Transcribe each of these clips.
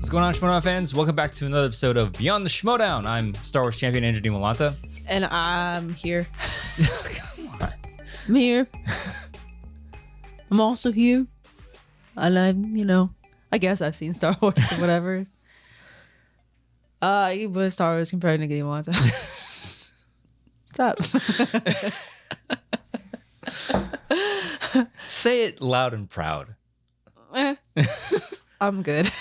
What's going on, Schmodown fans? Welcome back to another episode of Beyond the Schmodown. I'm Star Wars champion Andrew Dimalanta. And I'm here. Come on. I'm here. I'm also here. And I guess I've seen Star Wars or whatever. You put Star Wars compared to Nicki Dimalanta. What's up? Say it loud and proud. I'm good.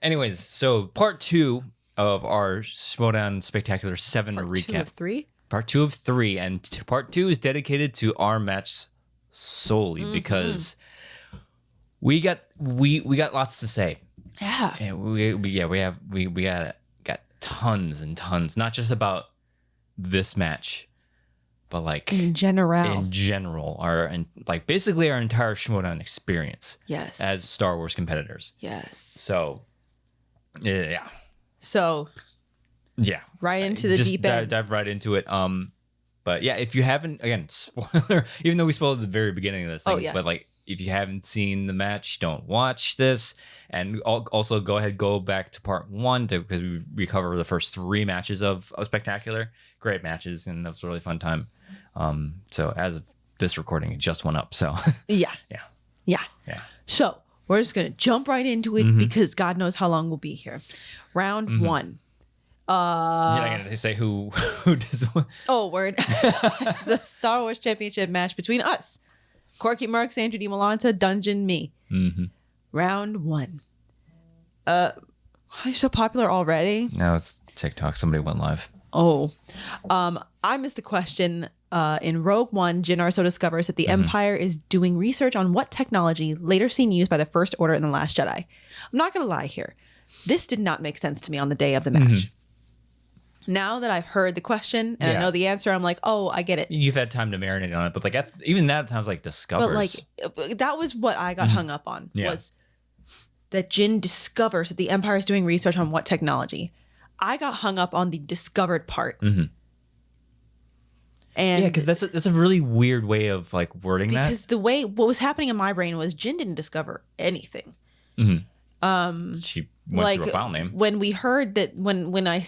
Anyways, so part 2 of our Schmodown Spectacular VII recap. 2 of 3? Part 2 of 3, and part 2 is dedicated to our match solely because we got lots to say. Yeah. And we got tons and tons, not just about this match, but like In general, basically our entire Schmodown experience. Yes. As Star Wars competitors. Yes. So, yeah. So, yeah. right into the Just deep end. Dive right into it. But yeah, if you haven't, again, spoiler, even though we spoiled at the very beginning of this thing, but like, if you haven't seen the match, don't watch this. And also go back to part 1 because we cover the first 3 matches of Spectacular. Great matches, and that was a really fun time. So as of this recording, it just went up. So Yeah. So we're just gonna jump right into it because God knows how long we'll be here. Round 1. You're not gonna say who does what? Oh, word. It's the Star Wars Championship match between us. Corky Mercs, Andrew Dimalanta, Dungeon, me. Round 1. Are you so popular already? No, it's TikTok. Somebody went live. Oh. I missed the question. In Rogue One, Jyn Erso discovers that the Empire is doing research on what technology later seen used by the First Order in The Last Jedi. I'm not going to lie here. This did not make sense to me on the day of the match. Now that I've heard the question and I know the answer, I'm like, oh, I get it. You've had time to marinate on it, but like even that times like discovers. But like that was what I got hung up on was that Jyn discovers that the Empire is doing research on what technology. I got hung up on the discovered part. And because that's a really weird way of like wording that. Because what was happening in my brain was Jyn didn't discover anything. She went through a file name. When we heard that, when I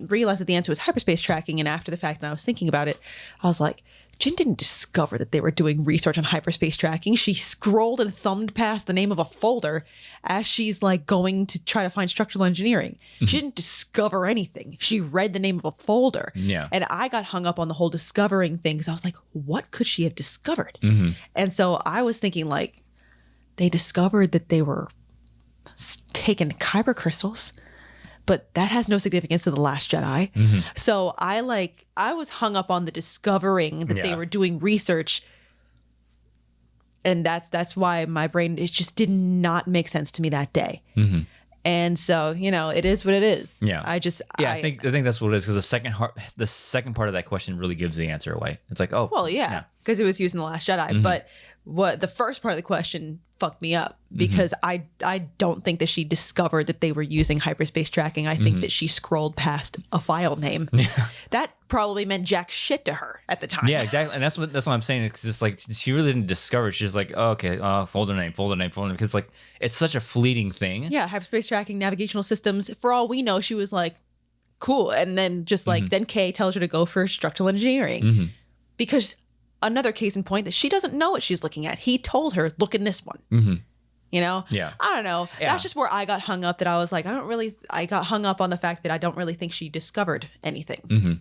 realized that the answer was hyperspace tracking, and after the fact, and I was thinking about it, I was like, Jyn didn't discover that they were doing research on hyperspace tracking. She scrolled and thumbed past the name of a folder as she's like going to try to find structural engineering. She didn't discover anything. She read the name of a folder. Yeah. And I got hung up on the whole discovering thing because I was like, what could she have discovered? And so I was thinking like, they discovered that they were taking kyber crystals, but that has no significance to The Last Jedi. So I was hung up on the discovering that they were doing research, and that's why my brain, it just did not make sense to me that day. And so it is what it is. I think that's what it is, because the second part of that question really gives the answer away. It's like, oh well, because it was used in The Last Jedi, but what the first part of the question fucked me up because I don't think that she discovered that they were using hyperspace tracking. I think that she scrolled past a file name. That probably meant jack shit to her at the time. Yeah, exactly. And that's what I'm saying. It's just like she really didn't discover it. She's just like, oh, okay, folder name, because like it's such a fleeting thing. Yeah, hyperspace tracking, navigational systems. For all we know, she was like, cool, and then just like then Kay tells her to go for structural engineering because. Another case in point that she doesn't know what she's looking at. He told her, look in this one. Yeah. I don't know. Yeah. That's just where I got hung up, that I was like, I got hung up on the fact that I don't really think she discovered anything.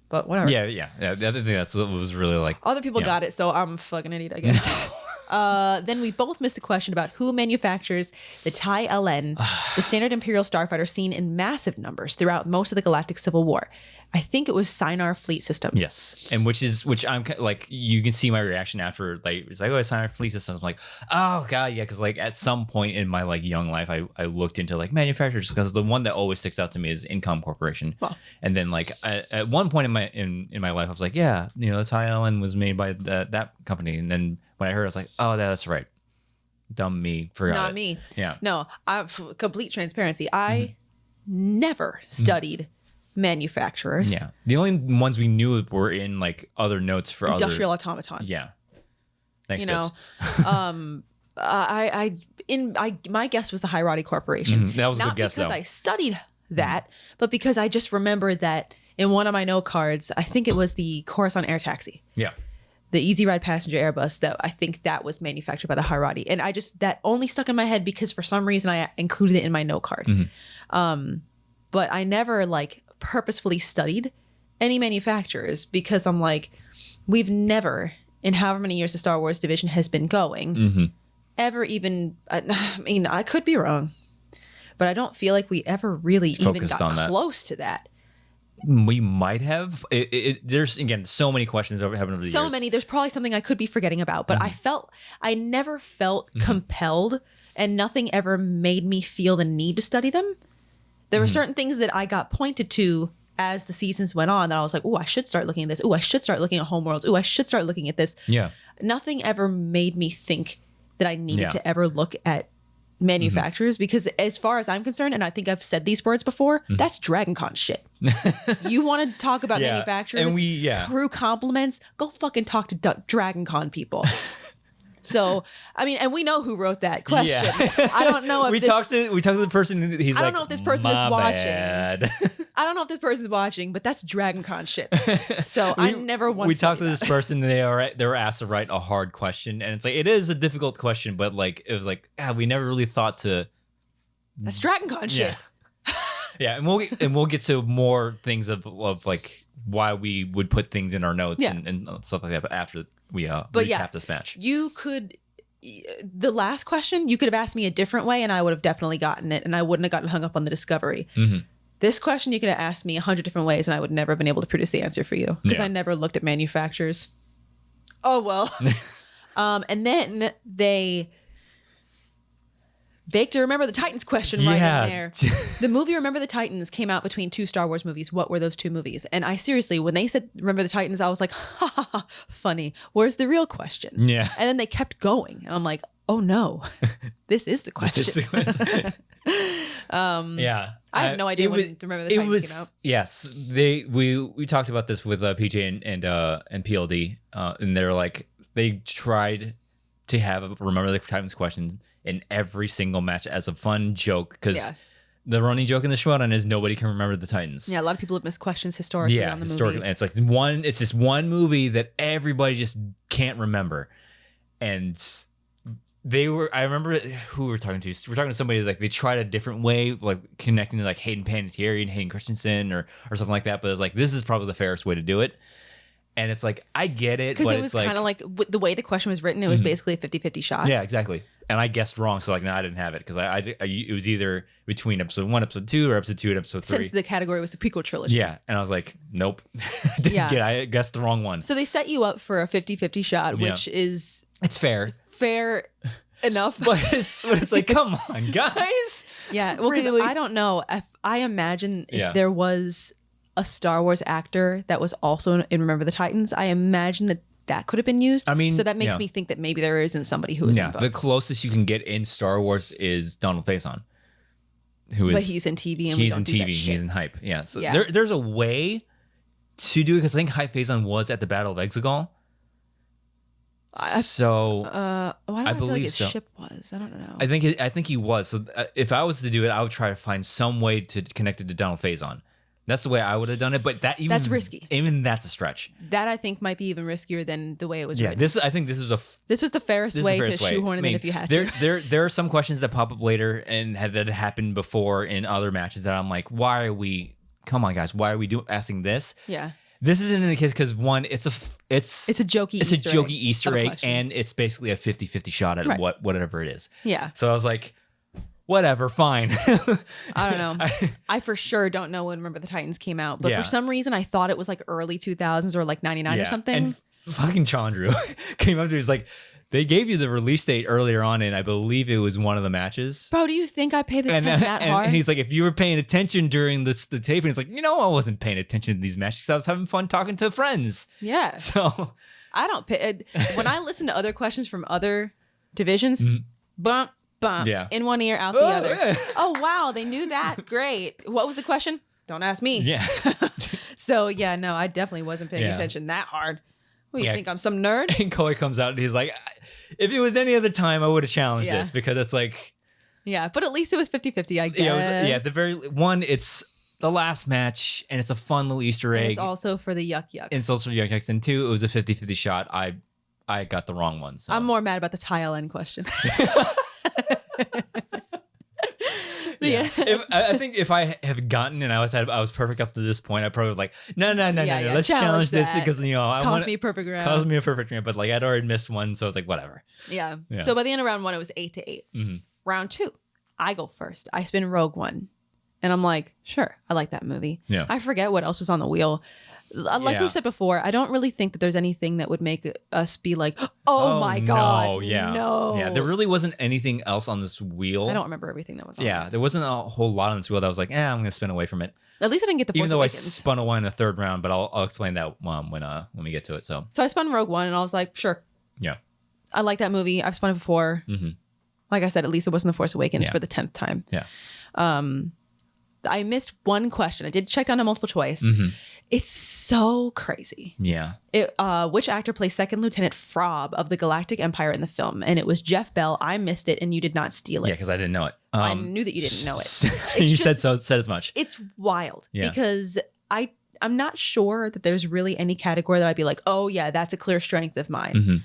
But whatever. Yeah. The other thing that was really like. Other people got it, so I'm a fucking idiot, I guess. Then we both missed a question about who manufactures the TIE LN, the standard Imperial starfighter seen in massive numbers throughout most of the Galactic Civil War. I think it was Sinar Fleet Systems. Yes, and which I'm like, you can see my reaction after, like, it's like, oh, it's Sinar Fleet Systems. I'm like, oh god, yeah, because like at some point in my like young life, I looked into like manufacturers, because the one that always sticks out to me is Incom Corporation. Well, and then like at one point in my life, I was like, yeah, the TIE LN was made by that company, and then when I heard it, I was like, oh, that's right. Dumb me. Forgot. Not it. me. Yeah. No, complete transparency. I never studied manufacturers. Yeah. The only ones we knew were in like other notes for Industrial automaton. Yeah. Thanks, you know, My guess was the Hirati Corporation. That was a good guess, Not because though. I studied that, but because I just remembered that in one of my note cards, I think it was the Coruscant Air Taxi. Yeah. The Easy Ride passenger Airbus, that I think that was manufactured by the Hirati. And that only stuck in my head because for some reason I included it in my note card. But I never like purposefully studied any manufacturers because I'm like, we've never, in however many years the Star Wars division has been going, ever even, I mean, I could be wrong, but I don't feel like we ever really even got close to that. We might have. There's, again, so many questions over the years. So many. There's probably something I could be forgetting about, but I never felt compelled, and nothing ever made me feel the need to study them. There were certain things that I got pointed to as the seasons went on that I was like, oh, I should start looking at this. Oh, I should start looking at Homeworlds. Oh, I should start looking at this. Yeah. Nothing ever made me think that I needed to ever look at manufacturers because as far as I'm concerned, and I think I've said these words before, that's Dragon Con shit. You want to talk about manufacturers, and crew compliments, go fucking talk to Dragon Con people. So, I mean, and we know who wrote that question. Yeah. I don't know if we talked to the person. He's I don't know if this person is watching. Bad. I don't know if this person's watching, but that's Dragon Con shit. So I never once. We talked to this person. And they were asked to write a hard question, and it's like it is a difficult question, but like it was like we never really thought to. That's Dragon Con shit. Yeah, and we'll get to more things of like why we would put things in our notes and stuff like that. But after we recap this match, you could. The last question you could have asked me a different way, and I would have definitely gotten it, and I wouldn't have gotten hung up on the discovery. This question you could have asked me 100 different ways, and I would never have been able to produce the answer for you because I never looked at manufacturers. Oh well. And then they baked a Remember the Titans question right in there. The movie Remember the Titans came out between two Star Wars movies. What were those two movies? And I seriously, when they said Remember the Titans, I was like, ha ha ha, funny. Where's the real question? Yeah. And then they kept going. And I'm like, oh no, this is the question. This is the question. I had no idea when Remember the Titans came out. Yes. We talked about this with PJ and PLD. And they're like, they tried to have a Remember the Titans question in every single match as a fun joke because the running joke in the Schmodown is nobody can remember the Titans. Yeah, a lot of people have missed questions historically on the movie. And it's like it's just one movie that everybody just can't remember. And I remember who we were talking to. We're talking to somebody like they tried a different way, like connecting to like Hayden Panettiere and Hayden Christensen or something like that. But it's like, this is probably the fairest way to do it. And it's like, I get it. Because it was kind of like the way the question was written, it was basically a 50-50 shot. Yeah, exactly. And I guessed wrong. So like, no, I didn't have it because it was either between episode 1, episode 2 or episode 2 and episode 3. Since the category was the prequel trilogy. Yeah. And I was like, nope. I guessed the wrong one. So they set you up for a 50-50 shot, which is... It's fair. Fair enough. but it's like, come on, guys. Yeah. Well, because I don't know. I imagine if there was a Star Wars actor that was also in Remember the Titans, I imagine that could have been used. I mean, so that makes me think that maybe there isn't somebody who is in both. The closest you can get in Star Wars is Donald Faison, but he's in TV and he's in TV, he's in hype. Yeah, so there's a way to do it because I think Hype Faison was at the Battle of Exegol. I believe like his ship was. I don't know. I think he was. So if I was to do it, I would try to find some way to connect it to Donald Faison. That's the way I would have done it, but that's risky. Even that's a stretch. That I think might be even riskier than the way it was written. I think this was the fairest way to shoehorn it in if you had to. There are some questions that pop up later and that happened before in other matches that I'm like, why are we? Come on, guys, why are we asking this? Yeah. This isn't in the case because one, it's a jokey Easter egg, and it's basically a 50-50 shot at whatever it is. Yeah. So I was like, whatever, fine. I don't know. I for sure don't know when Remember the Titans came out, but for some reason I thought it was like early 2000s or like 99 or something. And fucking Chandru came up to me, he's like, they gave you the release date earlier on, and I believe it was one of the matches. Bro, do you think I paid attention that hard? And he's like, if you were paying attention during the taping, he's like, I wasn't paying attention to these matches because I was having fun talking to friends. Yeah. So I don't pay. When I listen to other questions from other divisions, bump, in one ear, out the other. Yeah. Oh, wow, they knew that. Great. What was the question? Don't ask me. Yeah. So, no, I definitely wasn't paying attention that hard. What, you Yeah. think I'm some nerd? And Koi comes out and he's like, if it was any other time, I would have challenged Yeah. this because it's like, Yeah, but at least it was 50-50, I guess. the very one, it's the last match and it's a fun little Easter egg. And it's also for the yuck yucks. And it's also for Yuck Yucks. And 2, it was a 50-50 shot. I got the wrong one. So. I'm more mad about the Ty LN question. Yeah. I think if I have gotten and I was perfect up to this point, I probably like no. Let's challenge this that. because I want me a perfect round. Caused me a perfect round, but like I'd already missed one, so I was like whatever. Yeah. So by the end of round 1, it was 8-8. Mm-hmm. Round 2, I go first. I spin Rogue One, and I'm like, sure, I like that movie. Yeah. I forget what else was on the wheel. Like we said before, I don't really think that there's anything that would make us be like, oh my God, no. Yeah, there really wasn't anything else on this wheel. I don't remember everything that was on. Yeah, there wasn't a whole lot on this wheel that I was like, I'm going to spin away from it. At least I didn't get the Force Even though Awakens. I spun away in the 3rd round, but I'll explain that when we get to it. So I spun Rogue One, and I was like, sure. Yeah. I like that movie. I've spun it before. Mm-hmm. Like I said, at least it wasn't the Force Awakens for the 10th time. Yeah. I missed one question. I did check down to multiple choice. Mm-hmm. It's so crazy. Yeah. Which actor plays Second Lieutenant Frob of the Galactic Empire in the film? And it was Jeff Bell. I missed it, and you did not steal it. Yeah, because I didn't know it. I knew that you didn't know it. You said as much. It's wild because I'm not sure that there's really any category that I'd be like, oh yeah, that's a clear strength of mine. Mm-hmm.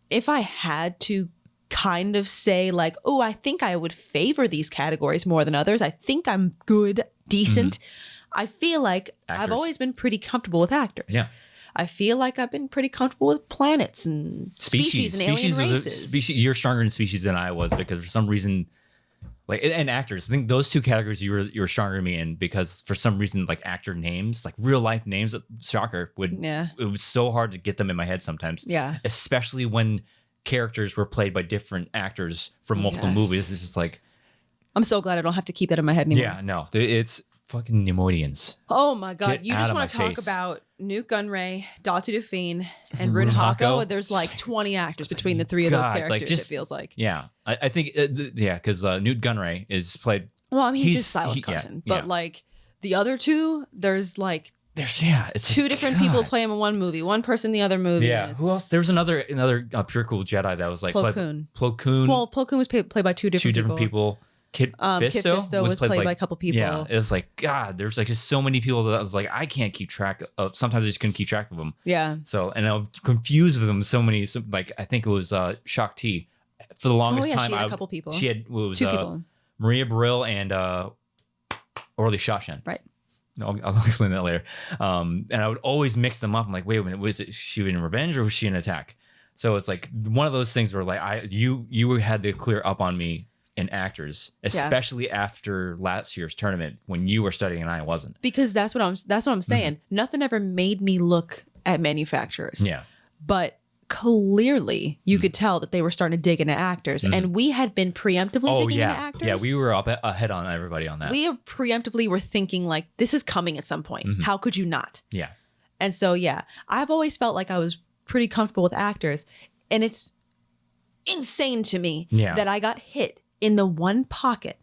If I had to kind of say like, oh, I think I would favor these categories more than others. I think I'm good, decent. I feel like I've always been pretty comfortable with actors. Yeah. I feel like I've been pretty comfortable with planets and species and alien races. You're stronger in species than I was because for some reason, like, and actors, I think those 2 categories you were stronger than me in because for some reason, like actor names, like real life names, shocker, it was so hard to get them in my head sometimes. Yeah. Especially when characters were played by different actors from multiple movies. It's just like, I'm so glad I don't have to keep that in my head anymore. Yeah, no, it's fucking Nemoidians. Oh my God. Get You out just of want to my talk face. about Nuke Gunray, Datu Dufine, and Rune Hako. Hako. There's like 20 actors between the 3 of those God, characters, like, just- it feels like. Yeah, I think, because Newt Gunray is played. Well, I mean, he's He's- just Silas he- yeah, Carson. But yeah. like the other 2, the's like It's 2 different people God. play him in one movie, one person in the other movie. Yeah, and who else? There was another pure cool Jedi that was like Plo Koon. Plo Koon. Well, Plo Koon was played by 2 different 2 different people. Kid Fisto, was played by a couple people. Yeah, it was like God. There's like just so many people that I was like I can't keep track of. Sometimes I just couldn't keep track of them. Yeah. So and I'm confused with them. So many. Like I think it was Shakti for the longest time. She had a couple people. She had 2 people. Maria Brill and Orly Shawshan. Right. I'll explain that later. And I would always mix them up. I'm like, wait a minute, was she in Revenge or was she in Attack? So it's like one of those things where like you had to clear up on me in actors, especially after last year's tournament when you were studying and I wasn't. Because that's what I'm saying. Nothing ever made me look at manufacturers. Yeah. But clearly you could tell that they were starting to dig into actors, and we had been preemptively digging into actors. Yeah, we were up ahead on everybody on that. We preemptively were thinking like, this is coming at some point. How could you not? Yeah. And so, yeah, I've always felt like I was pretty comfortable with actors, and it's insane to me that I got hit in the one pocket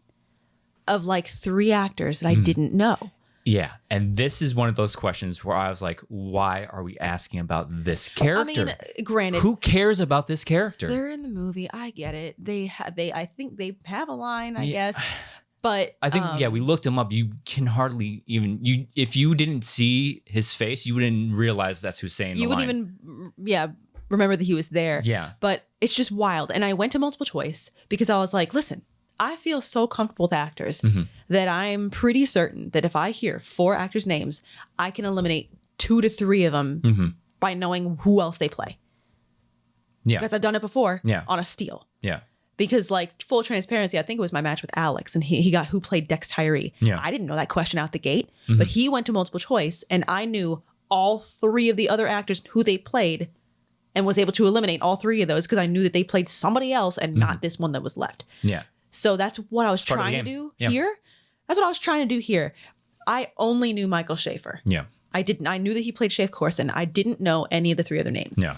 of like 3 actors that I didn't know. Yeah. And this is one of those questions where I was like, why are we asking about this character? I mean, granted, who cares about this character? they're in the movie. I get it. I think they have a line, I guess. But I think, we looked him up. You can hardly even, if you didn't see his face, you wouldn't realize that's who's saying the line. You wouldn't even, remember that he was there. Yeah. But it's just wild. And I went to multiple choice because I was like, listen, I feel so comfortable with actors that I'm pretty certain that if I hear 4 actors' names, I can eliminate 2 to 3 of them by knowing who else they play. Yeah. Because I've done it before on a steal. Yeah. Because like full transparency, I think it was my match with Alex and he got who played Dex Tyree. Yeah. I didn't know that question out the gate, but he went to multiple choice and I knew all 3 of the other actors who they played and was able to eliminate all 3 of those because I knew that they played somebody else and not this one that was left. Yeah. So that's what I was Part of the trying to game. do here. That's what I was trying to do here. I only knew Michael Schaefer. Yeah. I knew that he played Shafe Corson. I didn't know any of the 3 other names. Yeah.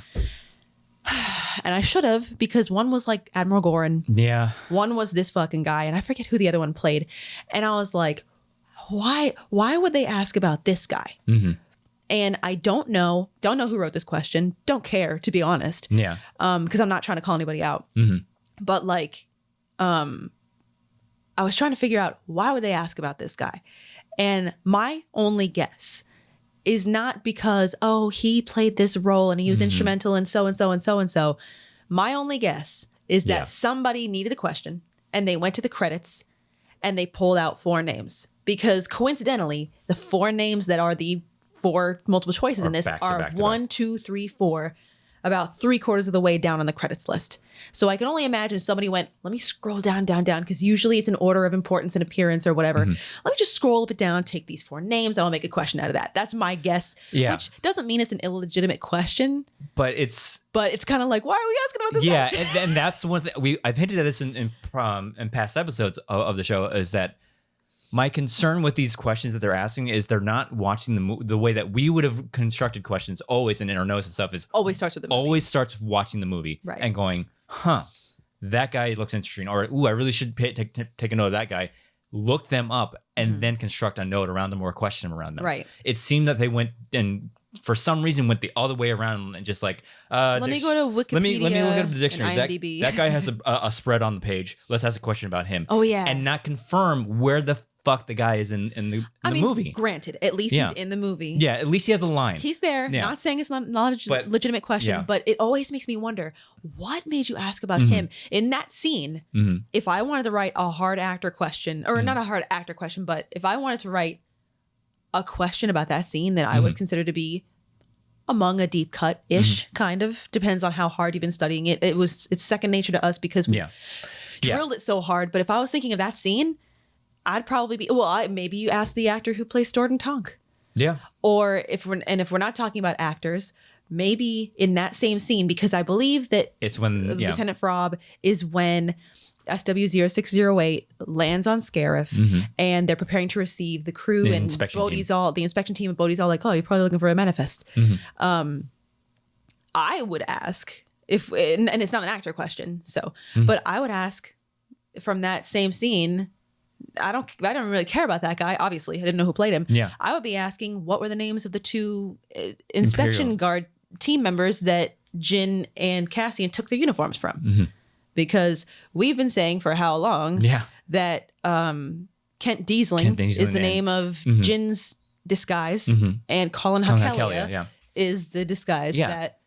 And I should have, because one was like Admiral Gorin. Yeah. One was this fucking guy, and I forget who the other one played. And I was like, why would they ask about this guy? And I don't know who wrote this question. Don't care, to be honest. Yeah. Because I'm not trying to call anybody out. But like, I was trying to figure out, why would they ask about this guy? And my only guess is not because, oh, he played this role and he was instrumental in so and so and so and so. My only guess is that somebody needed a question and they went to the credits and they pulled out 4 names. Because coincidentally, the 4 names that are the 4 multiple choices in this are 1, 2, 3, 4, about 3/4 of the way down on the credits list. So I can only imagine somebody went, let me scroll down, because usually it's an order of importance and appearance or whatever. Let me just scroll up and down, take these 4 names, and I'll make a question out of that. That's my guess, which doesn't mean it's an illegitimate question. But it's kind of like, why are we asking about this? Yeah, and that's one thing I've hinted at this in past episodes of the show, is that my concern with these questions that they're asking is they're not watching the way that we would have constructed questions always, and in our notes and stuff, is always starts with the movie. Always starts watching the movie and going, that guy looks interesting, or ooh, I really should take a note of that guy. Look them up and then construct a note around them or a question around them. Right. It seemed that they went and for some reason went the other way around and just like let me go to Wikipedia. Let me look at the dictionary. That guy has a spread on the page. Let's ask a question about him. Oh yeah, and not confirm where the fuck the guy is in the movie. Granted, at least he's in the movie. Yeah, at least he has a line. He's there. Yeah. Not saying it's not a legitimate question, but it always makes me wonder, what made you ask about him in that scene? If I wanted to write a hard actor question, or not a hard actor question, but if I wanted to write a question about that scene that I would consider to be among a deep cut-ish, kind of, depends on how hard you've been studying it. It's second nature to us because we drilled it so hard. But if I was thinking of that scene, I'd probably be, maybe you ask the actor who plays Storden Tonk. Yeah. Or if we're not talking about actors, maybe in that same scene, because I believe that it's when Lieutenant Frob is when SW-0608 lands on Scarif, and they're preparing to receive the crew, and the inspection team, and Bodhi's all like, oh, you're probably looking for a manifest. I would ask if, and it's not an actor question, so, but I would ask from that same scene, I don't really care about that guy. Obviously, I didn't know who played him. Yeah. I would be asking, what were the names of the 2 inspection guard team members that Jin and Cassian took their uniforms from? Because we've been saying for how long that Kent Diesling is the name of Jin's disguise, and Colin Hakalia is the disguise that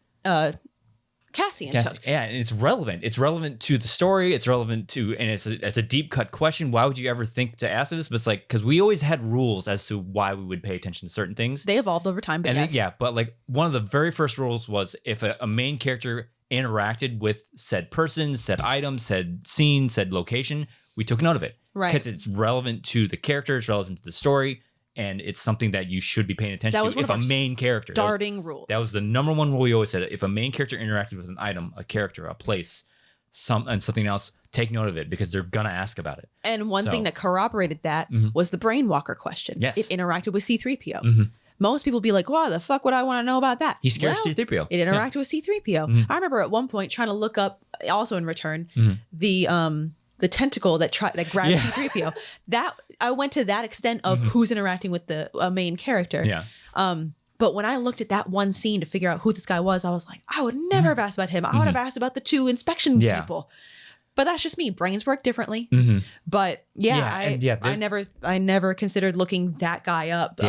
Cassian took. Yeah, and it's relevant. It's relevant to the story. It's relevant to, and it's a deep cut question. Why would you ever think to ask this? But it's like, because we always had rules as to why we would pay attention to certain things. They evolved over time, but but like one of the very first rules was if a main character interacted with said person, said item, said scene, said location, we took note of it. Right. Because it's relevant to the character, it's relevant to the story, and it's something that you should be paying attention to if a main character. Rules. That was the number one rule we always said. If a main character interacted with an item, a character, a place, something else, take note of it because they're going to ask about it. And one thing that corroborated that was the Brainwalker question. Yes. It interacted with C-3PO. Most people be like, why the fuck would I want to know about that? He scares C-3PO. It interacted with C-3PO. I remember at one point trying to look up, also in Return, the tentacle that grabs C-3PO. That I went to that extent of who's interacting with the main character. Yeah. But when I looked at that one scene to figure out who this guy was, I was like, I would never have asked about him. I would have asked about the 2 inspection people. But that's just me. Brains work differently. But I never considered looking that guy up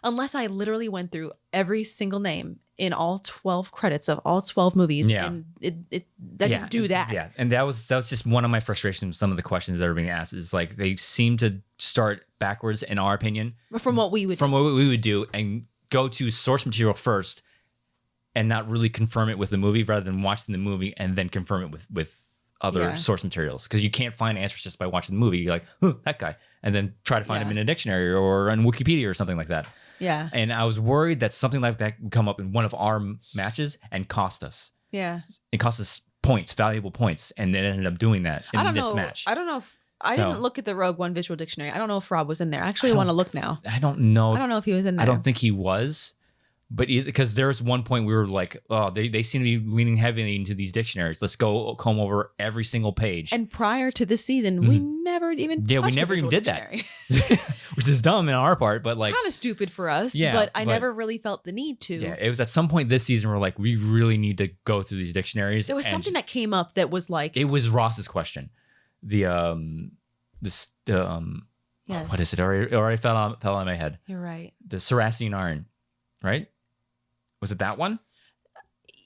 unless I literally went through every single name in all 12 credits of all 12 movies. Yeah. And it didn't do that. Yeah. And that was just one of my frustrations with some of the questions that are being asked, is like they seem to start backwards, in our opinion. From what we would do and go to source material first and not really confirm it with the movie, rather than watching the movie and then confirm it with other source materials, because you can't find answers just by watching the movie. You're like, that guy, and then try to find him in a dictionary or on Wikipedia or something like that. Yeah. And I was worried that something like that would come up in one of our matches and cost us. Yeah. It cost us points, valuable points, and then it ended up doing that in this match. I don't know if I didn't look at the Rogue One visual dictionary. I don't know if Rob was in there. Actually, I want to look now. I don't know. I don't know if he was in there. I don't think he was. But because there's one point we were like, oh, they seem to be leaning heavily into these dictionaries. Let's go comb over every single page. And prior to this season, we never even we never even did dictionary. that, which is dumb on our part, but like kind of stupid for us. Yeah, but I never really felt the need to. Yeah, it was at some point this season where like we really need to go through these dictionaries. There was something that came up that was like it was Ross's question. The yes. what is it? Already fell on my head. You're right. The Saracen Iron, right? Was it that one?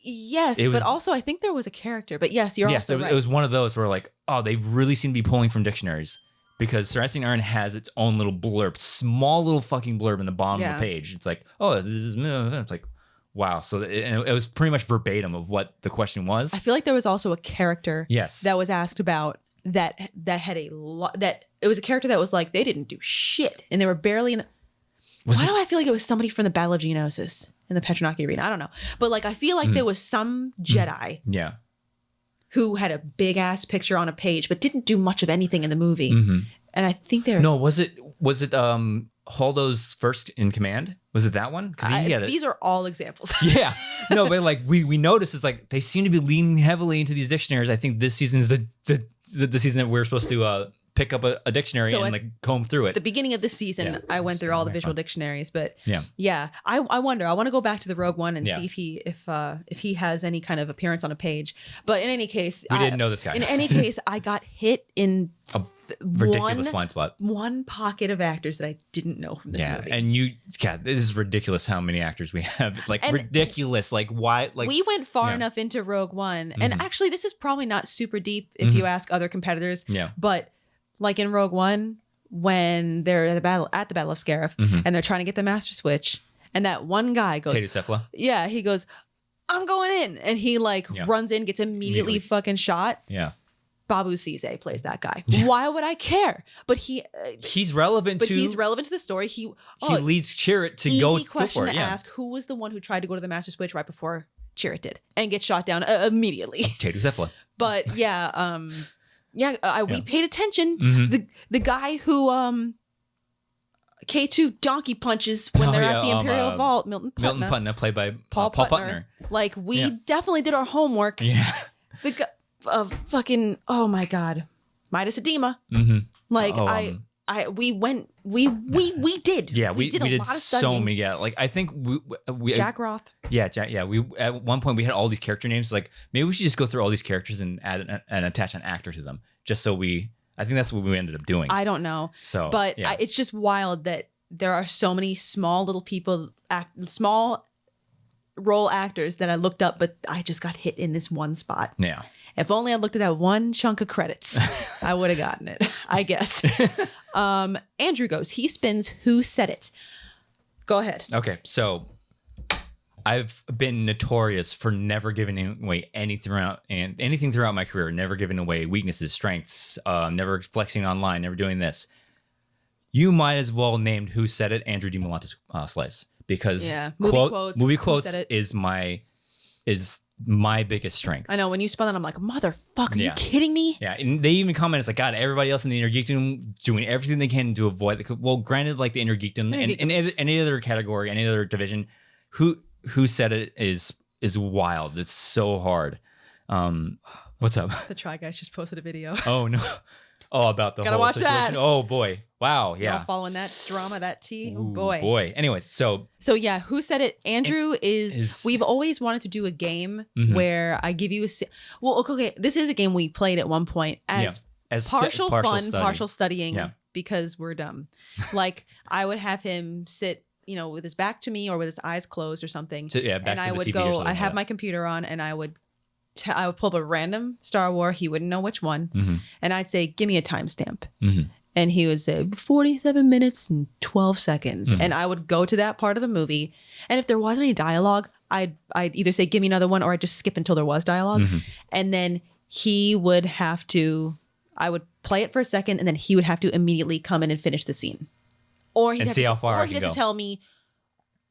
Yes, but also I think there was a character. But yes, you're also right. It was one of those where like, oh, they really seem to be pulling from dictionaries because Saracen Iron has its own little blurb, small little fucking blurb in the bottom of the page. It's like, oh, this is, it's like, wow. So it was pretty much verbatim of what the question was. I feel like there was also a character yes. that was asked about that had a lot, that it was a character that was like, they didn't do shit and they were barely in the, why do I feel like it was somebody from the Battle of Geonosis in the Petronaki Arena? I don't know. But like, I feel like there was some Jedi who had a big ass picture on a page, but didn't do much of anything in the movie. And I think they're... No, was it Holdo's first in command? Was it that one? These are all examples. Yeah. No, but like we noticed it's like they seem to be leaning heavily into these dictionaries. I think this season is the season that we're supposed to pick up a dictionary and like comb through it. The beginning of the season, I went through all the visual dictionaries, but I wonder. I want to go back to the Rogue One and see if he has any kind of appearance on a page. But in any case, we didn't know this guy. In any case, I got hit in a ridiculous blind spot. One pocket of actors that I didn't know from this movie. And this is ridiculous how many actors we have. Like ridiculous. Like why? Like we went far enough into Rogue One, and actually, this is probably not super deep if you ask other competitors. Yeah, but. Like in Rogue One, when they're at the Battle of Scarif, and they're trying to get the Master Switch, and that one guy goes, Tatu Cephala. Yeah, he goes, I'm going in, and he like runs in, gets immediately fucking shot. Yeah, Babu Cisse plays that guy. Why would I care? But he's relevant. But he's relevant to the story. He leads Chirrut to go question for it. To ask: who was the one who tried to go to the Master Switch right before Chirrut did and get shot down immediately? Tatu Cephala. But we paid attention. The guy who K2 donkey punches when they're at the Imperial Vault, Milton Putna, played by Paul Putner. Like we definitely did our homework. Yeah. The guy, fucking oh my god, Midas Edema. Like we did. Yeah, we did a lot of studying. So many. Yeah, like I think we Jack Roth. Yeah, Jack. Yeah, we at one point we had all these character names. Like maybe we should just go through all these characters and add and attach an actor to them, just so I think that's what we ended up doing. I don't know. So, but it's just wild that there are so many small little people, small role actors that I looked up, but I just got hit in this one spot. Yeah. If only I looked at that one chunk of credits, I would have gotten it, I guess. Andrew goes, he spins Who Said It. Go ahead. Okay, so I've been notorious for never giving away anything throughout my career, never giving away weaknesses, strengths, never flexing online, never doing this. You might as well named Who Said It Andrew Dimalanta's slice because movie quotes is my biggest strength. I know when you spell that, I'm like, motherfucker, are you kidding me? Yeah, and they even comment, it's like, God, everybody else in the Intergeekdom doing everything they can to avoid. Well, granted, like the Intergeekdom and any other category, any other division, who said it is wild. It's so hard. What's up? The Try Guys just posted a video. Oh no! Oh, about the gotta whole watch situation. that. Oh boy! Wow! Yeah. Y'all following that drama, that tea. Oh Ooh, boy. Anyways, so yeah, Who Said It? Andrew is. We've always wanted to do a game where I give you okay. This is a game we played at one point as partial fun, partial studying because we're dumb. Like I would have him sit, with his back to me or with his eyes closed or something. So, back and to I the would TV go. I'd have my computer on and I would pull up a random Star Wars. He wouldn't know which one, and I'd say, "Give me a timestamp." And he would say 47 minutes and 12 seconds. And I would go to that part of the movie. And if there wasn't any dialogue, I'd either say, give me another one, or I'd just skip until there was dialogue. And then he would have to, I would play it for a second, and then he would have to immediately come in and finish the scene. Or he'd have to tell me,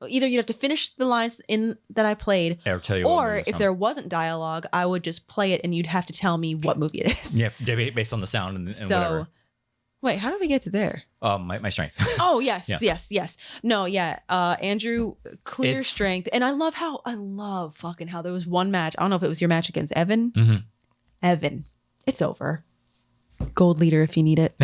either you'd have to finish the lines that I played, or tell you. Or if there wasn't dialogue, I would just play it and you'd have to tell me what movie it is. Yeah, based on the sound and whatever. Wait, how did we get to there? My strength. Oh, yes, Yeah. yes. No, yeah. Andrew, clear It's- strength. And I love fucking how there was one match. I don't know if it was your match against Evan. Mm-hmm. Evan. It's over. Gold leader if you need it.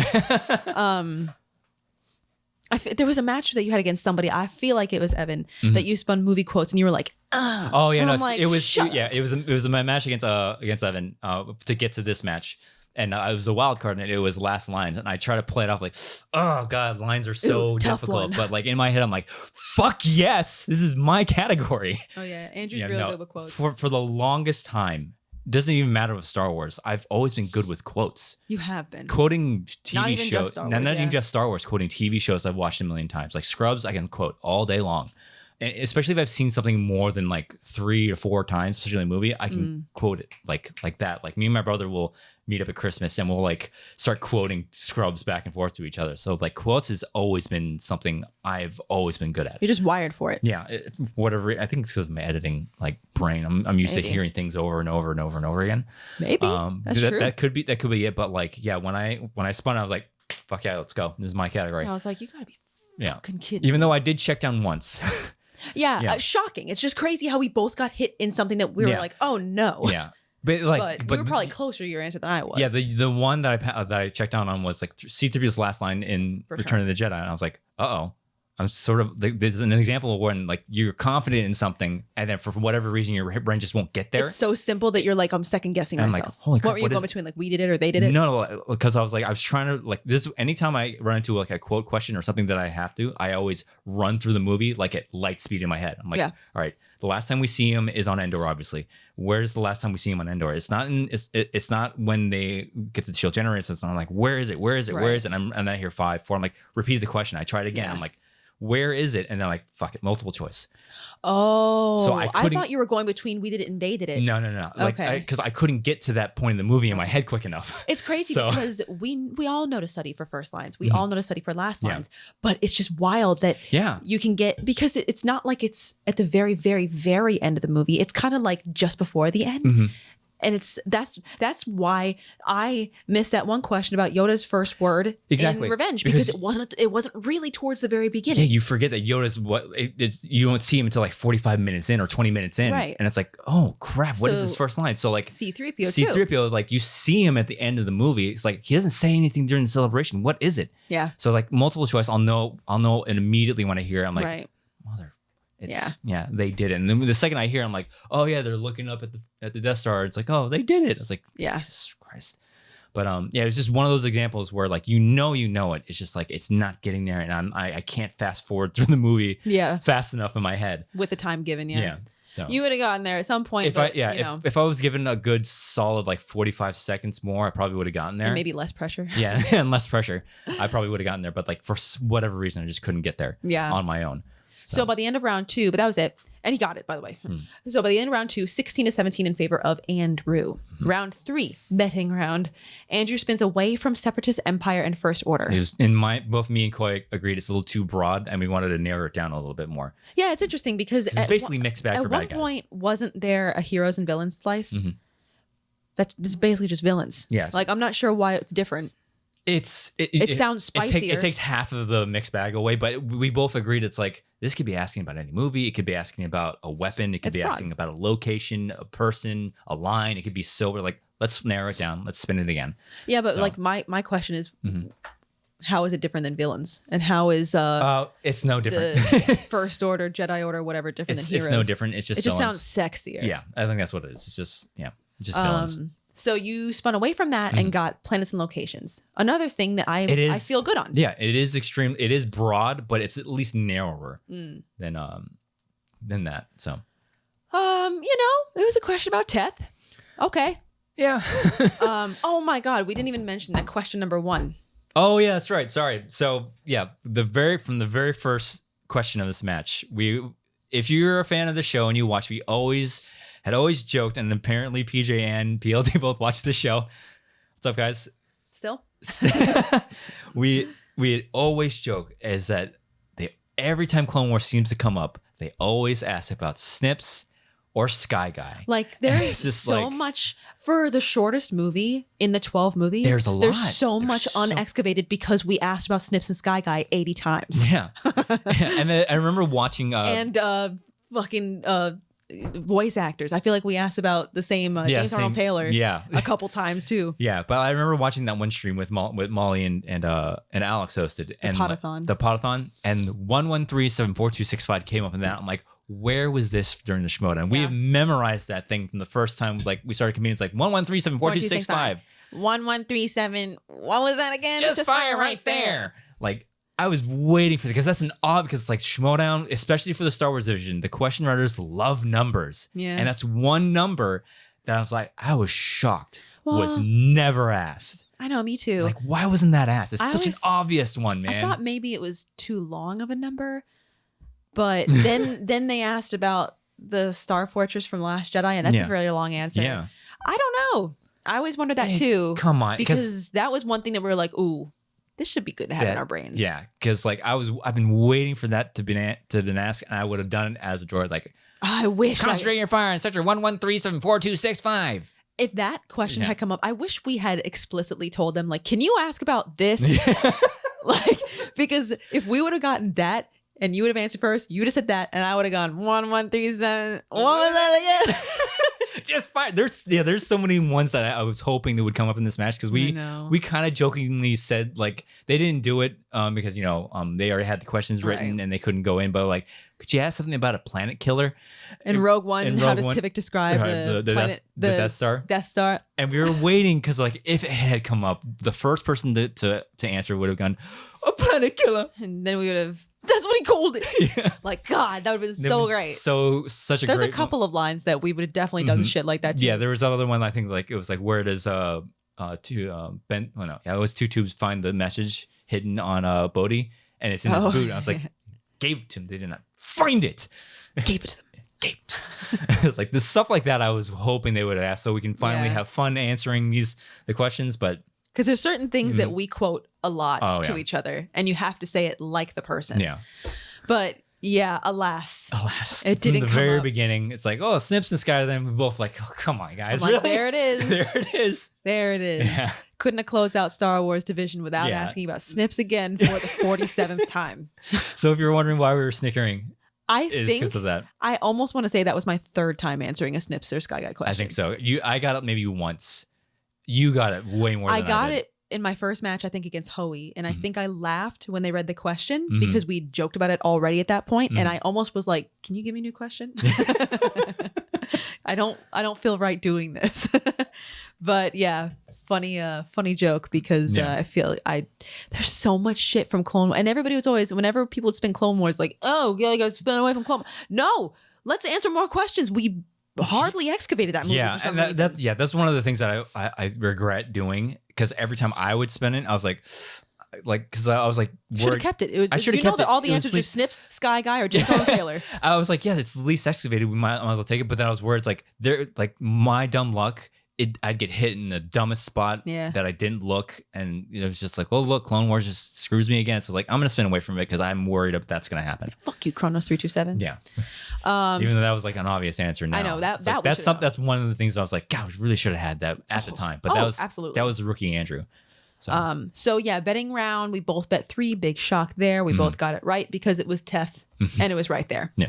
There was a match that you had against somebody. I feel like it was Evan that you spun movie quotes and you were like, ugh. Oh yeah, And no, I'm like, it was shut up. it was my match against Evan to get to this match, and it was a wild card, and it was last lines, and I try to play it off like, oh god, lines are so Ooh, tough difficult, one. but like in my head I'm like, fuck yes, this is my category. Oh yeah, Andrew's Yeah, real no, good with quotes. for the longest time. Doesn't even matter with Star Wars. I've always been good with quotes. You have been. Quoting TV Not even shows, just Star Wars, not yeah. even just Star Wars, quoting TV shows I've watched a million times. Like Scrubs, I can quote all day long. And especially if I've seen something more than like 3 or 4 times, especially in a movie, I can quote it like that. Like me and my brother will meet up at Christmas and we'll like start quoting Scrubs back and forth to each other. So like quotes has always been something I've always been good at. You're just wired for it. Yeah, whatever. I think it's because of my editing like brain. I'm used Maybe. to hearing things over and over and over and over again. Maybe. That's true. That could be it. But like, yeah, when I spun, I was like, fuck yeah, let's go. This is my category. I was like, you gotta be Yeah. fucking kidding. Even though I did check down once. Yeah, Yeah. shocking. It's just crazy how we both got hit in something that we were Yeah. like, oh no. Yeah. But like, But you were probably closer to your answer than I was. yeah, the one that I checked down on was like C-3PO's last line in Return of the Jedi, and I was like, uh-oh. I'm sort of there's an example of when like you're confident in something, and then for whatever reason your brain just won't get there. It's so simple that you're like, I'm second guessing I'm myself. like, holy crap, what were you what going is- between? Like, we did it or they did it? No, because I was trying to like this. Anytime I run into like a quote question or something that I have to, I always run through the movie like at light speed in my head. I'm like, Yeah. all right, the last time we see him is on Endor, obviously. Where's the last time we see him on Endor? It's not in. It's not when they get to the shield generators. It's not like where is it? Where is it? Where Right. is it? And then I hear 5, 4. I'm like, repeat the question. I try it again. Yeah. I'm like, where is it? And then like, fuck it, multiple choice. Oh, So I couldn't- thought you were going between we did it and they did it. No. Like, Okay. because I couldn't get to that point in the movie in my head quick enough. It's crazy So- because we all know to study for first lines. We Mhm. all know to study for last Yeah. lines. But it's just wild that Yeah. you can get, because it's not like it's at the very, very, very end of the movie. It's kind of like just before the end. Mhm. And that's why I missed that one question about Yoda's first word Exactly. in Revenge, because Because- it wasn't really towards the very Yeah, beginning. you forget that Yoda's it's you don't see him until like 45 minutes in or 20 minutes in. Right. And it's like, oh crap, what is So- his first line? So like C-3PO too. C-3PO is like you see him at the end of the movie. It's like he doesn't say anything during the celebration. What is it? Yeah. So like multiple choice, I'll know and immediately when I hear it, I'm like, Right. mother. Yeah, they did it. And then the second I hear, I'm like, oh yeah, they're looking up at the Death Star. It's like, oh, they did it. I was like, Yeah. Jesus Christ. But yeah, it's just one of those examples where like you know it. It's just like it's not getting there, and I can't fast forward through the movie Yeah. fast enough in my head. With the time given, Yeah. So You would have gotten there at some point. if but, I you know, if I was given a good solid like 45 seconds more, I probably would have gotten there. and maybe less pressure. Yeah, and less pressure. I probably would have gotten there, but like for whatever reason, I just couldn't get there. Yeah. On my own. So by the end of round 2, but that was it. And he got it, by the way. Hmm. So by the end of round 2, 16-17 in favor of Andrew. Hmm. Round 3, betting round. Andrew spins away from Separatist Empire and First Order. It was both me and Koi agreed it's a little too broad, and we wanted to narrow it down a little bit more. Yeah, it's interesting because It's basically mixed bag at for one bad guys. point, wasn't there a heroes and villains slice? Mhm. That's basically just villains. Yes. Like, I'm not sure why it's different. It sounds spicier. It takes half of the mixed bag away, but we both agreed it's like this could be asking about any movie. It could be asking about a weapon. It could It's be broad. asking about a location, a person, a line. It could be so we're like, let's narrow it down. Let's spin it again. Yeah, but So- like my question is, Mhm. how is it different than villains? And how is It's no different. the First Order, Jedi Order, whatever, different it's than heroes? no different. It's just It just villains. sounds sexier. Yeah, I think that's what it is. It's just villains. So you spun away from that and got planets and locations. Another thing that I feel good on. Yeah, it is extreme. It is broad, but it's at least narrower Mm. than that. So It was a question about Teth. Okay. yeah. Oh my God, we didn't even mention that question number 1. Oh yeah, that's right. Sorry. So yeah, from the very first question of this match, if you're a fan of the show and you watch, we had always joked, and apparently PJ and PLD both watched the show. What's up, guys? Still? we had always joke is that every time Clone Wars seems to come up, they always ask about Snips or Sky Guy. Like there's just so like- much for the shortest movie in the 12 movies. There's a lot. There's so much so- unexcavated because we asked about Snips and Sky Guy 80 times. Yeah. And I remember watching And fucking voice actors. I feel like we asked about the same James Arnold Taylor a couple times too. Yeah, but I remember watching that one stream with Molly and Alex hosted and Podathon. the Podathon, and 113742665 came up in that. I'm like, where was this during the Schmodown? We have memorized that thing from the first time like we started competing. It's like 113742665. 1137. What was that again? Just fire right there. Like I was waiting for it because that's an odd because it's like Schmodown, especially for the Star Wars division, the question writers love numbers. Yeah. And that's one number that I was like, I was shocked. Was Well, never asked. I know, me too. Like, why wasn't that asked? It's I such was- an obvious one, man. I thought maybe it was too long of a number, but then they asked about the Star Fortress from Last Jedi, and that's Yeah. a very long answer. Yeah. I don't know. I always wondered that Hey, too. Come on. Because that was one thing that we were like, ooh, this should be good to have in our brains. Yeah. Because like I've been waiting for that to be asked, and I would have done it as a droid. Like, I wish concentrate your fire in sector 113742665. if that question Yeah. had come up, I wish we had explicitly told them, like, can you ask about this? Like, because if we would have gotten that and you would have answered first, you would have said that, and I would have gone 1137. What was that again? Just fine. There's so many ones that I was hoping that would come up in this match because I know. we kind of jokingly said like they didn't do it because they already had the questions written Right. and they couldn't go in, but like could you ask something about a planet killer? In Rogue One, in how Rogue does One- Tivik describe the planet, the Death Star? Death Star. And we were waiting because like if it had come up, the first person to answer would have gone a planet killer. And then we would have, that's what he called it. Yeah. Like, God, that would have been That so was great. Such a There's great a couple of lines that we would have definitely done shit like that too. Yeah, there was another one. I think like it was like where does it was Two Tubes find the message hidden on Bodhi, and it's in his Oh, boot. And I was like, gave it to him. They did not find it. Gave it to them. It was like this stuff like that. I was hoping they would have asked so we can finally Yeah. have fun answering the questions. But Because there's certain things that we quote a lot Oh, to yeah. each other, and you have to say it like the person. yeah, But yeah, alas. alas, It didn't from the come very up. beginning. It's like Snips and Sky. Then we both like, oh come on, guys, I'm like, really? there it is. There it is. There it is. Yeah. Couldn't have closed out Star Wars Division without Yeah. asking about Snips again for the 47th time. So if you're wondering why we were snickering, I it's think because of that. I almost want to say that was my third time answering a Snips or Sky Guy question. I think so. I got it maybe once. You got it way more. I Than got did. it in my first match, I think, against Hoey, and I Mm-hmm. think I laughed when they read the question Mhm. because we joked about it already at that point, and Mhm. I almost was like, "Can you give me a new question?" I don't feel right doing this, but yeah, funny joke because Yeah. I feel there's so much shit from Clone Wars, and everybody was always whenever people would spin Clone Wars like, "Oh, yeah, you gotta spin away from Clone." No, let's answer more questions. We hardly excavated that movie Yeah, for some and reason. that's one of the things that I regret doing because every time I would spin it, I was like because I was like, Should have worried- kept it. It was, I should you have know kept that it. all the It was answers are least- Snips, Sky Guy, or James Arnold Taylor. I was like, yeah, it's the least excavated. We might as well take it. But then I was worried, it's like my dumb luck. I'd get hit in the dumbest spot Yeah. that I didn't look, and it was just like, oh look, Clone Wars just screws me again. So like, I'm gonna spin away from it because I'm worried if that's gonna happen. Fuck you, Chronos 327. Yeah, even though that was like an obvious answer. Now I know, that- It's like, that we should've that's one of the things I was like, God, we really should have had that at the time. But Oh, that was absolutely. that was rookie Andrew. So So yeah, betting round. We both bet 3. Big shock there. We both got it right because it was Teth, and it was right there. yeah,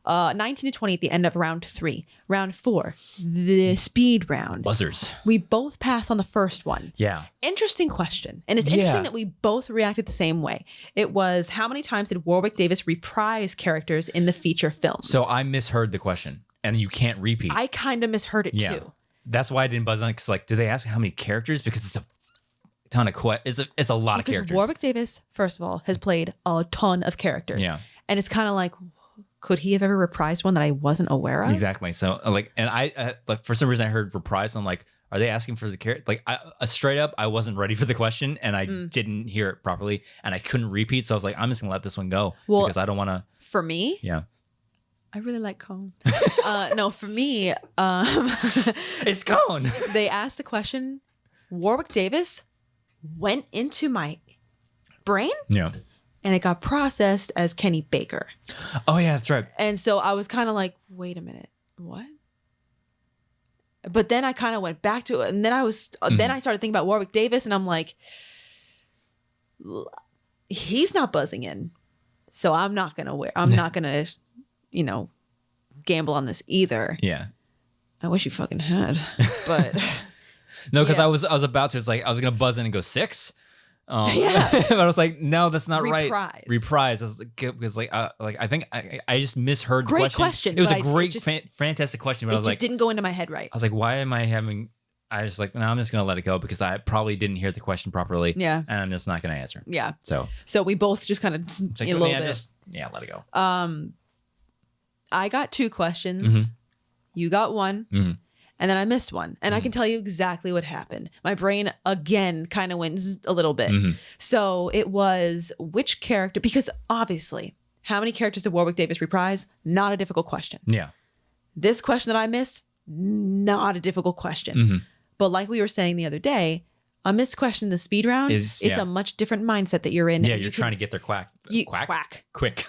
19 to 20 at the end of round 3. Round 4, the speed round. buzzers. We both passed on the first one. Yeah, Interesting question. And it's Yeah. interesting that we both reacted the same way. It was, how many times did Warwick Davis reprise characters in the feature films? so I misheard the question, and you can't repeat. I kind of misheard it Yeah. too. That's why I didn't buzz on because like, do they ask how many characters? Because it's a ton of it's a lot of Because characters. Warwick Davis, first of all, has played a ton of characters. Yeah. And it's kind of like, could he have ever reprised one that I wasn't aware of? Exactly. So like, and I like for some reason I heard reprise. I'm like, are they asking for the character? Like, straight up, I wasn't ready for the question, and I didn't hear it properly, and I couldn't repeat. So I was like, I'm just gonna let this one go because I don't want to. For me, Yeah, I really like Cone. No, for me, it's gone. they asked the question. Warwick Davis went into my brain, Yeah. and it got processed as Kenny Baker. Oh yeah, that's right. And so I was kind of like, wait a minute. what? But then I kind of went back to it, and then then I started thinking about Warwick Davis, and I'm like, he's not buzzing in, so I'm not gonna gamble on this either. Yeah. I wish you fucking had, but no, because I was about to. It's like I was gonna buzz in and go 6. But I was like, no, that's not right. Reprise. I was like, because I think I just misheard the great question. It was a great, fantastic question. But I was like, didn't go into my head right. I was like, why am I having? I was like, no, I'm just gonna let it go because I probably didn't hear the question properly. Yeah, and I'm just not gonna answer. Yeah. So we both just kind of like, a little bit. Let it go. I got 2 questions. You got 1. And then I missed one. And I can tell you exactly what happened. My brain, again, kind of went a little bit. So it was which character, because obviously, how many characters did Warwick Davis reprise? Not a difficult question. Yeah. This question that I missed, not a difficult question. But like we were saying the other day, a missed question in the speed round, it's a much different mindset that you're in. Yeah, you're trying to get their quack quick.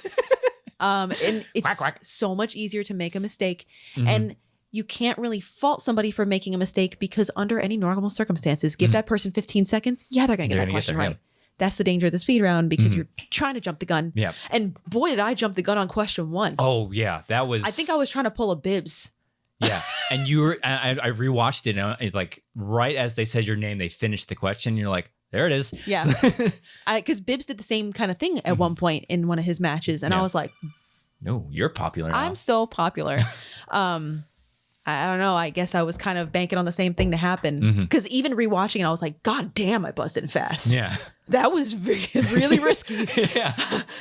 And it's quack. So much easier to make a mistake. And you can't really fault somebody for making a mistake because under any normal circumstances, give that person 15 seconds. Yeah, they're going to get that question right. That's the danger of the speed round because you're trying to jump the gun. Yeah. And boy, did I jump the gun on question 1. Oh, yeah. That was... I think I was trying to pull a Bibbs. Yeah. And you were... I rewatched it and it's like right as they said your name, they finished the question. You're like, there it is. Yeah. Because Bibbs did the same kind of thing at one point in one of his matches. And I was like... No, you're popular now. I'm so popular. I don't know. I guess I was kind of banking on the same thing to happen because even rewatching it, I was like, God damn, I busted fast. Yeah. That was really risky. Yeah.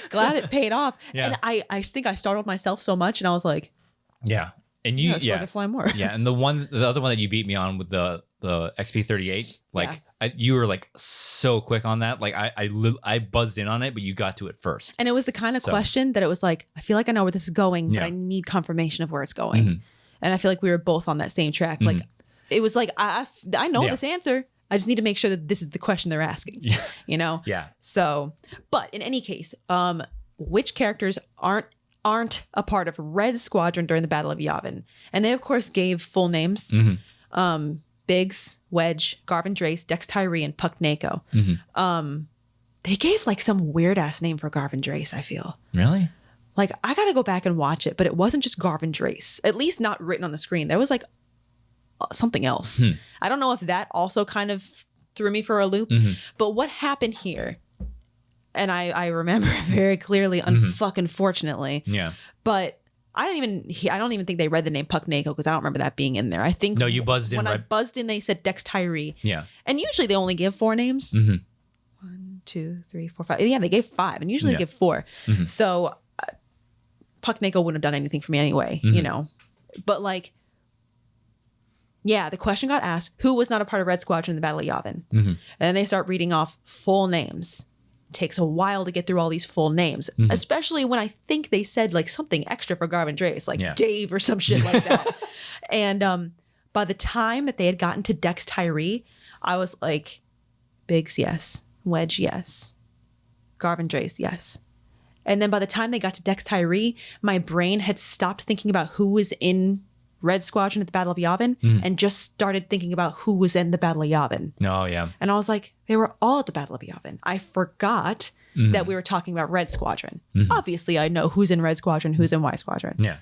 Glad it paid off. Yeah. And I think I startled myself so much and I was like, yeah. And you, let's fucking slime more. Yeah. And the other one that you beat me on with the XP38, like you were like so quick on that. Like I buzzed in on it, but you got to it first. And it was the kind of question that it was like, I feel like I know where this is going, but I need confirmation of where it's going. And I feel like we were both on that same track. Like it was like, I know this answer. I just need to make sure that this is the question they're asking, you know? Yeah. So, but in any case, which characters aren't a part of Red Squadron during the Battle of Yavin? And they, of course, gave full names. Biggs, Wedge, Garvin Drace, Dex Tyree, and Puck Nako. They gave like some weird ass name for Garvin Drace, I feel. Really? Like, I got to go back and watch it, but it wasn't just Garvin Drace, at least not written on the screen. There was like something else. I don't know if that also kind of threw me for a loop, but what happened here, and I remember very clearly, unfucking fortunately. Yeah. But I don't even think they read the name Puck Nako because I don't remember that being in there. I think no, you buzzed in. When I buzzed in, they said Dex Tyree. Yeah. And usually they only give 4 names. 1, 2, 3, 4, 5. Yeah, they gave 5, and usually they give 4. So Puck Nako wouldn't have done anything for me anyway, you know. But like, yeah, the question got asked, who was not a part of Red Squadron in the Battle of Yavin? And then they start reading off full names. Takes a while to get through all these full names, especially when I think they said like something extra for Garvin Drace, like Dave or some shit like that. And by the time that they had gotten to Dex Tyree, I was like, Biggs, yes. Wedge, yes. Garvin Drace, yes. And then by the time they got to Dex Tyree, my brain had stopped thinking about who was in Red Squadron at the Battle of Yavin and just started thinking about who was in the Battle of Yavin. Oh, yeah. And I was like, they were all at the Battle of Yavin. I forgot that we were talking about Red Squadron. Obviously, I know who's in Red Squadron, who's in Y Squadron. Yeah.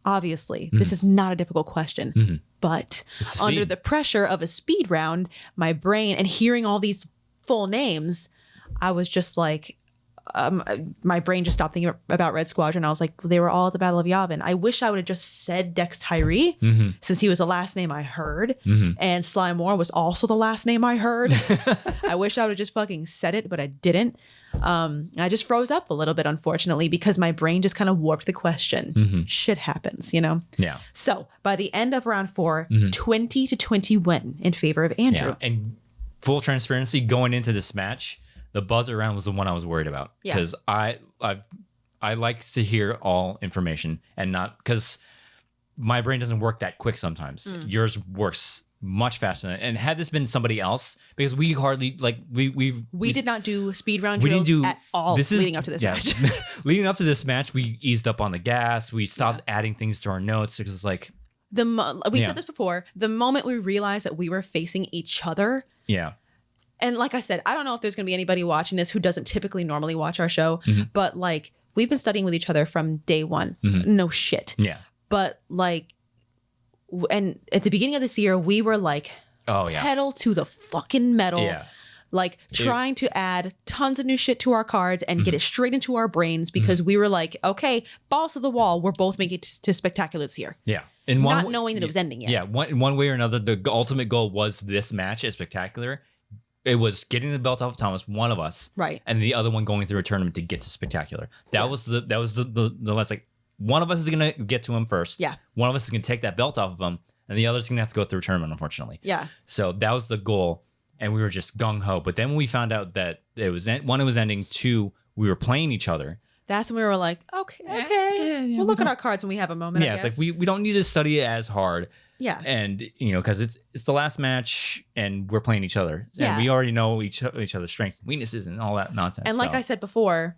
Obviously, this is not a difficult question. But under the pressure of a speed round, my brain and hearing all these full names, I was just like, my brain just stopped thinking about Red Squadron. I was like, they were all at the Battle of Yavin. I wish I would have just said Dex Tyree since he was the last name I heard. And Sly Moore was also the last name I heard. I wish I would have just fucking said it, but I didn't. I just froze up a little bit, unfortunately, because my brain just kind of warped the question. Shit happens, you know? Yeah. So by the end of round 4, 20-21 in favor of Andrew. Yeah. And full transparency, going into this match, the buzzer round was the one I was worried about because I like to hear all information and not because my brain doesn't work that quick sometimes. Yours works much faster. And had this been somebody else, because we hardly like we did not do speed round drills at all leading up to this match. Leading up to this match, we eased up on the gas. We stopped adding things to our notes because it's like we said this before. The moment we realized that we were facing each other. Yeah. And like I said, I don't know if there's going to be anybody watching this who doesn't typically normally watch our show, but like we've been studying with each other from day one. No shit. Yeah. But like, and at the beginning of this year, we were like, pedal to the fucking metal. Yeah. Like trying to add tons of new shit to our cards and get it straight into our brains because we were like, okay, balls to the wall. We're both making it to Spectacular this year. Yeah. Not knowing that it was ending yet. Yeah. One way or another, the ultimate goal was this match at Spectacular. It was getting the belt off of Thomas, one of us. Right. And the other one going through a tournament to get to Spectacular. That was the last, like, one of us is going to get to him first. Yeah. One of us is going to take that belt off of him. And the other's going to have to go through a tournament, unfortunately. Yeah. So that was the goal. And we were just gung-ho. But then when we found out that it was one, it was ending. Two, we were playing each other. That's when we were like, okay. We'll look at our cards when we have a moment. Yeah, it's like we don't need to study it as hard. Yeah. And, because it's the last match and we're playing each other. Yeah. And we already know each other's strengths and weaknesses and all that nonsense. And like I said before,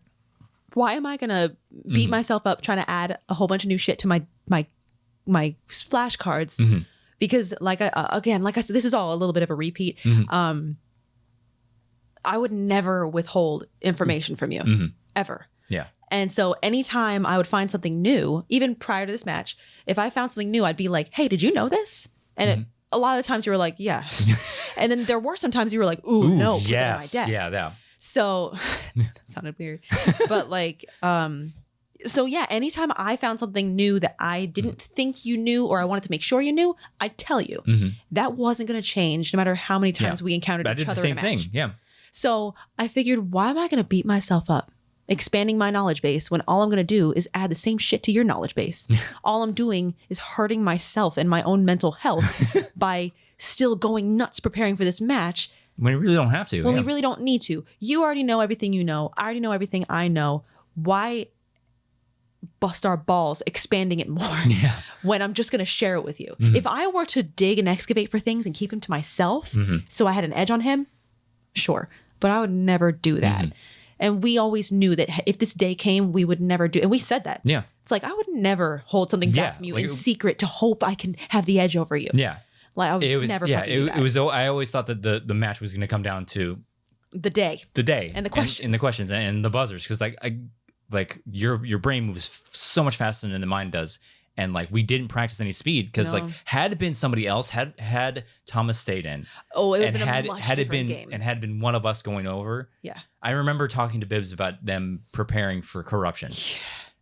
why am I going to beat myself up trying to add a whole bunch of new shit to my flashcards? Because like I said, this is all a little bit of a repeat. I would never withhold information from you ever. Yeah. And so anytime I would find something new, even prior to this match, if I found something new, I'd be like, hey, did you know this? And a lot of the times you were like, yeah. And then there were some times you were like, ooh no. Yes. Yeah. So that sounded weird. But like, so yeah, anytime I found something new that I didn't think you knew or I wanted to make sure you knew, I'd tell you. That wasn't going to change no matter how many times we encountered each other in a match. I did the same thing. Yeah. So I figured, why am I going to beat myself up expanding my knowledge base when all I'm going to do is add the same shit to your knowledge base? All I'm doing is hurting myself and my own mental health by still going nuts preparing for this match. When we really don't have to. When we really don't need to. You already know everything you know. I already know everything I know. Why bust our balls expanding it more when I'm just going to share it with you? If I were to dig and excavate for things and keep him to myself so I had an edge on him, sure. But I would never do that. And we always knew that if this day came, we would never do. And we said that. Yeah. It's like, I would never hold something back from you in secret to hope I can have the edge over you. Yeah. Like I would never do that. It was, I always thought that the match was going to come down to the day. And the questions. And the questions and the buzzers. Because like your brain moves so much faster than the mind does. And like we didn't practice any speed because like had it been somebody else, had Thomas stayed in, it would have been a much different game. And had been one of us going over. Yeah, I remember talking to Bibbs about them preparing for corruption,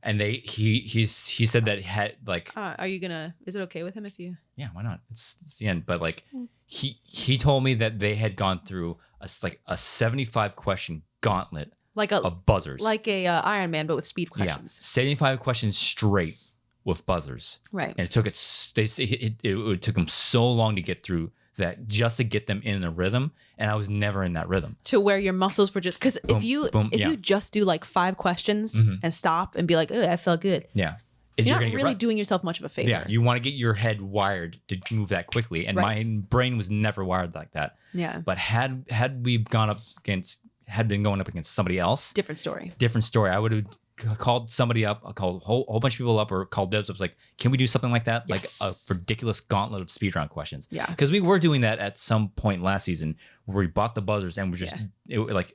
and he said that had like. Are you gonna? Is it okay with him if you? Yeah, why not? It's the end. But like he told me that they had gone through a 75 question gauntlet of buzzers, like a Iron Man but with speed questions. Yeah, 75 questions straight. With buzzers, right? And it took it took them so long to get through that just to get them in a rhythm, and I was never in that rhythm. To where your muscles were just because if you just do like 5 questions and stop and be like, oh, I felt good. Yeah, you're not really doing yourself much of a favor. Yeah, you want to get your head wired to move that quickly, and my brain was never wired like that. Yeah, but had we been going up against somebody else, different story. I would have called somebody up, I called a whole bunch of people up or called Debs up. Like, can we do something like that? Yes. Like a ridiculous gauntlet of speedrun questions. Yeah. Because we were doing that at some point last season where we bought the buzzers and we're just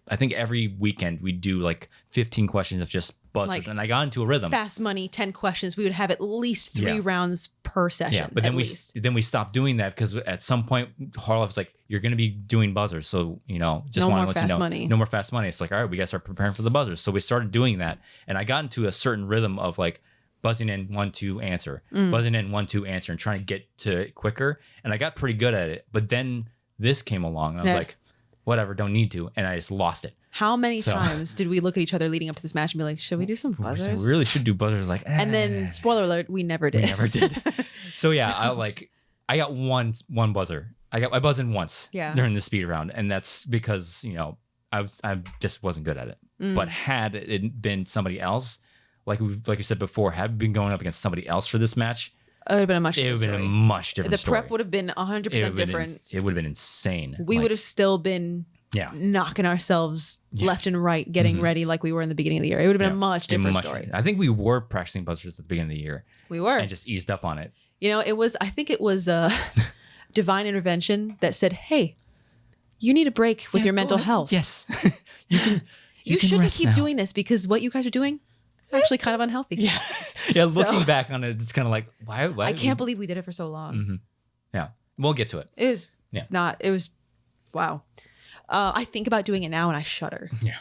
I think every weekend we do like 15 questions of just buzzers. Like, and I got into a rhythm. Fast money, 10 questions. We would have at least 3 rounds per session. Yeah. But then we stopped doing that because at some point Harlow's like, you're going to be doing buzzers. So, just want to let you know. Money. No more fast money. It's like, all right, we got to start preparing for the buzzers. So we started doing that. And I got into a certain rhythm of like buzzing in 1, 2, answer, buzzing in 1, 2, answer, and trying to get to it quicker. And I got pretty good at it. But then this came along and I was like, whatever, don't need to. And I just lost it. How many times did we look at each other leading up to this match and be like, should we do some buzzers? We really should do buzzers. Like, And then, spoiler alert, we never did. So yeah, I got one buzzer. I buzzed in once during the speed round. And that's because, I just wasn't good at it. But had it been somebody else, like you said before, had been going up against somebody else for this match, It would have been a much It would different have been a story. much different The story. prep would have been 100% different. It would have been insane. We would have still been knocking ourselves left and right, getting ready like we were in the beginning of the year. It would have been a much different story. I think we were practicing buzzers at the beginning of the year. We were. And just eased up on it. You know, I think it was divine intervention that said, hey, you need a break with your mental health. Yes. You shouldn't keep doing this because what you guys are doing is actually kind of unhealthy. Yeah. Yeah. Looking back on it, it's kind of like, why? I can't believe we did it for so long. Mm-hmm. Yeah. We'll get to it. It was wow. I think about doing it now and I shudder. Yeah.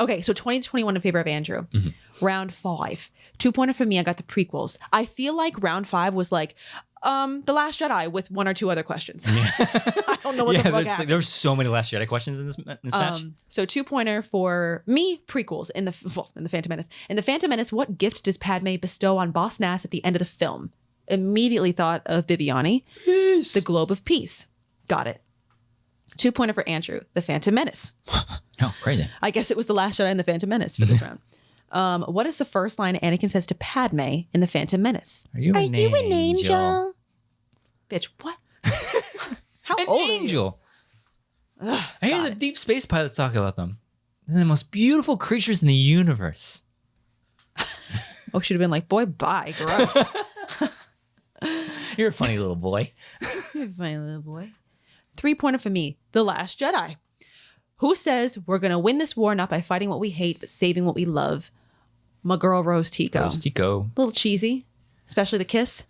Okay, so 20 to 21 in favor of Andrew. Round 5. 2-pointer for me, I got the prequels. I feel like round 5 was like The Last Jedi with 1 or 2 other questions. Yeah. I don't know what the fuck happened. There's so many Last Jedi questions in this match. So 2-pointer for me, prequels in the Phantom Menace. In the Phantom Menace, what gift does Padme bestow on Boss Nass at the end of the film? Immediately thought of Bibiani. Peace. The Globe of Peace. Got it. 2-pointer for Andrew, The Phantom Menace. Oh, crazy. I guess it was The Last Jedi and The Phantom Menace for this round. What is the first line Anakin says to Padme in The Phantom Menace? Are you an angel? Bitch, what? How an old angel. Are you? Ugh, I hear the deep space pilots talk about them. They're the most beautiful creatures in the universe. Oh, should have been like, boy, bye. Gross. You're a funny little boy. You're a funny little boy. 3-pointer for me, The Last Jedi. Who says we're going to win this war not by fighting what we hate, but saving what we love? My girl, Rose Tico. Rose Tico. A little cheesy, especially the kiss,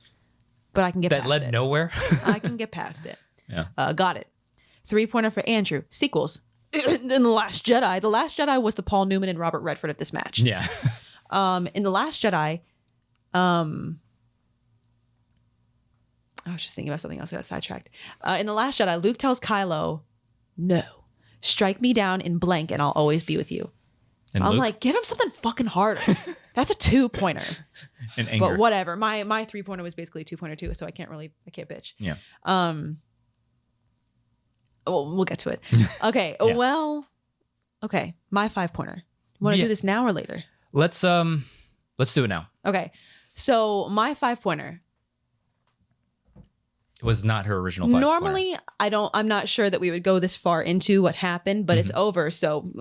but I can get past it. That led nowhere? I can get past it. Yeah. Got it. 3-pointer for Andrew. Sequels. In The Last Jedi. The Last Jedi was the Paul Newman and Robert Redford at this match. Yeah. In The Last Jedi, I was just thinking about something else. I got sidetracked. In The Last Jedi, Luke tells Kylo, no, strike me down in blank and I'll always be with you. And I'm Luke? Like, give him something fucking harder. That's a 2-pointer. In anger. But whatever. My 3-pointer was basically a 2-pointer too, so I can't bitch. Yeah. We'll get to it. Okay. Yeah. Well, okay. My 5-pointer. You want to do this now or later? Let's do it now. Okay. So my 5-pointer was not her original 5-pointer. Normally, I'm not sure that we would go this far into what happened, but it's over. So,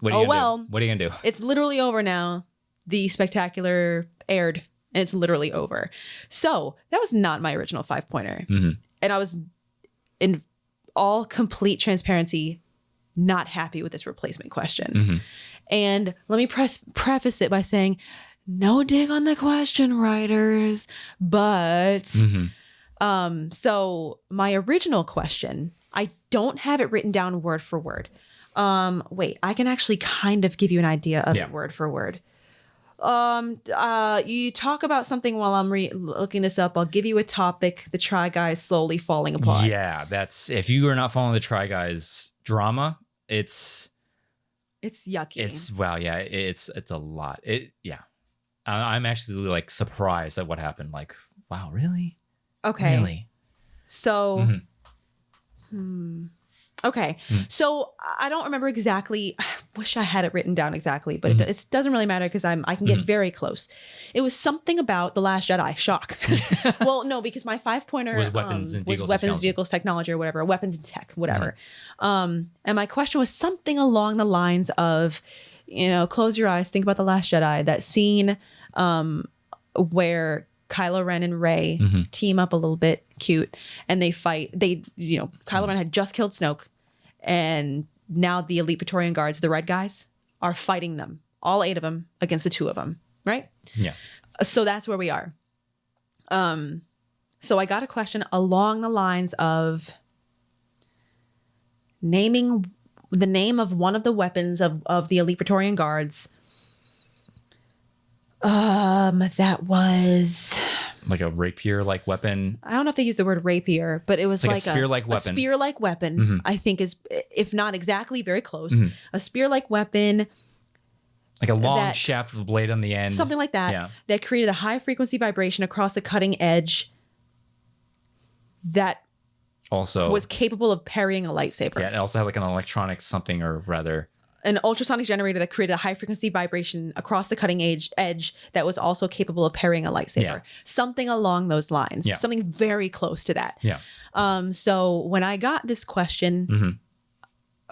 what are you gonna do? What are you gonna do? It's literally over now. The Spectacular aired, and it's literally over. So that was not my original 5-pointer, and I was, in all complete transparency, not happy with this replacement question. And let me preface it by saying, no dig on the question writers, but. So my original question, I don't have it written down word for word. Wait, I can actually kind of give you an idea of it word for word. You talk about something while I'm looking this up. I'll give you a topic. The Try Guys slowly falling apart. Yeah, that's, if you are not following the Try Guys drama, it's yucky. It's a lot. I'm actually like surprised at what happened. Like, wow, really? Okay. Really? So, okay. So I don't remember exactly. I wish I had it written down exactly, but it doesn't really matter because I can get very close. It was something about The Last Jedi. Shock. Well, no, because my 5-pointer was weapons and vehicles, technology, or whatever, weapons and tech, whatever. And my question was something along the lines of, close your eyes, think about The Last Jedi. That scene where Kylo Ren and Rey team up a little bit, cute, and they fight. Kylo Ren had just killed Snoke, and now the elite Praetorian Guards, the red guys, are fighting them, all 8 of them against the 2 of them, right? Yeah. So that's where we are. So I got a question along the lines of naming the name of one of the weapons of the elite Praetorian Guards. That was like a rapier-like weapon. I don't know if they used the word rapier, but it was like a spear-like weapon. A spear-like weapon, I think is, if not exactly, very close. A spear-like weapon. Like a long shaft with a blade on the end. Something like that. Yeah. That created a high-frequency vibration across the cutting edge that also was capable of parrying a lightsaber. Yeah, it also had like an electronic something, or rather... an ultrasonic generator that created a high frequency vibration across the cutting edge that was also capable of parrying a lightsaber. Yeah. Something along those lines. Yeah. Something very close to that. Yeah. So when I got this question,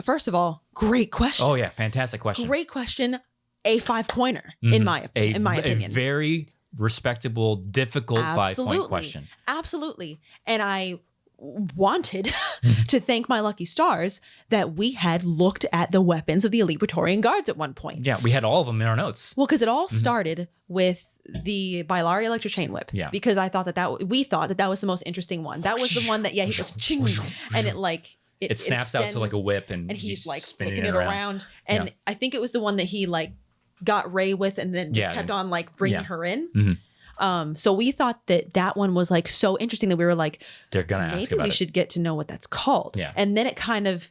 first of all, great question. Oh yeah, fantastic question. Great question. A 5-pointer in my opinion. A very respectable, difficult 5-point question. Absolutely. And I wanted to thank my lucky stars that we had looked at the weapons of the elite Praetorian Guards at one point. Yeah, we had all of them in our notes. Well, because it all started with the Bylari Electro Chain Whip. Yeah. Because I thought we thought that was the most interesting one. That was the one that, he goes, ching, and it like, it snaps out to like a whip and he's like spinning flicking it around. And I think it was the one that he like got Rey with and then just kept on like bringing her in. So we thought that one was like so interesting that we were like, they're gonna ask maybe about we it. should get to know what that's called. Yeah. And then it kind of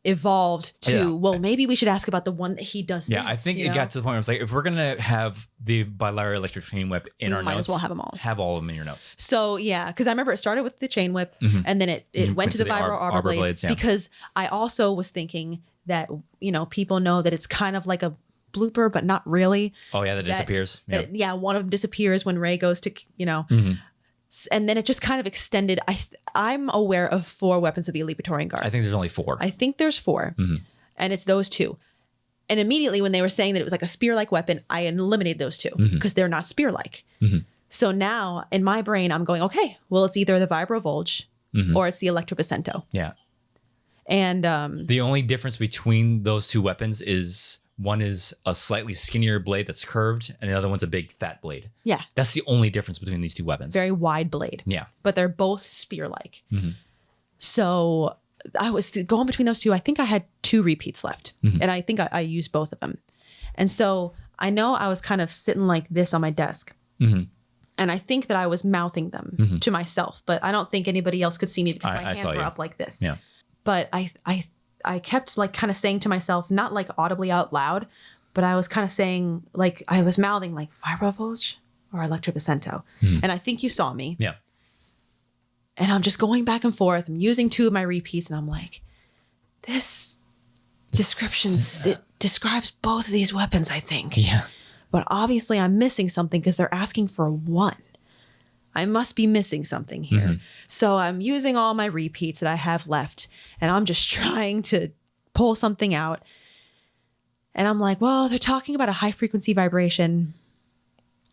evolved to, well, maybe we should ask about the one that he does. Yeah, I think it got to the point where it's like, if we're gonna have the Bylari Electric Chain Whip in our notes, might as well have them all. Have all of them in your notes. So yeah, because I remember it started with the chain whip and then it went to the vibro arbor blades because I also was thinking that, people know that it's kind of like a blooper, but not really. Oh yeah, that disappears. Yeah, one of them disappears when Rey goes to, and then it just kind of extended. I'm aware of 4 weapons of the elite Praetorian Guards. I think there's only 4. I think there's 4, and it's those 2. And immediately when they were saying that it was like a spear-like weapon, I eliminated those 2 because they're not spear-like. So now in my brain, I'm going, okay, well, it's either the Vibro Volge or it's the Electro Bacento. Yeah. And the only difference between those 2 weapons is one is a slightly skinnier blade that's curved, and the other one's a big fat blade. Yeah. That's the only difference between these 2 weapons. Very wide blade. Yeah. But they're both spear-like. So I was going between those 2. I think I had 2 repeats left, and I think I used both of them. And so I know I was kind of sitting like this on my desk. And I think that I was mouthing them to myself, but I don't think anybody else could see me because my hands were up like this. Yeah. But I kept like kind of saying to myself, not like audibly out loud, but I was kind of saying, like, I was mouthing like Vibro Volge or Electro Bacento. And I think you saw me. Yeah. And I'm just going back and forth. I'm using 2 of my repeats and I'm like, this description describes both of these weapons, I think. Yeah. But obviously I'm missing something because they're asking for 1. I must be missing something here. So I'm using all my repeats that I have left and I'm just trying to pull something out. And I'm like, well, they're talking about a high frequency vibration.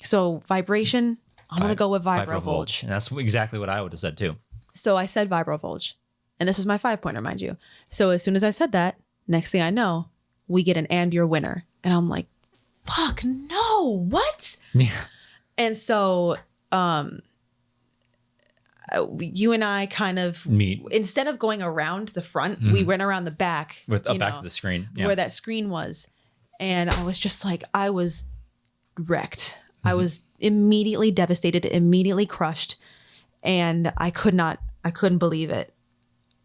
So vibration, I'm going to go with Vibro Volge. And that's exactly what I would have said too. So I said Vibro Volge. And this was my 5-pointer, mind you. So as soon as I said that, next thing I know, we get an "and you're winner." And I'm like, fuck no, what? Yeah. And so you and I kind of meet instead of going around the front, we went around the back with back to the screen where that screen was. And I was just like, I was wrecked. I was immediately devastated, immediately crushed. And I couldn't believe it.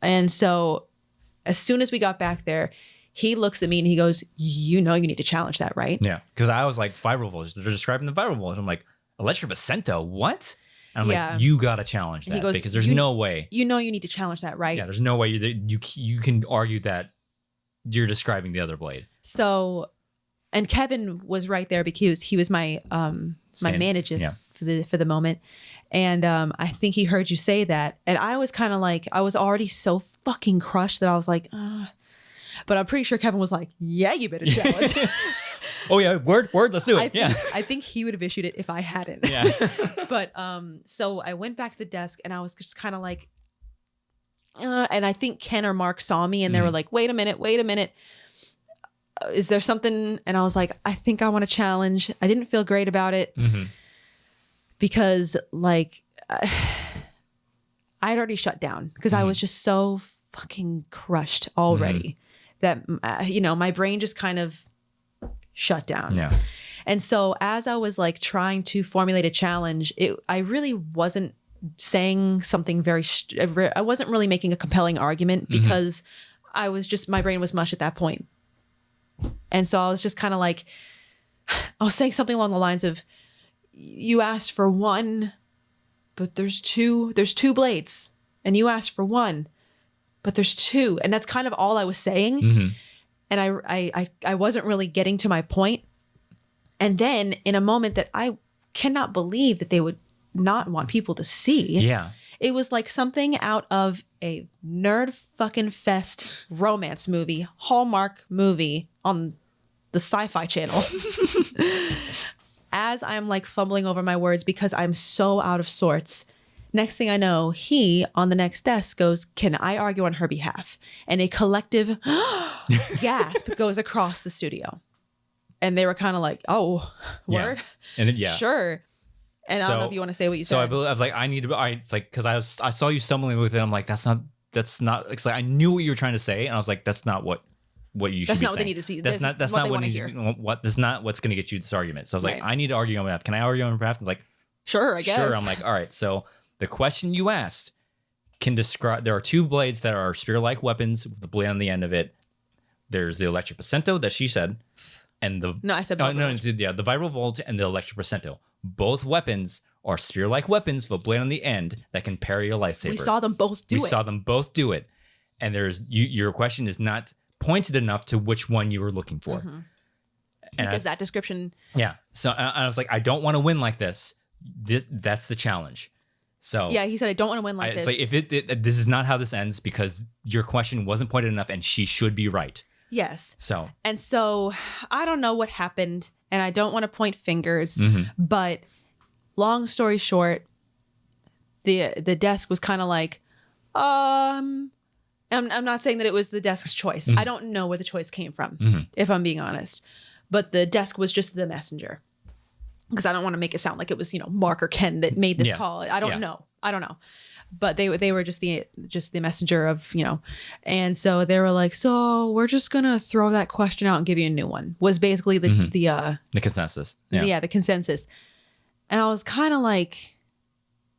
And so as soon as we got back there, he looks at me and he goes, you need to challenge that, right? Yeah. Because I was like, Vibro Volge. They're describing the Vibro Volge. I'm like, Electro Bacento? What? And I'm like, you got to challenge that. He goes, because there's no way. You need to challenge that, right? Yeah, there's no way you can argue that you're describing the other blade. So, and Kevin was right there because he was my my manager for the moment. And I think he heard you say that. And I was kind of like, I was already so fucking crushed that I was like, But I'm pretty sure Kevin was like, yeah, you better challenge. Oh yeah, word, let's do it. I think he would have issued it if I hadn't. Yeah. But so I went back to the desk and I was just kind of like, and I think Ken or Mark saw me and they were like, wait a minute. Is there something? And I was like, I think I want to challenge. I didn't feel great about it because like I had already shut down because I was just so fucking crushed already that, my brain just kind of shut down. Yeah. And so as I was like trying to formulate a challenge, I really wasn't saying something I wasn't really making a compelling argument because my brain was mush at that point. And so I was just kind of like, I was saying something along the lines of, you asked for 1, but there's 2 blades, and you asked for 1, but there's 2. And that's kind of all I was saying. and I wasn't really getting to my point. And then in a moment that I cannot believe that they would not want people to see. Yeah. It was like something out of a nerd fucking fest romance movie, Hallmark movie on the Sci-Fi Channel. As I'm like fumbling over my words because I'm so out of sorts. Next thing I know, he on the next desk goes, "Can I argue on her behalf?" And a collective gasp goes across the studio. And they were kind of like, "Oh, word?" Yeah. And Sure. And I don't know if you want to say what you said. So I was like, I need to, it's like, because I saw you stumbling with it. I'm like, that's not, it's like, I knew what you were trying to say. And I was like, that's not what you should be saying. That's not what they need to be. That's not what needs to be, that's not what's going to get you this argument. So I was like, I need to argue on behalf. Can I argue on behalf? And like, sure, I guess. Sure. I'm like, all right. So the question you asked can describe, there are two blades that are spear-like weapons with the blade on the end of it. There's the electric placento that she said. And the, no, I said, the vibral volt and the electric placento. Both weapons are spear-like weapons with a blade on the end that can parry your lightsaber. We saw them both do it. And there's your question is not pointed enough to which one you were looking for. Mm-hmm. Because that description. Yeah. So I was like, I don't want to win like this. That's the challenge. So yeah, he said, I don't want to win like this. It's like if this is not how this ends because your question wasn't pointed enough and she should be right. Yes. So I don't know what happened, and I don't want to point fingers, but long story short, the desk was kind of like, I'm not saying that it was the desk's choice. I don't know where the choice came from, if I'm being honest, but the desk was just the messenger, because I don't want to make it sound like it was, Mark or Ken that made this call. I don't know. But they were just the messenger of, and so they were like, so we're just going to throw that question out and give you a new one, was basically the consensus. Yeah, the consensus. And I was kind of like,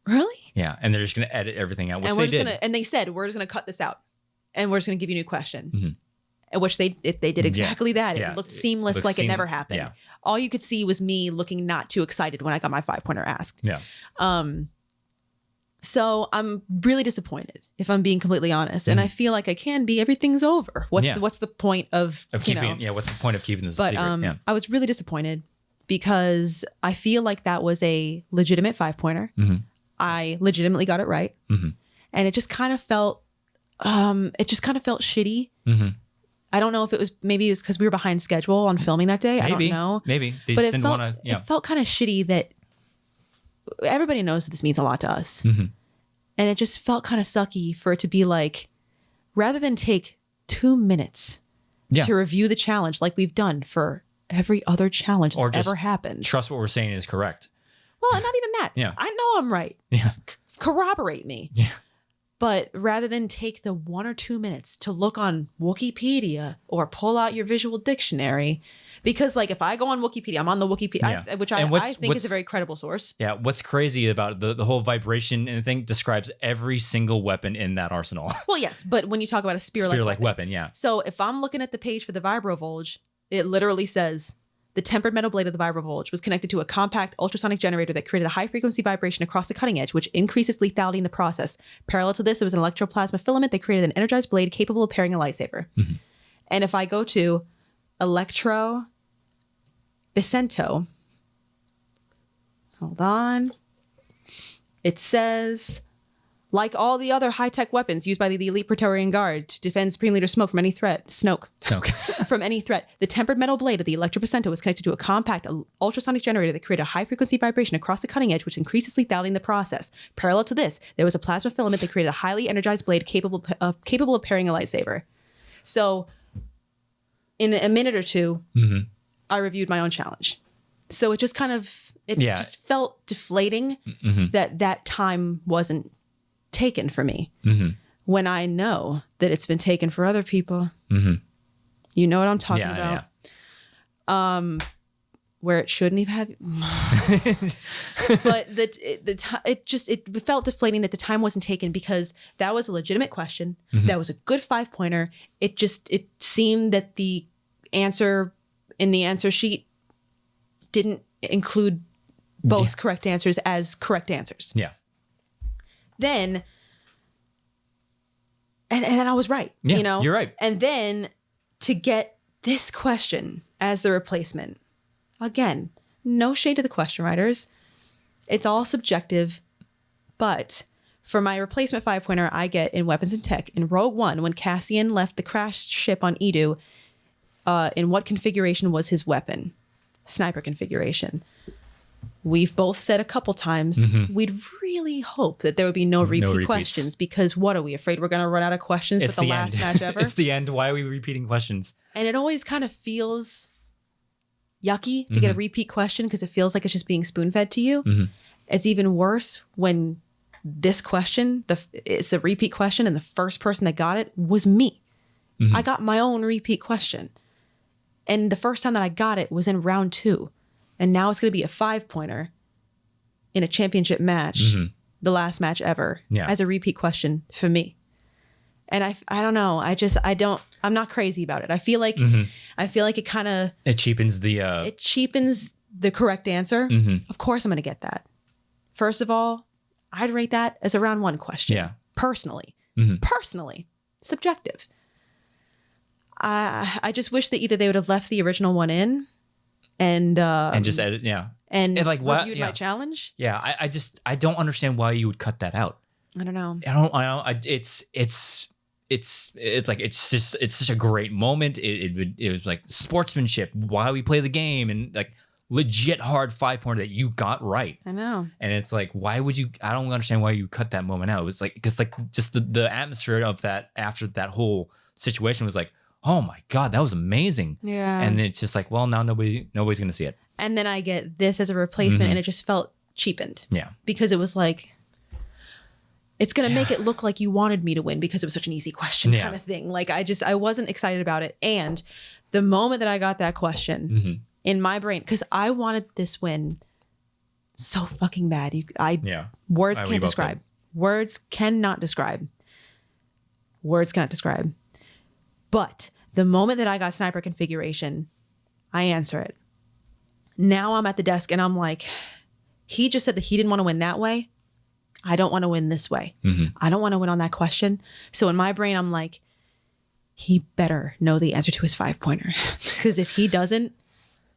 really? Yeah. And they're just going to edit everything out, which and they did. And they said, we're just going to cut this out and we're just going to give you a new question. Which they did exactly that. It looked seamless, it never happened. Yeah. All you could see was me looking not too excited when I got my 5-pointer asked. Yeah. So I'm really disappointed, if I'm being completely honest. And I feel like I can be. Everything's over. What's the point of keeping? What's the point of keeping this a secret? I was really disappointed because I feel like that was a legitimate 5-pointer. I legitimately got it right, and it just kind of felt shitty. I don't know if it was because we were behind schedule on filming that day. Maybe, I don't know. Maybe they just didn't want to. It felt kind of shitty that. Everybody knows that this means a lot to us. And it just felt kind of sucky for it to be like, rather than take 2 minutes to review the challenge like we've done for every other challenge that's ever happened. Trust what we're saying is correct. Well, not even that. Yeah. I know I'm right. Yeah. Corroborate me. Yeah. But rather than take the 1 or 2 minutes to look on Wikipedia or pull out your visual dictionary, because if I go on Wikipedia, I'm on the Wikipedia, which I think is a very credible source. Yeah. What's crazy about the whole vibration and thing describes every single weapon in that arsenal. Well, yes. But when you talk about a spear-like weapon, yeah. So if I'm looking at the page for the vibrovolge, it literally says, the tempered metal blade of the vibrovolge was connected to a compact ultrasonic generator that created a high-frequency vibration across the cutting edge, which increases lethality in the process. Parallel to this, it was an electroplasma filament that created an energized blade capable of parrying a lightsaber. And if I go to Electro Bicento, hold on, it says, like all the other high-tech weapons used by the elite Praetorian Guard to defend Supreme Leader Snoke from any threat, from any threat, the tempered metal blade of the Electro Bicento was connected to a compact ultrasonic generator that created a high-frequency vibration across the cutting edge, which increases lethality in the process. Parallel to this, there was a plasma filament that created a highly energized blade capable of parrying a lightsaber. So, in a minute or two, I reviewed my own challenge. So it just kind of just felt deflating that time wasn't taken for me, when I know that it's been taken for other people. You know what I'm talking about. Where it shouldn't even have. But it felt deflating that the time wasn't taken, because that was a legitimate question. That was a good 5-pointer. It seemed that the answer in the answer sheet didn't include both correct answers as correct answers. Yeah. Then, and then I was right. Yeah, you're right. And then to get this question as the replacement. Again, no shade to the question writers. It's all subjective. But for my replacement 5-pointer, I get in Weapons and Tech in Rogue One when Cassian left the crashed ship on Edu. In what configuration was his weapon? Sniper configuration. We've both said a couple times we'd really hope that there would be no repeat questions, because what are we afraid we're going to run out of questions for the last match ever? It's the end. Why are we repeating questions? And it always kind of feels yucky to get a repeat question because it feels like it's just being spoon-fed to you. It's even worse when this question, it's a repeat question, and the first person that got it was me. I got my own repeat question. And the first time that I got it was in round 2. And now it's going to be a 5-pointer in a championship match, the last match ever, as a repeat question for me. And I don't know. I'm not crazy about it. I feel like it kind of... It cheapens the... It cheapens the correct answer. Of course I'm going to get that. First of all, I'd rate that as a round 1 question. Yeah. Personally. Personally. Subjective. I just wish that either they would have left the original one in and just edit, and like reviewed my challenge. Yeah, I don't understand why you would cut that out. I don't know. It's such a great moment. It was like sportsmanship, why we play the game, and like legit hard 5-pointer that you got right. I know. And it's like, why would you? I don't understand why you cut that moment out. It was like, because like just the atmosphere of that after that whole situation was like, oh my God, that was amazing. Yeah. And it's just like, well, now nobody's going to see it. And then I get this as a replacement and it just felt cheapened. Yeah. Because it was like, it's going to make it look like you wanted me to win because it was such an easy question kind of thing. Like I wasn't excited about it. And the moment that I got that question in my brain, because I wanted this win so fucking bad. Words can't describe. Words cannot describe. Words cannot describe. But the moment that I got sniper configuration, I answer it. Now I'm at the desk and I'm like, he just said that he didn't want to win that way. I don't want to win this way. I don't want to win on that question. So in my brain, I'm like, he better know the answer to his 5-pointer. Because if he doesn't,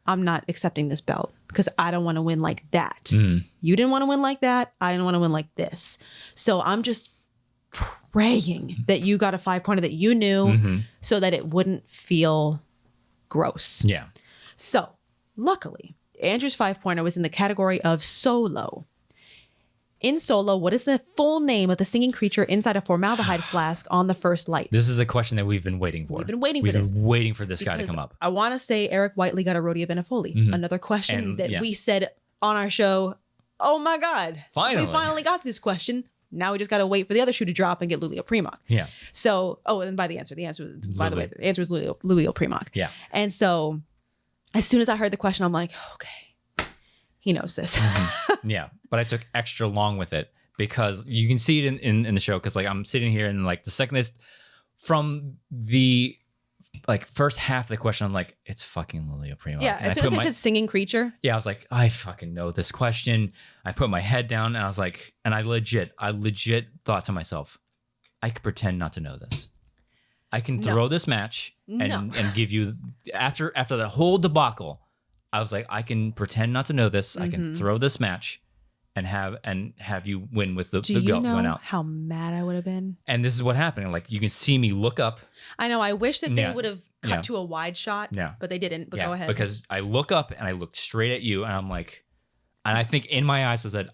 I'm not accepting this belt because I don't want to win like that. You didn't want to win like that. I didn't want to win like this. So I'm just praying that you got a 5-pointer that you knew so that it wouldn't feel gross. Yeah. So luckily, Andrew's 5-pointer was in the category of solo. In Solo, what is the full name of the singing creature inside a formaldehyde flask on the first light? This is a question that we've been waiting for. We've been waiting for this guy to come up. I want to say Eric Whiteley got a Rhodia Benefoli. Another question we said on our show, oh my God. Finally. We finally got this question. Now we just got to wait for the other shoe to drop and get Lulio Primoc. Yeah. So, and by the answer. The answer, by the way, the answer is Lulio Primoc. Yeah. And so as soon as I heard the question, I'm like, okay, he knows this. Yeah. But I took extra long with it because you can see it in the show. Cause like I'm sitting here and like the second is from the like first half of the question, I'm like, it's fucking Lulio Primoc. Yeah. As soon as I said singing creature. Yeah. I was like, I fucking know this question. I put my head down and I was like, and I legit thought to myself, I could pretend not to know this. I can throw this match and give you after the whole debacle. I was like, I can pretend not to know this. I can throw this match and have you win with the goat went out. How mad I would have been? And this is what happened. Like you can see me look up. I know. I wish that they would have cut to a wide shot. Yeah. But they didn't. But go ahead. Because I look up and I looked straight at you and I'm like, and I think in my eyes I said,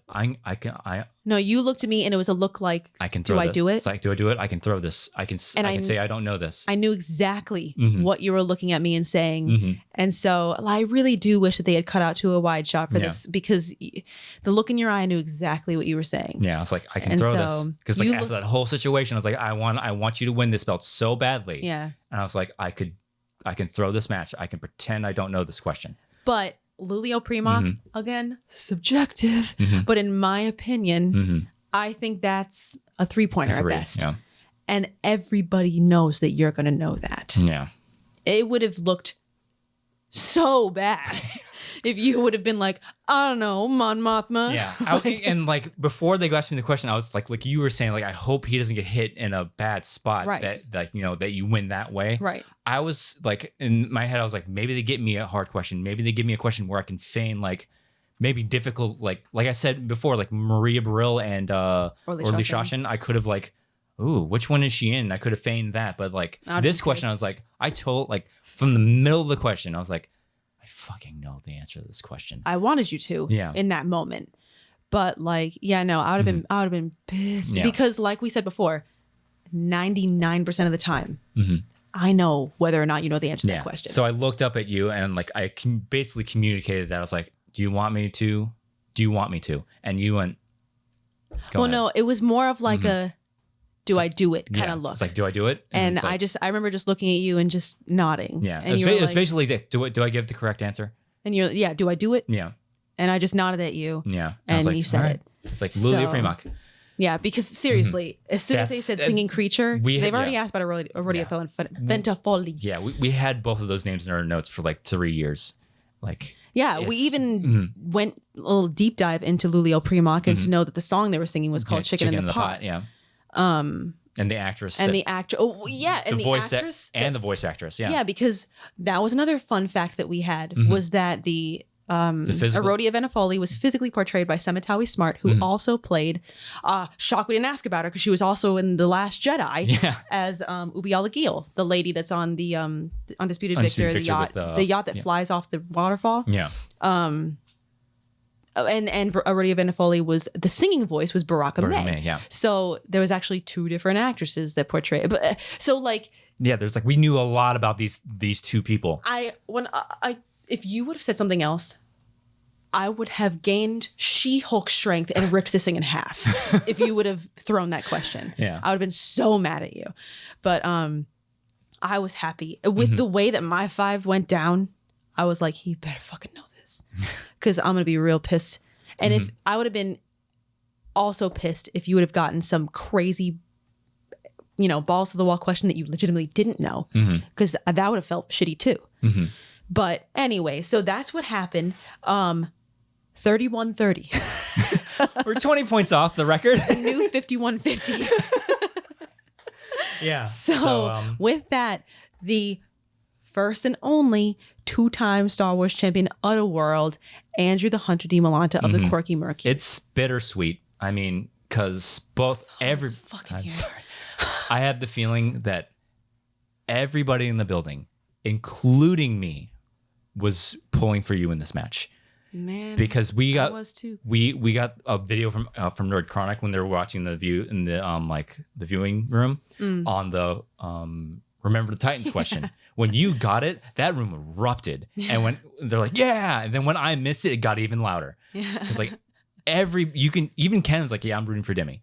No, you looked at me and it was a look like, I can throw this. I do it? It's like, do I do it? I can throw this. I can say I don't know this. I knew exactly what you were looking at me and saying. And so I really do wish that they had cut out to a wide shot for this because the look in your eye, I knew exactly what you were saying. Yeah, I was like, I can throw this. Because like after that whole situation, I was like, I want you to win this belt so badly. Yeah. And I was like, I can throw this match. I can pretend I don't know this question. But Lulio Primoc, again, subjective. But in my opinion, I think that's a 3-pointer at best. Yeah. And everybody knows that you're going to know that. Yeah. It would have looked so bad if you would have been like, I don't know, Mon Mothma. Yeah. And like before they asked me the question, I was like you were saying, like, I hope he doesn't get hit in a bad spot that you win that way. Right. I was like, in my head, I was like, maybe they get me a hard question. Maybe they give me a question where I can feign like maybe difficult, like I said before, like Maria Brill and Orly Shawshin. I could have like, ooh, which one is she in? I could have feigned that. But like this question, I was like, I told like from the middle of the question, I was like, I fucking know the answer to this question. I wanted you to in that moment. But like, yeah, no, I would have been pissed because like we said before, 99% of the time, I know whether or not you know the answer to that question. So I looked up at you and like I basically communicated that. I was like, do you want me to? Do you want me to? And you went, well, no, it was more of like a, do I do it kind of look. It's like, do I do it? And I remember just looking at you and just nodding. Yeah. And it was basically, do I give the correct answer? And you're, do I do it? Yeah. And I just nodded at you. Yeah. And you said it. It's like Lulia Primoc. Yeah, because seriously, as soon as they said singing creature, they've already asked about Arodia Ventafoli. Yeah, we had both of those names in our notes for like 3 years. Like, yeah, we even went a little deep dive into Lulio Primoc and to know that the song they were singing was called Chicken in the Pot. Yeah. And the actress. And the actor. Oh, yeah. And the actress. And the voice actress. Yeah. Yeah, because that was another fun fact that we had was that the Arodia Venafoli was physically portrayed by Semitawi Smart, who also played shock we didn't ask about her because she was also in The Last Jedi as Ubiala Gil, the lady that's on the Undisputed Victor, the yacht that flies off the waterfall. Yeah. And Arodia Venafoli was the singing voice was Baraka May. Yeah. So there was actually two different actresses that portrayed. But so like there's like we knew a lot about these two people. If you would have said something else, I would have gained She-Hulk strength and ripped this thing in half if you would have thrown that question. Yeah. I would have been so mad at you. But I was happy. With the way that my 5 went down, I was like, he better fucking know this. Because I'm going to be real pissed. And if I would have been also pissed if you would have gotten some crazy, balls to the wall question that you legitimately didn't know. Because that would have felt shitty too. But anyway, so that's what happened. 31-30. We're 20 points off the record. The new 51-50. Yeah. So with that, the first and only 2-time Star Wars champion of the world, Andrew the Hunter Dimalanta of the Quirky Murky. It's bittersweet. I mean, because I'm sorry. I had the feeling that everybody in the building, including me, was pulling for you in this match. Man, because we got we got a video from Nerd Chronic when they were watching the view in the the viewing room on the Remember the Titans question. When you got it, that room erupted, and when they're like, yeah, and then when I missed it, it got even louder. Yeah, it's like even Ken's like, yeah, I'm rooting for Demi.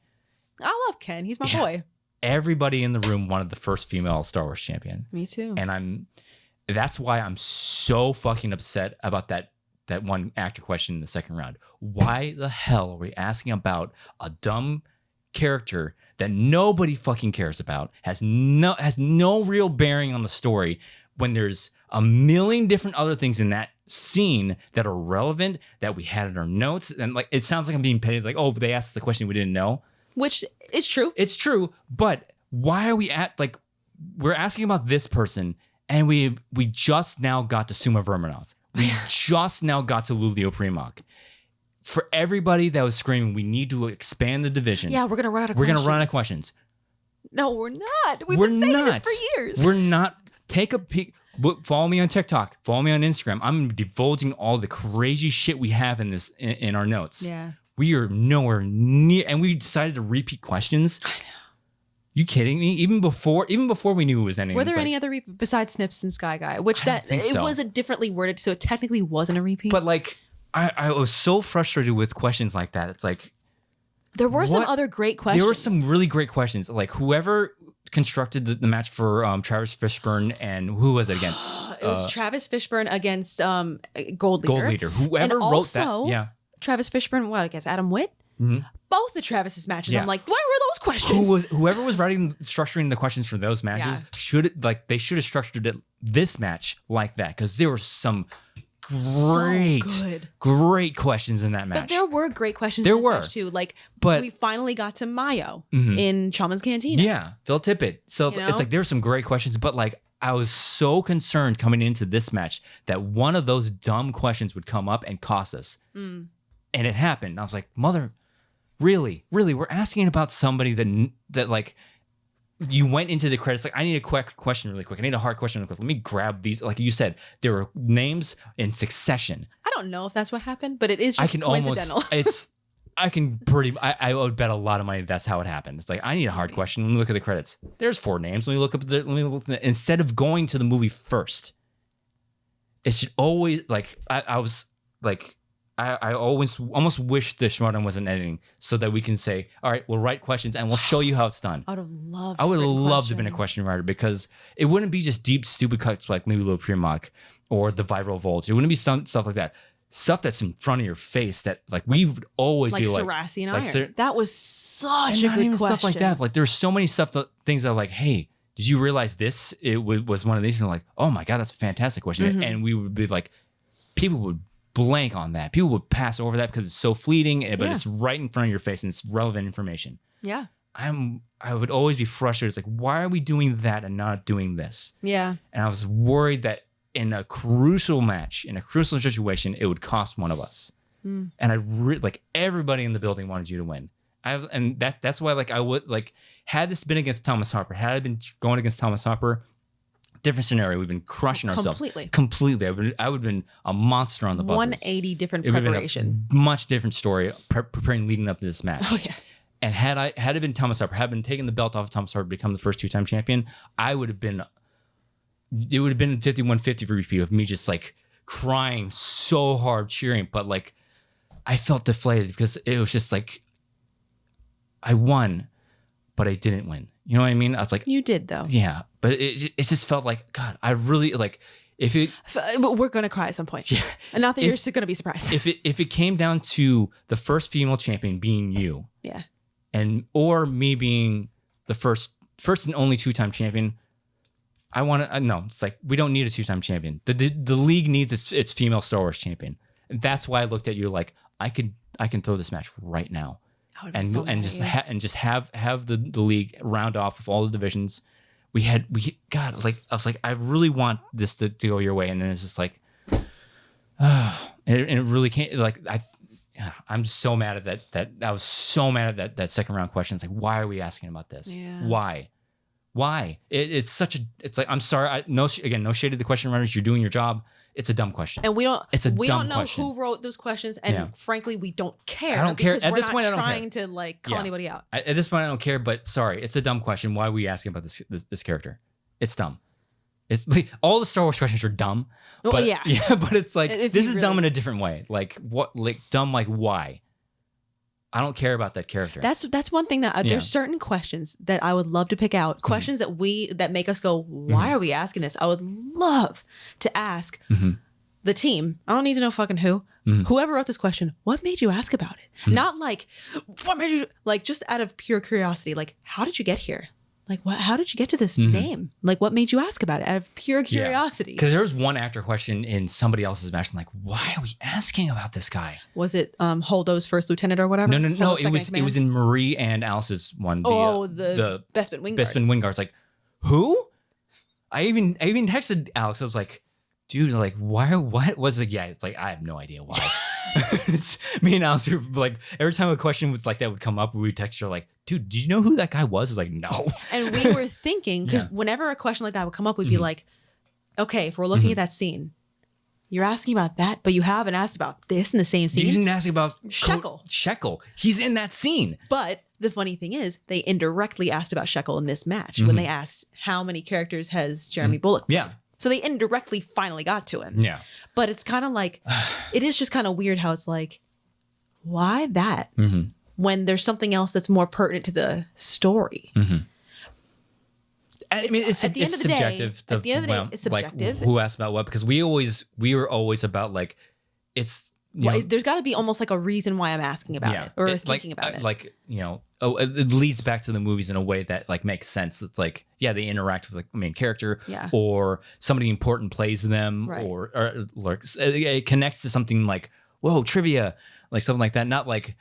I love Ken. He's my boy. Everybody in the room wanted the first female Star Wars champion. Me too. And that's why I'm so fucking upset about that one actor question in the second round. Why the hell are we asking about a dumb character that nobody fucking cares about, has no real bearing on the story, when there's a million different other things in that scene that are relevant that we had in our notes? And like, it sounds like I'm being petty, like, oh, but they asked us a question we didn't know. Which is true. It's true, but why are we we're asking about this person, and we just now got to Suma Verminoth. We just now got to Lulio Primoc. For everybody that was screaming, we need to expand the division. Yeah, we're going to run out of questions. We're going to run out of questions. No, we're not. We've been saying this for years. We're not. Take a peek. Look, follow me on TikTok. Follow me on Instagram. I'm divulging all the crazy shit we have in our notes. Yeah. We are nowhere near, and we decided to repeat questions. I know. You kidding me? Even before we knew it was ending. Were there any other besides Snips and Sky Guy? Which was a differently worded, so it technically wasn't a repeat. But like, I was so frustrated with questions like that. It's like, there were some other great questions. There were some really great questions. Like, whoever constructed the match for Travis Fishburne, and who was it against? It was Travis Fishburne against Gold Leader. Gold Leader. Whoever and wrote also, that. Yeah. Travis Fishburne, against Adam Witt? Mm-hmm. Both of Travis's matches. Yeah. I'm like, where were those questions? Whoever was structuring the questions for those matches should have structured this match like that, because there were some great questions in that match. But there were great questions in this match too. Like, but we finally got to Mayo in Shaman's Cantina. Yeah, Phil Tippett. So it's like there were some great questions, but like I was so concerned coming into this match that one of those dumb questions would come up and cost us. And it happened. I was like, really, we're asking about somebody that like you went into the credits like, I need a quick question really quick. I need a hard question really quick. Let me grab these. Like you said, there were names in succession. I don't know if that's what happened, but it is just coincidental. I would bet a lot of money that's how it happened. It's like, I need a hard question. Let me look at the credits. There's 4 names. Let me look up instead of going to the movie first. It should always like I always almost wish the Schmodown wasn't editing so that we can say, all right, we'll write questions and we'll show you how it's done. I would have loved. I would have loved to have been a question writer because it wouldn't be just deep, stupid cuts like Lulu Primark or the viral Volts. It wouldn't be some stuff like that. Stuff that's in front of your face that like we would always be like Saracen Iron. That was such a good question. Stuff like that. Like there's so many things that are like, hey, did you realize this? It was one of these, and like, oh my god, that's a fantastic question. And we would be like, people would blank on that. People would pass over that because it's so fleeting, but it's right in front of your face and it's relevant information. Yeah. I would always be frustrated. It's like, why are we doing that and not doing this? Yeah. And I was worried that in a crucial match, in a crucial situation, it would cost one of us. And I like everybody in the building wanted you to win. That's why like I would like had this been against Thomas Harper, had I been going against Thomas Harper, different scenario. We've been crushing ourselves completely. I would have been a monster on the buzzers. 180 different preparation. Much different story preparing leading up to this match. Oh yeah. And had it been Thomas Harper, had been taking the belt off of Thomas Harper to become the first 2-time champion, I would have been. It would have been 51-50 for repeat of me just like crying so hard, cheering, but like I felt deflated because it was just like I won, but I didn't win. You know what I mean? I was like, you did though. Yeah, but it just felt like God. I really like if it. We're gonna cry at some point. Yeah, and not that you're gonna be surprised. If it came down to the first female champion being you, yeah, or me being the first and only 2-time champion. I want to no. It's like we don't need a 2-time champion. The league needs its female Star Wars champion. And that's why I looked at you like I can throw this match right now, and just have the league round off with all the divisions. I was like I really want this to go your way, and then it's just like, and it really can't. Like I'm so mad at that. I was so mad at that second round question. It's like, why are we asking about this? Yeah. Why? It's like, I'm sorry. No shade to the question writers. You're doing your job. It's a dumb question. And we don't know question. who wrote those questions. And frankly, we don't care. I don't care. At we're this point, I don't care. trying to like call anybody out. At this point, I don't care, but sorry. It's a dumb question. Why are we asking about this character? It's dumb. It's like, all the Star Wars questions are dumb. But, yeah, but it's like, this is dumb in a different way. Like what, like dumb, like why? I don't care about that character. That's one thing that there's certain questions that I would love to pick out. Questions that make us go, why are we asking this? I would love to ask the team. I don't need to know fucking who. Whoever wrote this question, what made you ask about it? Not like, what made you, like just out of pure curiosity, like how did you get here? Like how did you get to this name? Like what made you ask about it out of pure curiosity? Because there was one actor question in somebody else's match. I'm like, why are we asking about this guy? Was it Holdo's first lieutenant or whatever? No. It was in Marie and Alice's one. The Bespin Wingard. Bespin Wingard's like, who? I even texted Alex. I was like, dude, like why? What was it? Yeah, it's like I have no idea why. Me and Alex were like, every time a question like that would come up, we would text her like, dude, did you know who that guy was? I was like, no. And we were thinking, because whenever a question like that would come up, we'd be like, okay, if we're looking at that scene, you're asking about that, but you haven't asked about this in the same scene. You didn't ask about Shekel. Shekel. He's in that scene. But the funny thing is, they indirectly asked about Shekel in this match when they asked how many characters has Jeremy Bullock played. Yeah. So they indirectly finally got to him. Yeah. But it's kind of like, it is just kind of weird how it's like, why that? When there's something else that's more pertinent to the story. I mean, it's subjective. At the end of the day, it's subjective. Like, who asked about what? Because we were always about like, it's there's got to be almost like a reason why I'm asking about it or thinking about it. Like, it leads back to the movies in a way that like makes sense. It's like, yeah, they interact with the main character, or somebody important plays them, or it connects to something like, whoa, trivia, like something like that. Not like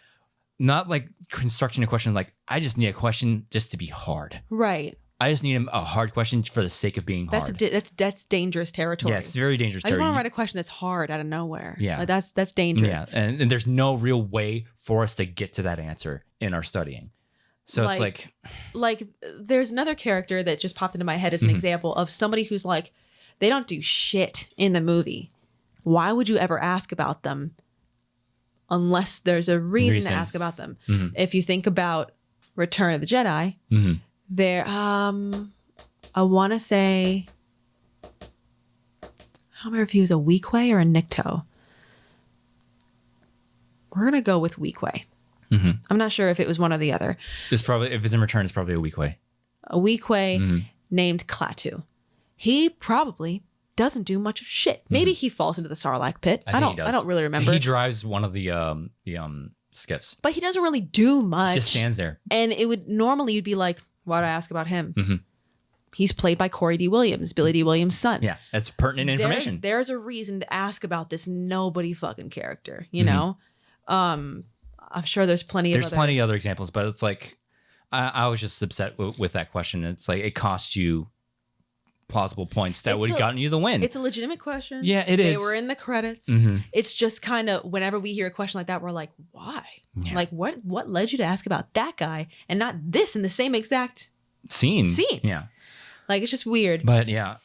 constructing a question like, I just need a question just to be hard. Right. I just need a hard question for the sake of being hard. That's dangerous territory. Yeah, it's very dangerous territory. I just territory. want to write a question that's hard out of nowhere. Yeah. Like that's dangerous. Yeah, and there's no real way for us to get to that answer in our studying. So it's like there's another character that just popped into my head as an example of somebody who's like, they don't do shit in the movie. Why would you ever ask about them unless there's a reason to ask about them? If you think about Return of the Jedi, there, I want to say, I don't remember if he was a Weequay or a Nikto. We're going to go with Weequay. I'm not sure if it was one or the other. It's probably, if it's in Return, it's probably a Weequay. A Weequay named Klaatu. He probably doesn't do much of shit. Maybe he falls into the Sarlacc pit. I don't really remember. He drives one of the skiffs. But he doesn't really do much. He just stands there. And it would normally you'd be like, why do I ask about him? He's played by Corey D. Williams, Billy D. Williams' son. Yeah, that's pertinent information. There's a reason to ask about this nobody fucking character, you know? I'm sure there's plenty of other examples, but it's like, I was just upset with that question. It's like, it cost you plausible points that would have gotten you the win. It's a legitimate question. Yeah, it is. They were in the credits. It's just kind of, whenever we hear a question like that, we're like, why? Yeah. Like, what led you to ask about that guy and not this in the same exact scene? Yeah. Like, it's just weird. But yeah.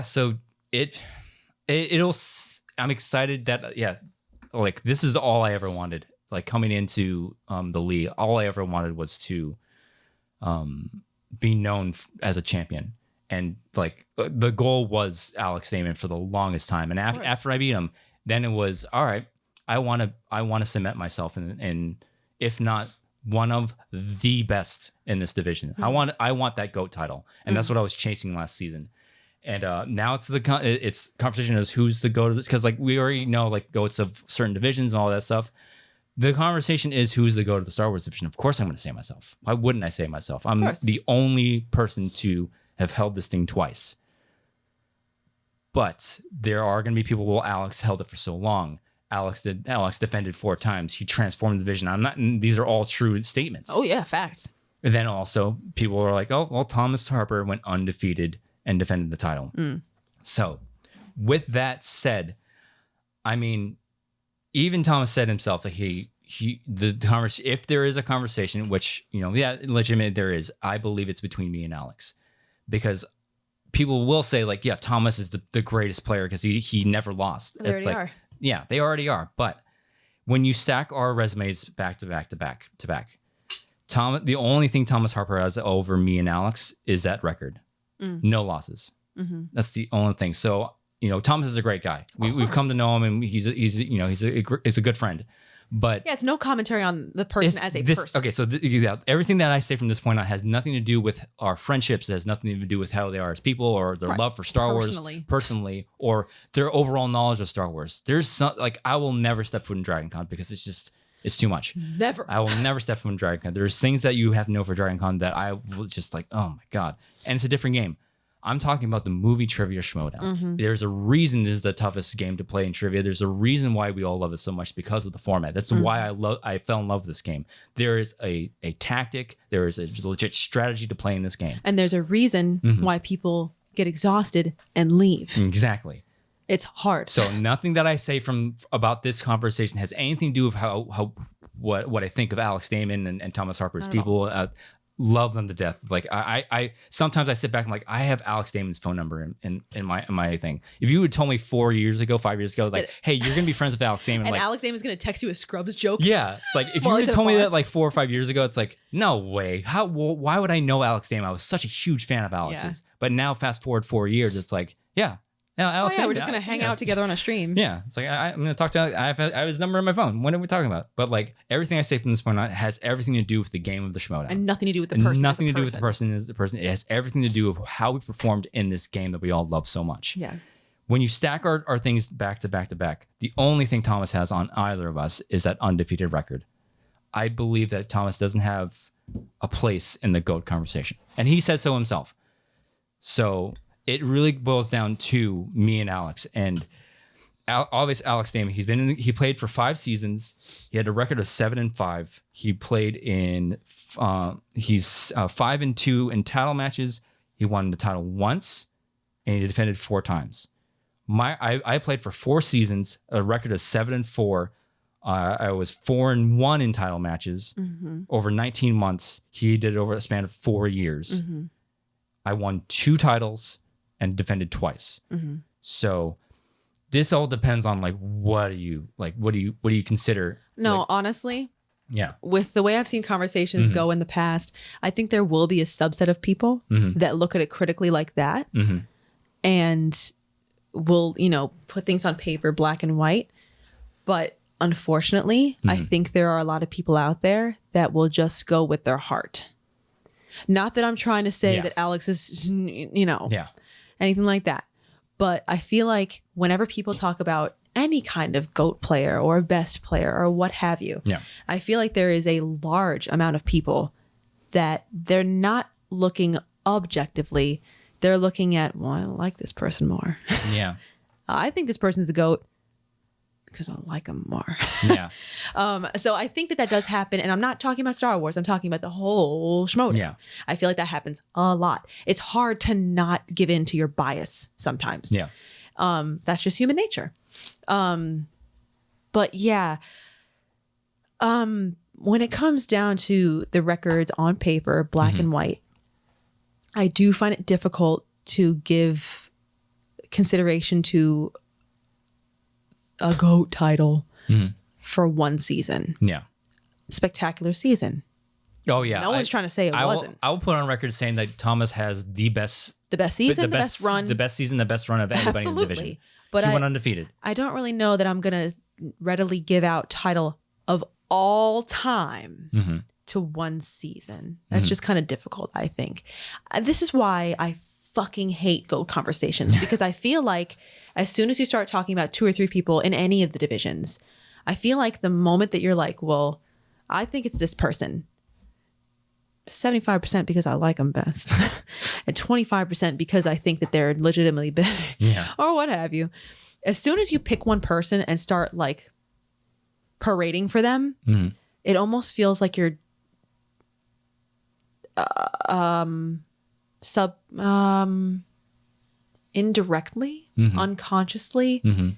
So it'll, I'm excited that, like, this is all I ever wanted. Like, coming into the league, all I ever wanted was to be known as a champion. And like, the goal was Alex Damon for the longest time. And after I beat him, then it was, all right, I want to cement myself in, if not one of the best in this division. I want that GOAT title. And that's what I was chasing last season. And now it's conversation as who's the GOAT of this, because like we already know like GOATs of certain divisions and all that stuff. The conversation is who's the GOAT of the Star Wars division. Of course I'm going to say myself. Why wouldn't I say myself? I'm the only person to have held this thing twice. But there are going to be people, well, Alex held it for so long. Alex defended 4 times. He transformed the division. These are all true statements. Oh yeah, facts. And then also people are like, oh, well, Thomas Harper went undefeated and defended the title. So with that said, I mean, even Thomas said himself that if there is a conversation, which, legitimately there is, I believe it's between me and Alex, because people will say like, yeah, Thomas is the greatest player because he never lost. They already are. Yeah, they already are. But when you stack our resumes back to back, the only thing Thomas Harper has over me and Alex is that record. No losses. That's the only thing. So, Thomas is a great guy. We've come to know him, and he's a good friend. But yeah, it's no commentary on the person as a person. Okay, so everything that I say from this point on has nothing to do with our friendships. It has nothing to do with how they are as people or their love for Star Wars personally, or their overall knowledge of Star Wars. There's some, like, I will never step foot in Dragon Con because it's too much. Never. I will never step foot in Dragon Con. There's things that you have to know for Dragon Con that I will just like, oh my God. And it's a different game. I'm talking about the movie trivia Schmodown. There's a reason this is the toughest game to play in trivia. There's a reason why we all love it so much, because of the format. That's why I fell in love with this game. There is a tactic. There is a legit strategy to play in this game. And there's a reason why people get exhausted and leave. Exactly. It's hard. So nothing that I say about this conversation has anything to do with what I think of Alex Damon and Thomas Harper's people. Love them to death. Like I sometimes I sit back and like, I have Alex Damon's phone number in my thing. If you had told me 5 years ago, like, hey, you're gonna be friends with Alex Damon, and like, Alex Damon's gonna text you a Scrubs joke. Yeah, it's like if you would have told me that like 4 or 5 years ago, it's like, no way. Why would I know Alex Damon? I was such a huge fan of Alex's. But now fast forward 4 years, it's like, yeah. Now, Alex, we're just gonna hang out together on a stream. Yeah, it's like I'm gonna talk to. I have his number on my phone. What are we talking about? But like everything I say from this point on has everything to do with the game of the Schmodown, and nothing to do with the person. Nothing to do with the person as the person. It has everything to do with how we performed in this game that we all love so much. Yeah. when you stack our things back to back to back, the only thing Thomas has on either of us is that undefeated record. I believe that Thomas doesn't have a place in the GOAT conversation. And he says so himself. So it really boils down to me and Alex. And obviously Alex Damon, he played for 5 seasons. He had a record of 7-5. He played in he's 5-2 in title matches. He won the title once, and he defended 4 times. I played for 4 seasons, a record of 7-4. I was 4-1 in title matches over 19 months. He did it over a span of 4 years. I won 2 titles and defended twice. So this all depends on like what do you consider? No, like, honestly, yeah. With the way I've seen conversations go in the past, I think there will be a subset of people that look at it critically like that and will, put things on paper, black and white. But unfortunately, I think there are a lot of people out there that will just go with their heart. Not that I'm trying to say that Alex is, anything like that. But I feel like whenever people talk about any kind of GOAT player or best player or what have you, I feel like there is a large amount of people that they're not looking objectively. They're looking at, well, I like this person more. Yeah. I think this person's a GOAT because I like him more. Yeah. So I think that does happen. And I'm not talking about Star Wars. I'm talking about the whole Schmodown. Yeah. I feel like that happens a lot. It's hard to not give in to your bias sometimes. Yeah. That's just human nature. But yeah, when it comes down to the records on paper, black and white, I do find it difficult to give consideration to a GOAT title for one season. Yeah. Spectacular season. Oh yeah. No one's trying to say it wasn't. I will put on record saying that Thomas has the best season, the best run. The best season, the best run of anybody in the division. But he went undefeated. I don't really know that I'm going to readily give out title of all time to one season. That's just kind of difficult, I think. This is why I fucking hate GOAT conversations, because I feel like as soon as you start talking about 2 or 3 people in any of the divisions, I feel like the moment that you're like, well, I think it's this person, 75% because I like them best and 25% because I think that they're legitimately better or what have you. As soon as you pick one person and start like parading for them, it almost feels like you're indirectly, unconsciously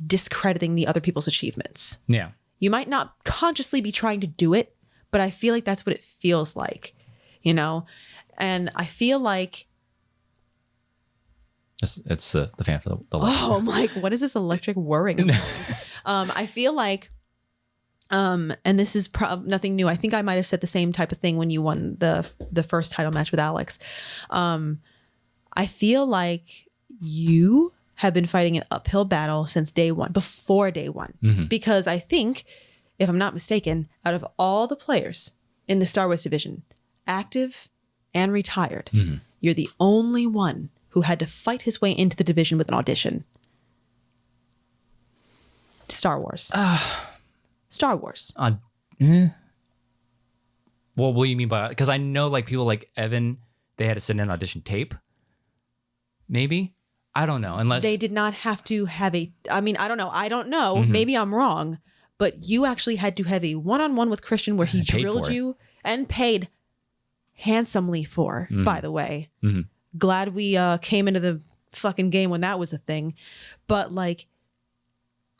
discrediting the other people's achievements. Yeah. You might not consciously be trying to do it, but I feel like that's what it feels like, And I feel like it's the fan for the oh, I'm like, what is this electric whirring? I feel like, and this is nothing new. I think I might have said the same type of thing when you won the first title match with Alex. I feel like you have been fighting an uphill battle since day one, before day one, because I think, if I'm not mistaken, out of all the players in the Star Wars division, active and retired, you're the only one who had to fight his way into the division with an audition. Star Wars. Star Wars. Well, what do you mean by that? Because I know like people like Evan, they had to send in audition tape. Maybe. I don't know. Unless they did not have to have I don't know. Maybe I'm wrong. But you actually had to have a one-on-one with Christian where he drilled you and paid handsomely for, by the way. Glad we came into the fucking game when that was a thing. But like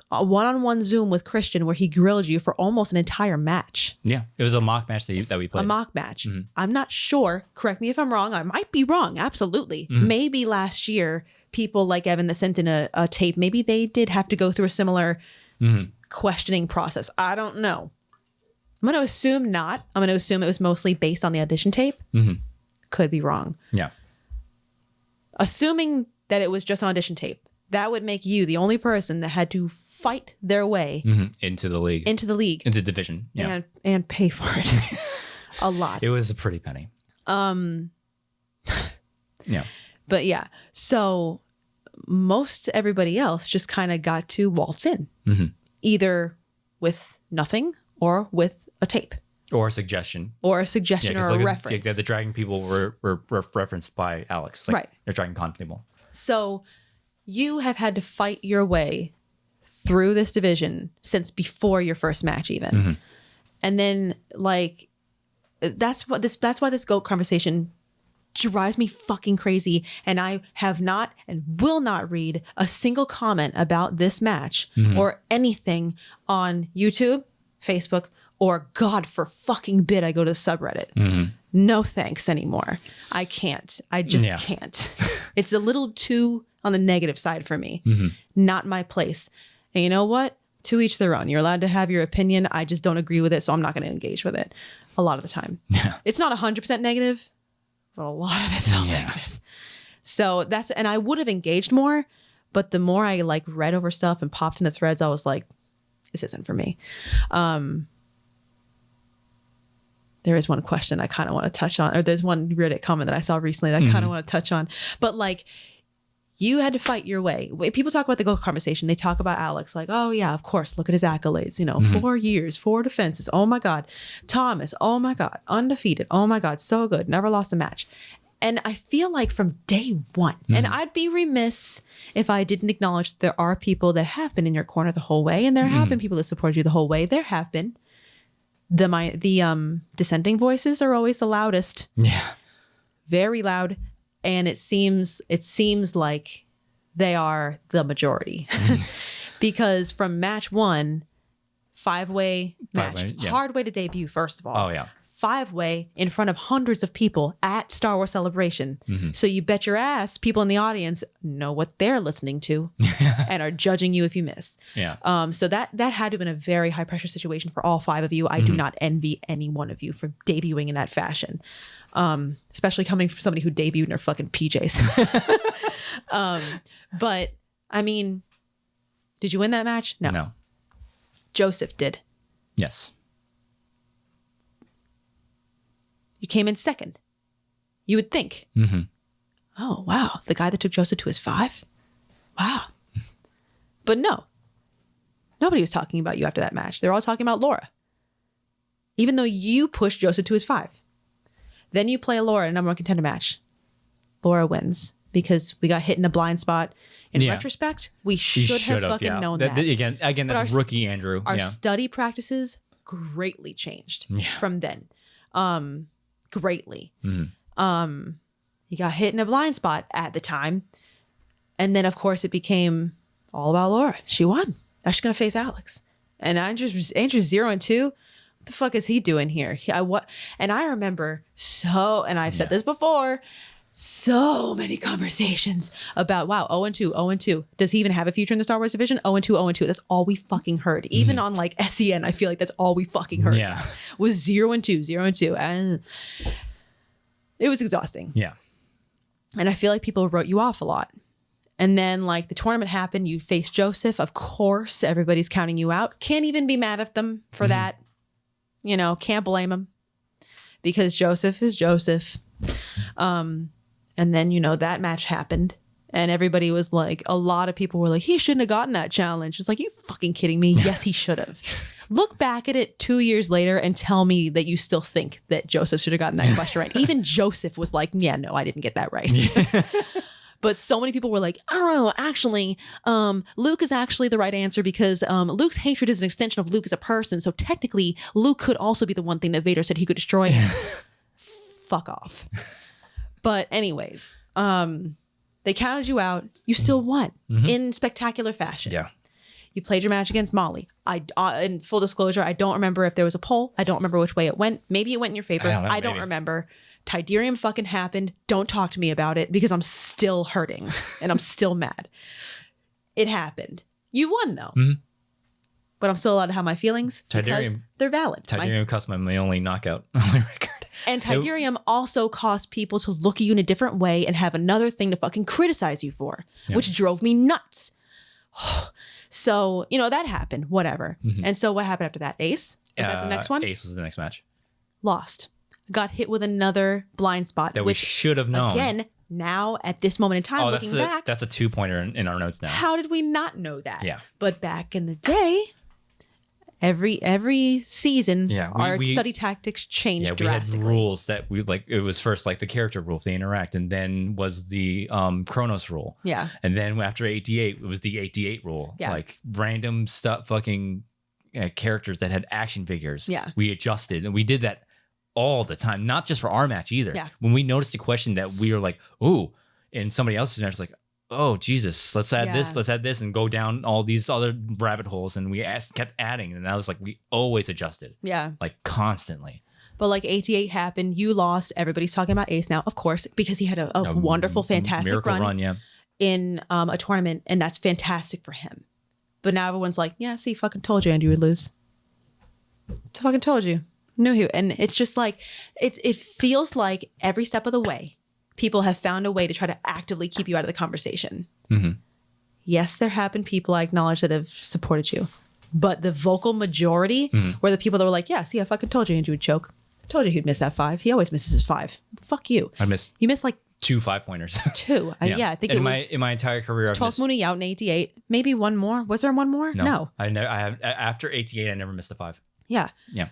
a one-on-one Zoom with Christian where he grilled you for almost an entire match. Yeah. It was a mock match that we played. A mock match. I'm not sure. Correct me if I'm wrong. I might be wrong. Absolutely. Maybe last year, people like Evan that sent in a tape, maybe they did have to go through a similar questioning process. I don't know. I'm going to assume not. I'm going to assume it was mostly based on the audition tape. Could be wrong. Yeah. Assuming that it was just an audition tape, that would make you the only person that had to fight their way into the league, into the division, and pay for it a lot. It was a pretty penny. Yeah. But yeah, so most everybody else just kind of got to waltz in, either with nothing or with a tape. Or a suggestion. Or a suggestion or a reference. The dragon people were referenced by Alex. Like, right. They're dragon con people. So you have had to fight your way through this division since before your first match even. And then like that's why this GOAT conversation drives me fucking crazy. And I have not and will not read a single comment about this match or anything on YouTube, Facebook, or God for fucking bid I go to the subreddit. No thanks anymore. I can't. I just can't. It's a little too on the negative side for me. Not my place. And you know what? To each their own. You're allowed to have your opinion. I just don't agree with it, so I'm not going to engage with it a lot of the time. It's not 100% negative, but a lot of it felt negative. So and I would have engaged more, but the more I like read over stuff and popped into threads, I was like, this isn't for me. There is one question I kind of want to touch on, or there's one Reddit comment that I saw recently that I kind of want to touch on. But like, you had to fight your way. When people talk about the GOAT conversation, they talk about Alex like, oh yeah, of course, look at his accolades, 4 years, 4 defenses. Oh my God. Thomas, oh my God. Undefeated. Oh my God. So good. Never lost a match. And I feel like from day one, and I'd be remiss if I didn't acknowledge that there are people that have been in your corner the whole way, and there have been people that supported you the whole way. There have been. The dissenting voices are always the loudest. Yeah. Very loud. And it seems like they are the majority. Because from match 1, 5-way match, hard way to debut, first of all. Oh, yeah. 5-way in front of hundreds of people at Star Wars Celebration. So you bet your ass people in the audience know what they're listening to and are judging you if you miss. Yeah. So that had to have been a very high pressure situation for all 5 of you. I do not envy any one of you for debuting in that fashion. Especially coming from somebody who debuted in their fucking PJs. But I mean, did you win that match? No. Joseph did. Yes. You came in second. You would think. Oh, wow. The guy that took Joseph to his 5? Wow. But no. Nobody was talking about you after that match. They're all talking about Laura. Even though you pushed Joseph to his 5. Then you play Laura in a number 1 contender match. Laura wins because we got hit in a blind spot. In retrospect, we should have fucking known that. Again, that's rookie Andrew. Our study practices greatly changed from then. Greatly. You got hit in a blind spot at the time. And then, of course, it became all about Laura. She won. Now she's going to face Alex. And Andrew's 0-2. What the fuck is he doing here? And I remember and I've said this before, so many conversations about, wow, 0-2, 0-2. Does he even have a future in the Star Wars division? 0-2, 0-2. That's all we fucking heard. Even on like SEN, I feel like that's all we fucking heard. Yeah. Was 0-2, 0-2. And it was exhausting. Yeah. And I feel like people wrote you off a lot. And then like the tournament happened, you faced Joseph. Of course, everybody's counting you out. Can't even be mad at them for that. Can't blame him because Joseph is Joseph. And then, that match happened and everybody was like, a lot of people were like, he shouldn't have gotten that challenge. It's like, you fucking kidding me? Yes, he should have. Look back at it 2 years later and tell me that you still think that Joseph should have gotten that question right. Even Joseph was like, yeah, no, I didn't get that right. But so many people were like, I don't know, actually, Luke is actually the right answer because Luke's hatred is an extension of Luke as a person. So technically, Luke could also be the one thing that Vader said he could destroy him. Fuck off. But anyways, they counted you out. You still won in spectacular fashion. Yeah. You played your match against Molly. In full disclosure, I don't remember if there was a poll. I don't remember which way it went. Maybe it went in your favor. I don't remember. Tidarium fucking happened. Don't talk to me about it because I'm still hurting and I'm still mad. It happened. You won though. But I'm still allowed to have my feelings because they're valid. Tidarium cost my only knockout on my record. And Tidarium also caused people to look at you in a different way and have another thing to fucking criticize you for, which drove me nuts. So, that happened, whatever. And so what happened after that? Ace? Was that the next one? Ace was the next match. Lost. Got hit with another blind spot. That we should have known. Again, Now, at this moment in time, looking back, that's a 2-pointer in our notes now. How did we not know that? Yeah. But back in the day, every season, our study tactics changed drastically. We had rules that we like. It was first like the character rule if they interact, and then was the Chronos rule. Yeah. And then after 8d8, it was the 8d8 rule. Yeah. Like random stuff, fucking characters that had action figures. Yeah. We adjusted, and we did that all the time, not just for our match either. Yeah. When we noticed a question that we were like, "Ooh," and somebody else's match was like, "Oh Jesus, let's add this," and go down all these other rabbit holes, and we kept adding, and I was like, we always adjusted, like constantly. But like 88 happened, you lost. Everybody's talking about Ace now, of course, because he had a wonderful, fantastic run in a tournament, and that's fantastic for him. But now everyone's like, "Yeah, see, fucking told you Andrew would lose. Fucking told you." Knew he, and it's just like it feels like every step of the way people have found a way to try to actively keep you out of the conversation. Mm-hmm. Yes, there have been people, I acknowledge, that have supported you, but the vocal majority were the people that were like, "Yeah, see, I fucking told you Andrew would choke. I told you he'd miss that 5. He always misses his 5. Fuck you. You missed like 2 5-pointers. 2. I think it was in my entire career. 12th Mooney out in 88. Maybe one more. Was there one more? No. I have after 88. I never missed a 5. Yeah.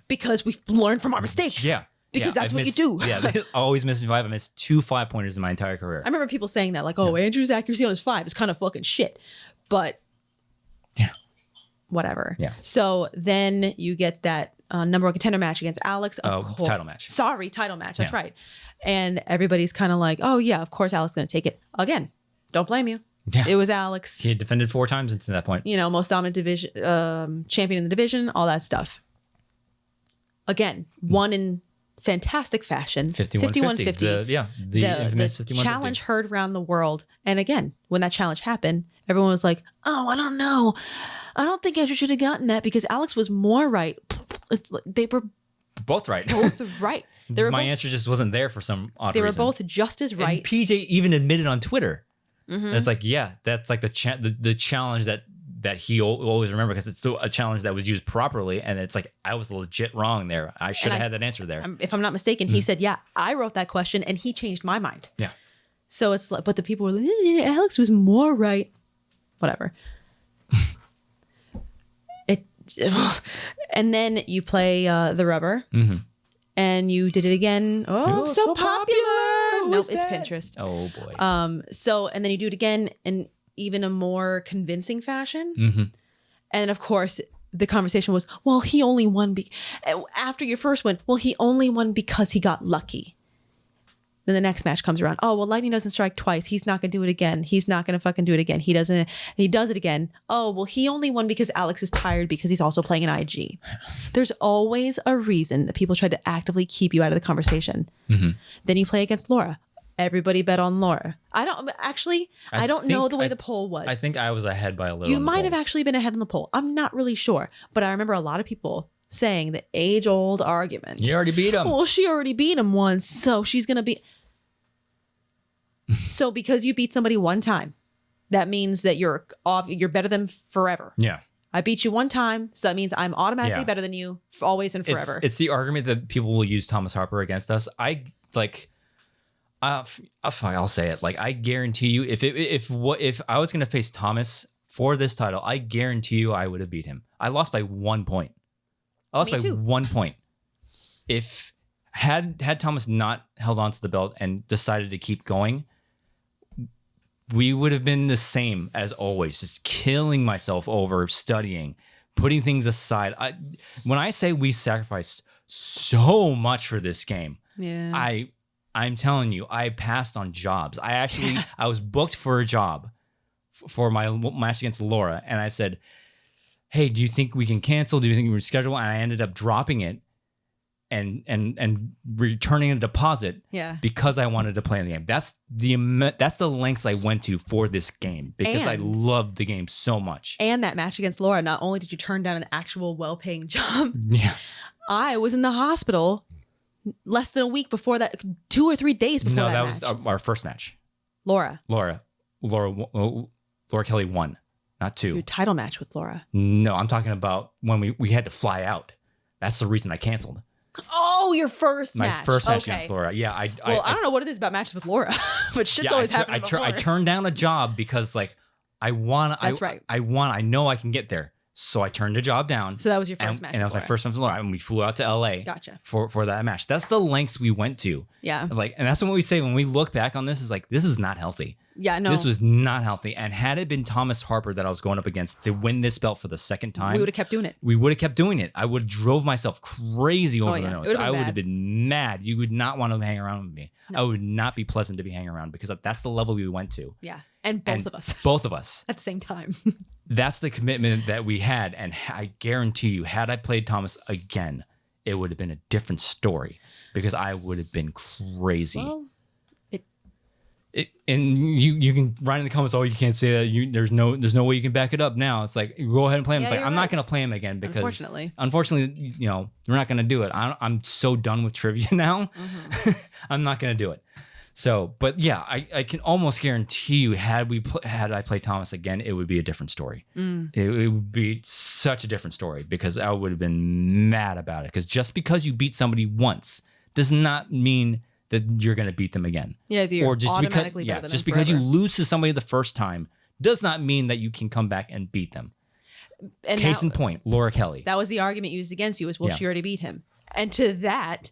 Because we've learned from our mistakes. Yeah. Because that's what you do. I always missing 5. I missed 2 5-pointers in my entire career. I remember people saying that, like, "Oh, Andrew's accuracy on his 5 is kind of fucking shit." But whatever. Yeah. So then you get that number 1 contender match against Alex. Of course. Title match. Sorry, title match. That's right. And everybody's kind of like, "Oh yeah, of course Alex is going to take it again." Don't blame you. Yeah. It was Alex. He had defended 4 times until that point. You know, most dominant division, champion in the division, all that stuff. Again, won in fantastic fashion. 51-50. The infamous 51-50. Challenge heard around the world. And again, when that challenge happened, everyone was like, "Oh, I don't know. I don't think Andrew should have gotten that because Alex was more right." It's like they were both right. Both right. My answer just wasn't there for some odd reason. They were both just as right. And PJ even admitted on Twitter. Mm-hmm. It's like, that's like the challenge that he always remember because it's still a challenge that was used properly, and it's like I was legit wrong there. I should have had that answer there. If I'm not mistaken, he said, "Yeah, I wrote that question, and he changed my mind." Yeah. So it's like, but the people were like, "Alex was more right." Whatever. And then you play the rubber, and you did it again. Oh, so popular! Nope, it's Pinterest. Oh boy. And then you do it again in even a more convincing fashion. And of course, the conversation was, "Well, he only won after your first one. Well, he only won because he got lucky." Then the next match comes around. "Oh, well, lightning doesn't strike twice. He's not going to do it again. He's not going to fucking do it again. He does it again. Oh, well, he only won because Alex is tired because he's also playing an IG." There's always a reason that people try to actively keep you out of the conversation. Then you play against Laura. Everybody bet on Laura. I don't know the way the poll was. I think I was ahead by a little. You might have actually been ahead in the poll. I'm not really sure. But I remember a lot of people saying the age-old argument. You already beat him. Well, she already beat him once, so she's going to be... So because you beat somebody one time, that means that you're better than forever. Yeah. I beat you one time, so that means I'm automatically better than you always and forever. It's the argument that people will use Thomas Harper against us. I'll say it. Like, I guarantee you, if I was going to face Thomas for this title, I guarantee you I would have beat him. I lost by 1 point. I lost by 1 point. If had Thomas not held on to the belt and decided to keep going, we would have been the same as always, just killing myself over studying, putting things aside. When I say we sacrificed so much for this game, I'm telling you, I passed on jobs. I was booked for a job for my match against Laura, and I said, "Hey, do you think we can cancel? Do you think we can reschedule?" And I ended up dropping it and returning a deposit because I wanted to play in the game. That's the lengths I went to for this game because I loved the game so much. And that match against Laura, not only did you turn down an actual well-paying job, I was in the hospital less than a week before that, 2 or 3 days before that match. Was our first match. Laura Kelly won, not 2. Your title match with Laura. No, I'm talking about when we had to fly out. That's the reason I canceled. Oh, Oh, your first My match. first match Okay. against Laura. Yeah, I don't know what it is about matches with Laura, but shit's always happening before. I turned down a job because like I know I can get there. So I turned the job down. So that was your first match. And that was my first match with Laura. And we flew out to LA. Gotcha. For that match. That's the lengths we went to. Yeah. Like, and that's what we say when we look back on this is like, this was not healthy. Yeah, no. This was not healthy. And had it been Thomas Harper that I was going up against to win this belt for the second time, we would have kept doing it. We would have kept doing it. I would have drove myself crazy over the notes. I would have been mad. You would not want to hang around with me. No. I would not be pleasant to be hanging around because that's the level we went to. Yeah. And both of us. Both of us. At the same time. That's the commitment that we had. And I guarantee you, had I played Thomas again, it would have been a different story because I would have been crazy. Well, and you can write in the comments, oh, you can't say that. There's no way you can back it up now. It's like, go ahead and play him. It's like, I'm not going to play him again because unfortunately, we're not going to do it. I'm so done with trivia now. Mm-hmm. I'm not going to do it. So, but yeah, I can almost guarantee you, had I played Thomas again, it would be a different story. It would be such a different story because I would have been mad about it. Because just because you beat somebody once does not mean that you're going to beat them again. Yeah, or just because you lose to somebody the first time does not mean that you can come back and beat them. And Case in point, Laura Kelly. That was the argument used against you is, well, she already beat him. And to that,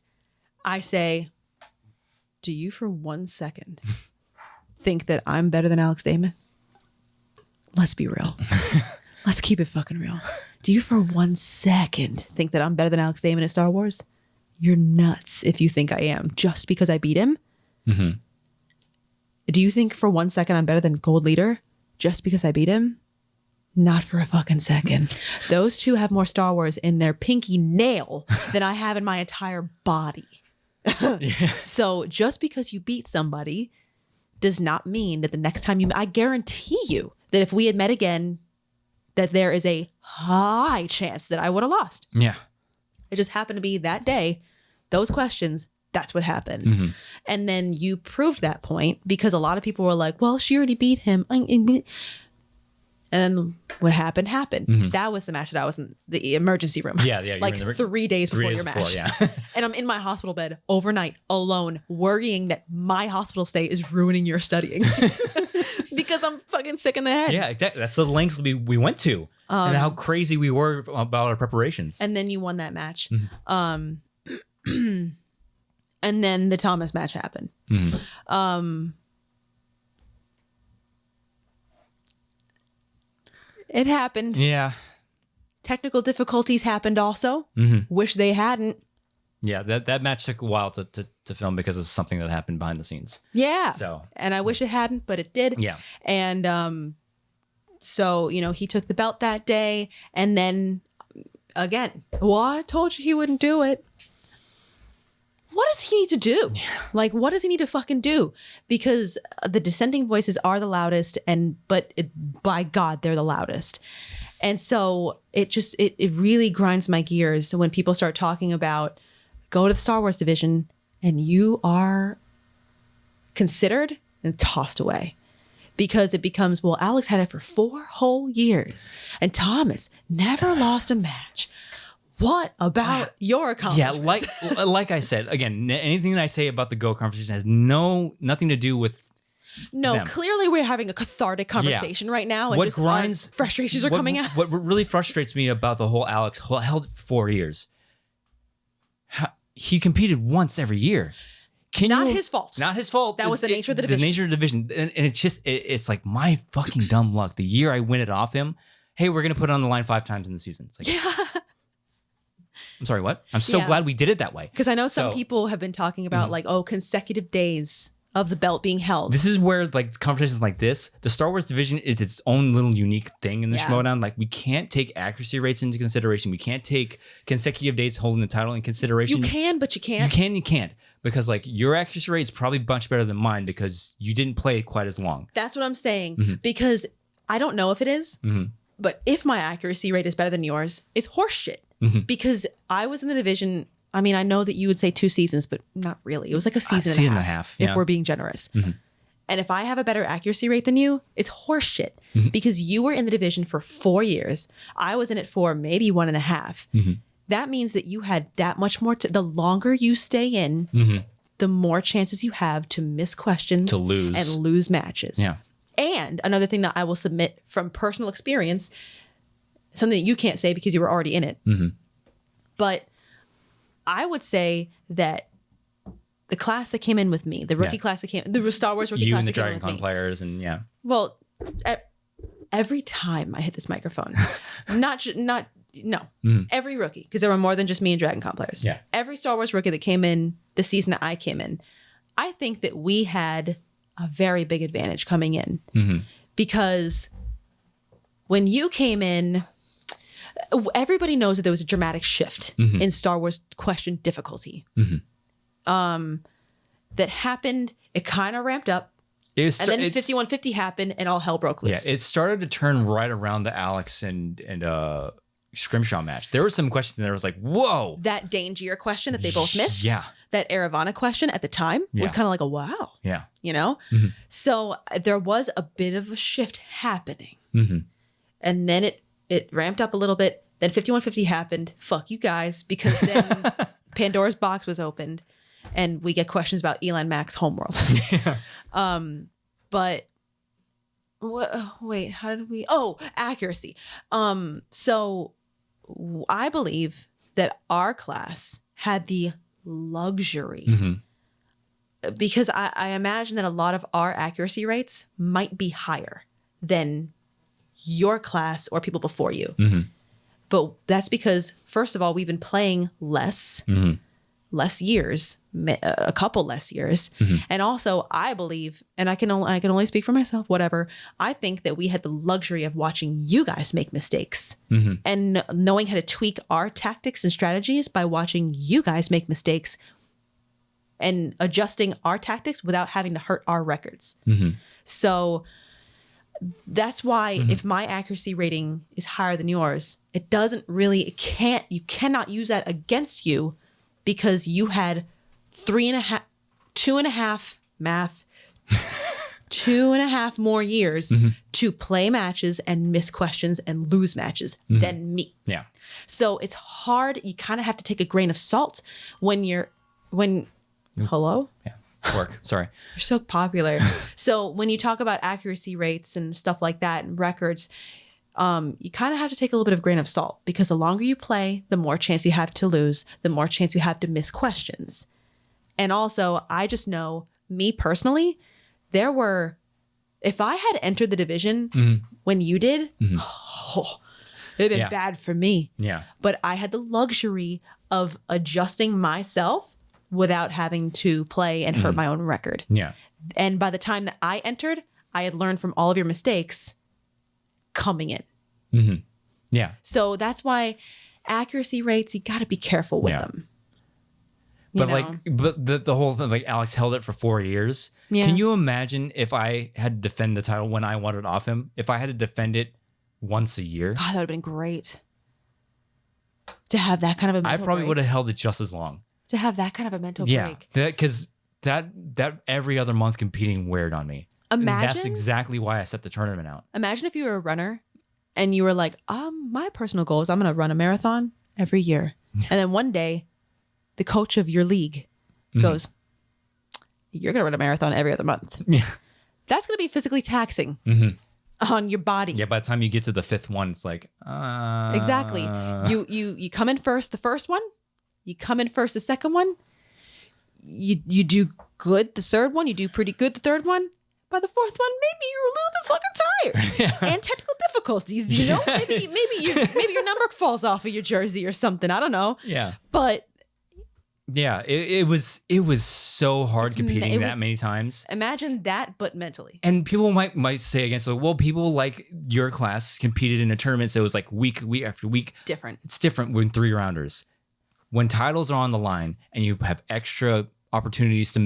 I say, do you for 1 second think that I'm better than Alex Damon? Let's be real. Let's keep it fucking real. Do you for 1 second think that I'm better than Alex Damon at Star Wars? You're nuts if you think I am just because I beat him. Mm-hmm. Do you think for 1 second I'm better than Gold Leader just because I beat him? Not for a fucking second. Those two have more Star Wars in their pinky nail than I have in my entire body. So just because you beat somebody does not mean that the next time I guarantee you that if we had met again, that there is a high chance that I would have lost. Yeah. It just happened to be that day, those questions, that's what happened. Mm-hmm. And then you proved that point because a lot of people were like, well, she already beat him. And then what happened. Mm-hmm. That was the match that I was in the emergency room. Yeah. Like 3 days before your match. Yeah. And I'm in my hospital bed overnight alone, worrying that my hospital stay is ruining your studying because I'm fucking sick in the head. Yeah, exactly. That's the lengths we went to. And how crazy we were about our preparations. And then you won that match. Mm-hmm. And then the Thomas match happened. Mm-hmm. It happened. Yeah. Technical difficulties happened also. Mm-hmm. Wish they hadn't. Yeah, that match took a while to film because of something that happened behind the scenes. Yeah. So. And I wish it hadn't, but it did. Yeah. And so, he took the belt that day. And then, again, well, I told you he wouldn't do it. What does he need to do? Yeah. Like, what does he need to fucking do? Because the dissenting voices are the loudest, but by God, they're the loudest. And so it really grinds my gears when people start talking about go to the Star Wars division and you are considered and tossed away. Because it becomes, well, Alex had it for 4 whole years and Thomas never lost a match. What about your accomplishments? Yeah, like I said, again, anything that I say about the Go conversation has nothing to do with them. Clearly we're having a cathartic conversation right now. And frustrations are coming out. What really frustrates me about the whole Alex held 4 years. He competed once every year. His fault. Not his fault. That was the nature of the division. The nature of the division. And it's just, it's like my fucking dumb luck. The year I win it off him, hey, we're going to put it on the line 5 times in the season. It's like, yeah. I'm sorry, what? I'm so glad we did it that way. Because I know some people have been talking about consecutive days of the belt being held. This is where conversations like this, the Star Wars division is its own little unique thing in the Schmodown. Like we can't take accuracy rates into consideration. We can't take consecutive days holding the title in consideration. You can, but you can't. You can't. Because your accuracy rate is probably much better than mine because you didn't play quite as long. That's what I'm saying. Mm-hmm. Because I don't know if it is, but if my accuracy rate is better than yours, it's horseshit. Mm-hmm. Because I was in the division. I mean, I know that you would say 2 seasons, but not really. It was like a season and a half if we're being generous. Mm-hmm. And if I have a better accuracy rate than you, it's horseshit. Mm-hmm. Because you were in the division for 4 years. I was in it for maybe 1.5. Mm-hmm. that means that you had that much more. The longer you stay in, the more chances you have to miss questions, to lose, and lose matches. Yeah. And another thing that I will submit from personal experience, something that you can't say because you were already in it, but I would say that the class that came in with me, the rookie class that came, the Star Wars rookie class and the that came in Dragon with Con me. players, and Well, every time I hit this microphone, every rookie, because there were more than just me and Dragon Con players. Yeah. Every Star Wars rookie that came in the season that I came in, I think that we had a very big advantage coming in because when you came in, everybody knows that there was a dramatic shift in Star Wars question difficulty. That happened. It kind of ramped up. And then 5150 happened and all hell broke loose. Yeah, it started to turn right around the Alex and Scrimshaw match. There were some questions that was like, whoa. That Danger question that they both missed. Yeah. That Aravana question at the time was kind of like a wow. Yeah. You know? So there was a bit of a shift happening. And then it ramped up a little bit. Then 5150 happened. Fuck you guys. Because then Pandora's box was opened. And we get questions about Elon Mac's homeworld. But wait, how did we? Oh, accuracy. So I believe that our class had the luxury because I imagine that a lot of our accuracy rates might be higher than your class or people before you. But that's because, first of all, we've been playing less years, a couple less years. And also I believe, and I can only speak for myself, whatever. I think that we had the luxury of watching you guys make mistakes and knowing how to tweak our tactics and strategies by watching you guys make mistakes and adjusting our tactics without having to hurt our records. So that's why if my accuracy rating is higher than yours, you cannot use that against you because you had 2.5 math, 2.5 more years to play matches and miss questions and lose matches than me. Yeah. So it's hard. You kind of have to take a grain of salt hello? Yeah. Work. Sorry. You're so popular. So when you talk about accuracy rates and stuff like that and records, you kind of have to take a little bit of grain of salt because the longer you play, the more chance you have to lose, the more chance you have to miss questions. And also, I just know, me personally, if I had entered the division when you did, it would have been bad for me. Yeah. But I had the luxury of adjusting myself without having to play and hurt my own record. Yeah. And by the time that I entered, I had learned from all of your mistakes coming in. Yeah. So that's why accuracy rates, you got to be careful with them. But the whole thing, like Alex held it for 4 years. Yeah. Can you imagine if I had to defend the title when I wanted it off him? If I had to defend it once a year? God, that would have been great. To have that kind of a mental I probably break. would have held it just as long. To have that kind of a mental break. Because that every other month competing weared on me. Imagine. And that's exactly why I set the tournament out. Imagine if you were a runner and you were like, my personal goal is I'm going to run a marathon every year. And then one day, the coach of your league goes, you're going to run a marathon every other month. Yeah. That's going to be physically taxing on your body. Yeah, by the time you get to the fifth one, it's like, Exactly. You come in first the first one. You come in first the second one. You do good the third one. You do pretty good the third one. By the fourth one, maybe you're a little bit fucking tired. And technical difficulties, you know? Maybe your number falls off of your jersey or something. I don't know. Yeah. But yeah, it was so hard competing that many times. Imagine that, but mentally. And people might say against, like, well, people like your class competed in a tournament, so it was like week after week. Different. It's different when 3-rounders. When titles are on the line and you have extra opportunities to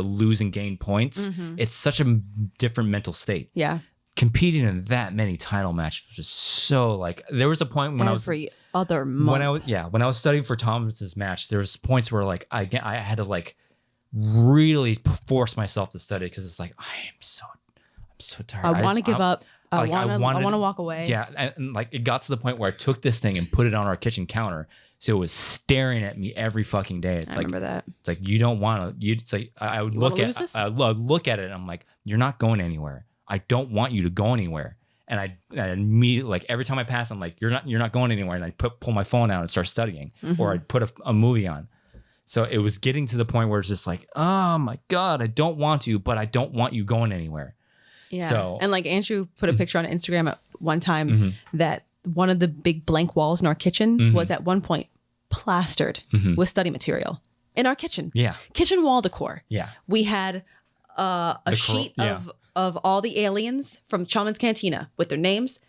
lose and gain points, it's such a different mental state. Yeah. Competing in that many title matches was just so, like, there was a point when every other month. When I was studying for Thomas's match, there was points where, like, I had to, like, really force myself to study because it's like I'm so tired. I want to give up. I want to walk away. Yeah, and like it got to the point where I took this thing and put it on our kitchen counter So it was staring at me every fucking day. It's I remember that. It's like, you don't want to. It's like I would look at. I would look at it. And I'm like, you're not going anywhere. I don't want you to go anywhere. And I immediately, like, every time I pass, I'm like, you're not going anywhere. And I'd pull my phone out and start studying, or I'd put a movie on. So it was getting to the point where it's just like, oh my God, I don't want to, but I don't want you going anywhere. Yeah. So, and like Andrew put a picture on Instagram at one time that one of the big blank walls in our kitchen was at one point plastered with study material in our kitchen. Yeah. Kitchen wall decor. Yeah. We had a sheet of all the aliens from Chalmun's Cantina with their names,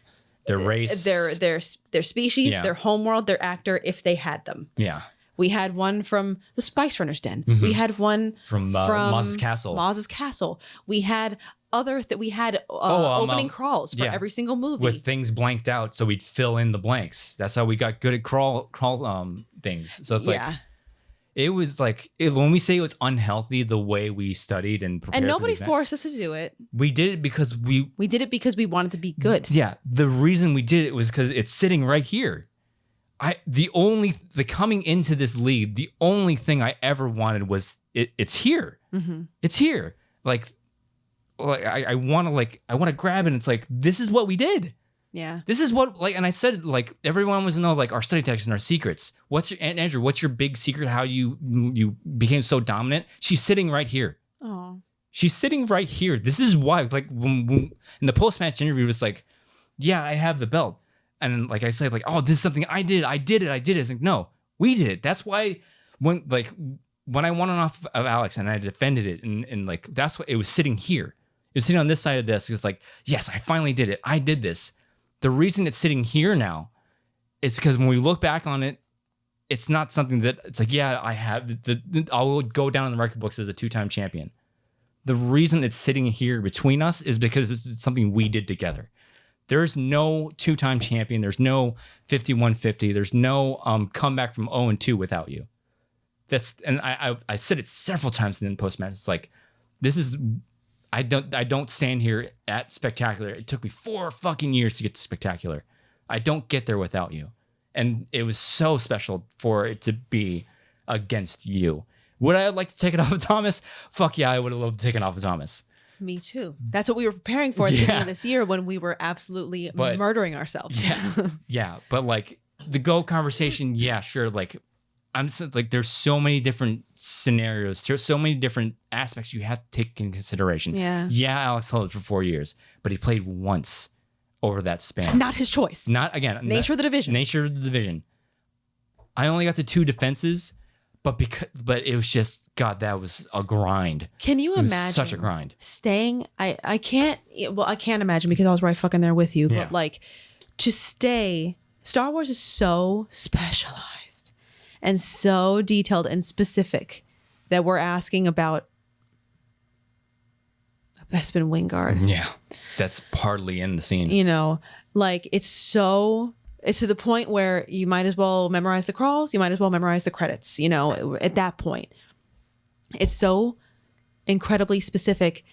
their race, their species, Yeah. their homeworld, their actor, if they had them. Yeah. We had one from the Spice Runner's Den. We had one From Maz's Castle. Maz's Castle. We had opening crawls for every single movie with things blanked out, so we'd fill in the blanks. That's how we got good at crawl things. So it's like, it was like, when we say it was unhealthy the way we studied and prepared, and nobody forced us to do it. We did it because we did it because we wanted to be good. Yeah, the reason we did it was because it's sitting right here. The coming into this league, the only thing I ever wanted was it's here. It's here. Like I want to grab it. And it's like, this is what we did. Yeah. This is what, like, and I said, like, everyone was to know, like, our study techniques and our secrets. Andrew, what's your big secret? How you became so dominant? She's sitting right here. Oh. She's sitting right here. This is why, like, when in the post-match interview, it was like, yeah, I have the belt. And like I said, like, oh, this is something I did. It's like, no, we did it. That's why when I won off of Alex and I defended it, and like, that's what it was sitting here. It was sitting on this side of the desk. It's like, yes, I finally did it. I did this. The reason it's sitting here now is because when we look back on it, it's not something that it's like, yeah, I have I'll go down in the record books as a 2-time champion. The reason it's sitting here between us is because it's something we did together. There's no 2-time champion. There's no 5150. There's no comeback from 0-2 without you. And I said it several times in the post match. It's like, this is, I don't stand here at Spectacular. It took me 4 fucking years to get to Spectacular. I don't get there without you. And it was so special for it to be against you. Would I have liked to take it off of Thomas? Fuck yeah, I would have loved to take it off of Thomas. Me too. That's what we were preparing for at the beginning of this year when we were absolutely murdering ourselves. Yeah. But like the GOAT conversation, yeah, sure. Like, I'm just like, there's so many different scenarios, so many different aspects you have to take in consideration. Yeah, Alex held it for 4 years, but he played once over that span. Not his choice. Nature of the division. I only got to 2 defenses, but it was just, God, that was a grind. Can you imagine? Such a grind. Staying, I can't imagine because I was right fucking there with you, but like to stay, Star Wars is so specialized and so detailed and specific that we're asking about Bespin Wingard. Yeah, that's partly in the scene. You know, like it's to the point where you might as well memorize the crawls. You might as well memorize the credits, you know, at that point. It's so incredibly specific.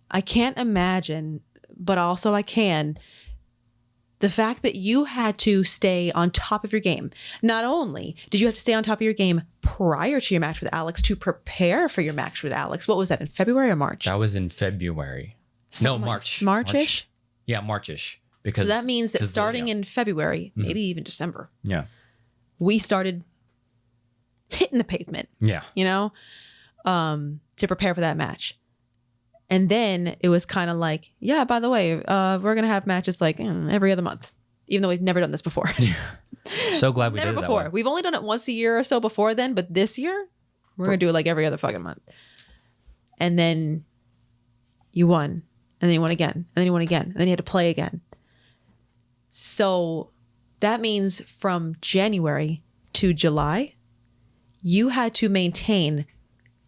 I can't imagine, but also I can, the fact that you had to stay on top of your game. Not only did you have to stay on top of your game prior to your match with Alex to prepare for your match with Alex. What was that, in February or March? That was in February. March. March-ish? Yeah, March-ish. So that means that starting in February, maybe even December, we started hitting the pavement. Yeah. You know, to prepare for that match. And then it was kind of like, yeah, by the way, we're going to have matches like every other month, even though we've never done this before. Yeah. So glad we did it before. That way. We've only done it once a year or so before then, but this year we're going to do it like every other fucking month. And then you won, and then you won again, and then you won again, and then you had to play again. So that means from January to July, you had to maintain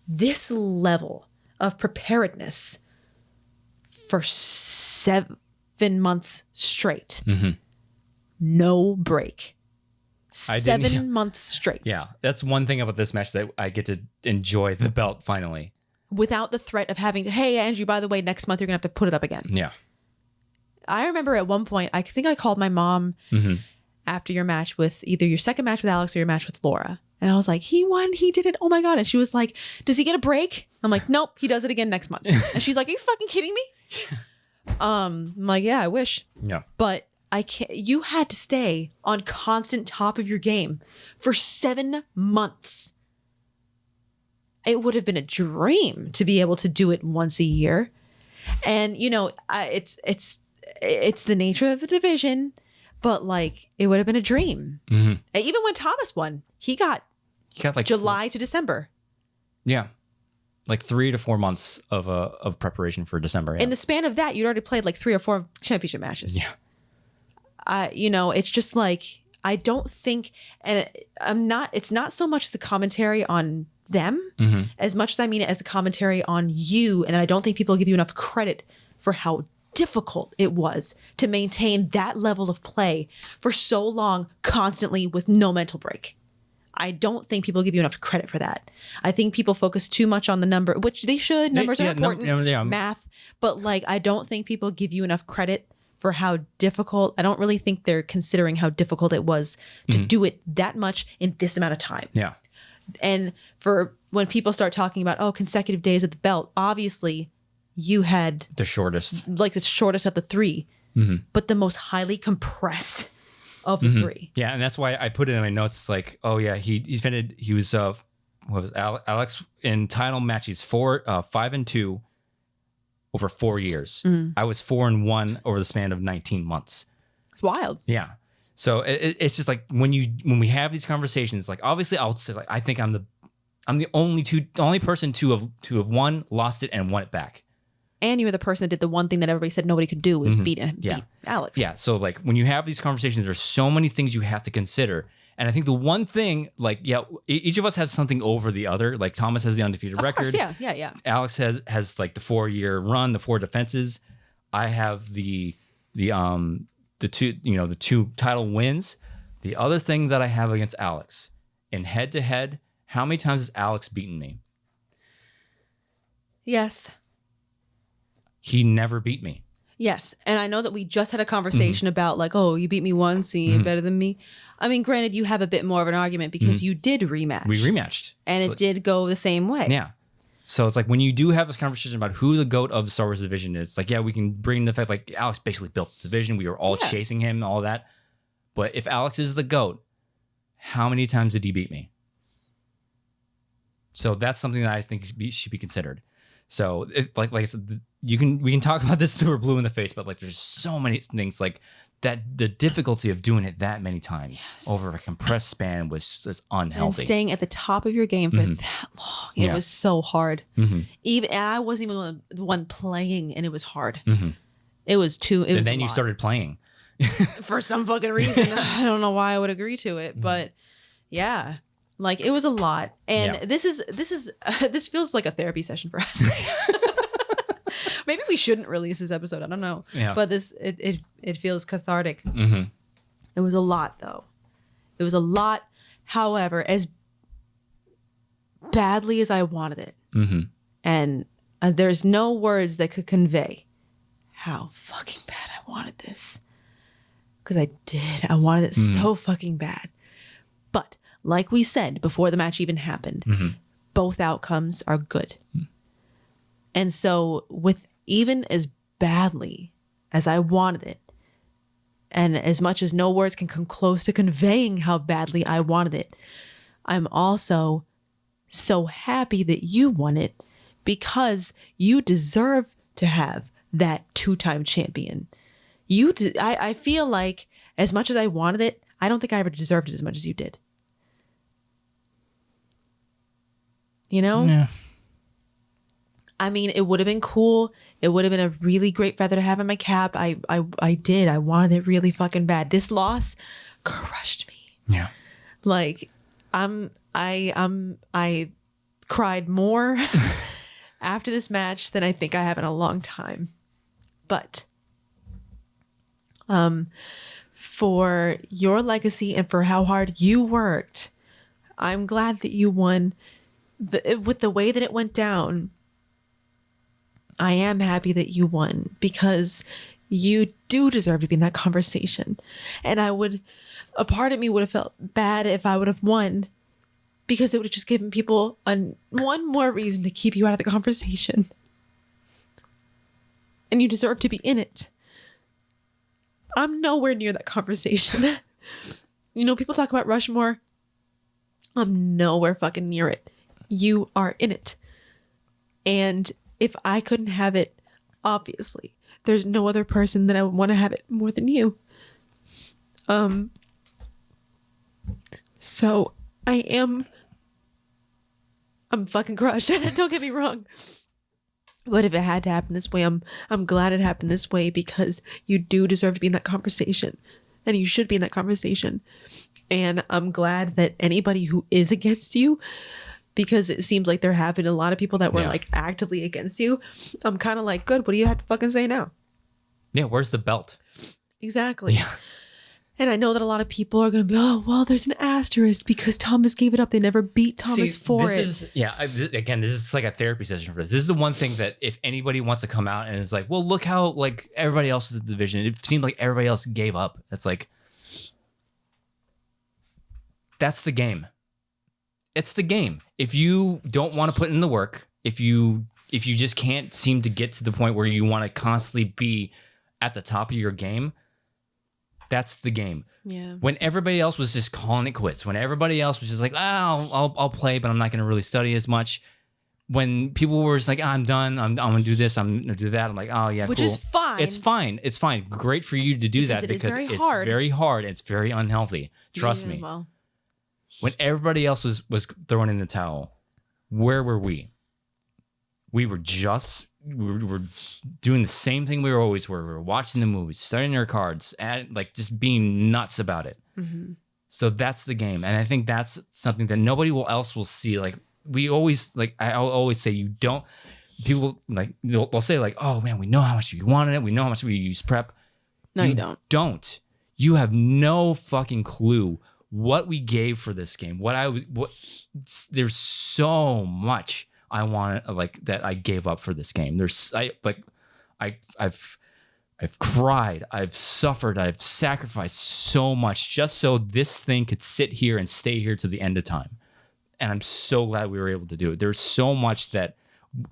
this level of preparedness for 7 months straight. No break. 7 months straight. Yeah. That's one thing about this match, that I get to enjoy the belt finally. Without the threat of having to, hey, Andrew, by the way, next month you're going to have to put it up again. Yeah. I remember at one point, I think I called my mom after your match with either your second match with Alex or your match with Laura. And I was like, he won. He did it. Oh my God. And she was like, does he get a break? I'm like, nope, he does it again next month. And she's like, are you fucking kidding me? I'm like, yeah, I wish. Yeah. But I can't. You had to stay on constant top of your game for 7 months. It would have been a dream to be able to do it once a year. And, you know, it's the nature of the division, but like it would have been a dream. Mm-hmm. Even when Thomas won, he got like July to December. Yeah. Like 3 to 4 months of preparation for December. Yeah. In the span of that, you'd already played like 3 or 4 championship matches. Yeah. You know, it's just like, I don't think, and it's not so much as a commentary on them as much as I mean it as a commentary on you. And I don't think people give you enough credit for how difficult it was to maintain that level of play for so long, constantly with no mental break. I don't think people give you enough credit for that. I think people focus too much on the number, which they should. Numbers are important, math. But like, I don't think people give you enough credit for how difficult. I don't really think they're considering how difficult it was to do it that much in this amount of time. Yeah. And for when people start talking about, oh, consecutive days at the belt, obviously you had the shortest of the 3, but the most highly compressed of the 3. Yeah, and that's why I put it in my notes. It's like, oh yeah, he was what was Alex in title match? He's 5-2 over 4 years. I was 4-1 over the span of 19 months. It's wild. Yeah. So it's just like when we have these conversations, like obviously I'll say like I think I'm the only person to have won, lost it, and won it back. And you were the person that did the one thing that everybody said nobody could do was beat Alex. Yeah. So like when you have these conversations, there's so many things you have to consider. And I think the one thing, like, yeah, each of us has something over the other. Like Thomas has the undefeated record. Of course, yeah. Alex has like the 4-year run, the 4 defenses. I have the 2 title wins. The other thing that I have against Alex in head to head, how many times has Alex beaten me? Yes. He never beat me. Yes. And I know that we just had a conversation about like, oh, you beat me once, so you're better than me. I mean, granted, you have a bit more of an argument because you did rematch. We rematched. And so, it did go the same way. Yeah. So it's like when you do have this conversation about who the GOAT of the Star Wars division is, it's like, yeah, we can bring the fact like Alex basically built the division. We were all chasing him, all that. But if Alex is the GOAT, how many times did he beat me? So that's something that I think should be considered. So like I said, we can talk about this till we're blue in the face, but like there's so many things like that. The difficulty of doing it that many times over a compressed span was just unhealthy. And staying at the top of your game for that long, it was so hard. And I wasn't even the one playing, and it was hard. It was too. And then you started playing for some fucking reason. I don't know why I would agree to it, but yeah. Like it was a lot, and this feels like a therapy session for us. Maybe we shouldn't release this episode. I don't know, but it feels cathartic. It was a lot, though. It was a lot. However, as badly as I wanted it, and there's no words that could convey how fucking bad I wanted this, because I did. I wanted it so fucking bad, but. Like we said before the match even happened, both outcomes are good. And so with even as badly as I wanted it, and as much as no words can come close to conveying how badly I wanted it, I'm also so happy that you won it because you deserve to have that 2-time champion. I feel like as much as I wanted it, I don't think I ever deserved it as much as you did. You know? Yeah. I mean, it would have been cool. It would have been a really great feather to have in my cap. I did. I wanted it really fucking bad. This loss crushed me. Yeah. Like, I cried more after this match than I think I have in a long time. But for your legacy and for how hard you worked, I'm glad that you won. With the way that it went down, I am happy that you won because You do deserve to be in that conversation. And a part of me would have felt bad if I would have won, because it would have just given people one more reason to keep you out of the conversation. And you deserve to be in it. I'm nowhere near that conversation. People talk about Rushmore. I'm nowhere fucking near it. You are in it. And if I couldn't have it, obviously, there's no other person that I would want to have it more than you. So I'm fucking crushed. Don't get me wrong. But if it had to happen this way, I'm glad it happened this way, because you do deserve to be in that conversation, and you should be in that conversation. And I'm glad that anybody who is against you, because it seems like there have been a lot of people that were like actively against you. I'm kind of like, good. What do you have to fucking say now? Yeah. Where's the belt? Exactly. Yeah. And I know that a lot of people are going to be, oh, well, there's an asterisk because Thomas gave it up. They never beat Thomas for it. Again, this is like a therapy session for this. This is the one thing that if anybody wants to come out and is like, well, look how like everybody else is in the division. It seemed like everybody else gave up. It's like, that's the game. It's the game. If you don't want to put in the work, if you just can't seem to get to the point where you want to constantly be at the top of your game, that's the game. Yeah. When everybody else was just calling it quits, when everybody else was just like, I'll play, but I'm not going to really study as much. When people were just like, I'm done, I'm going to do this, I'm going to do that. I'm like, oh yeah, which cool. is fine. It's fine. It's fine. Great for you to do that because it's very hard. It's very unhealthy. Trust me. Well. When everybody else was throwing in the towel, where were we? We were doing the same thing we always were. We were watching the movies, studying our cards, and like just being nuts about it. Mm-hmm. So that's the game, and I think that's something that nobody else will see. Like we always like, I'll always say, you don't. People like they'll say like, oh man, we know how much you wanted it. We know how much we use prep. No, you don't. Don't. You have no fucking clue what we gave for this game. There's so much I want like that I gave up for this game. I've cried, I've suffered, I've sacrificed so much just so this thing could sit here and stay here to the end of time. And I'm so glad we were able to do it. There's so much that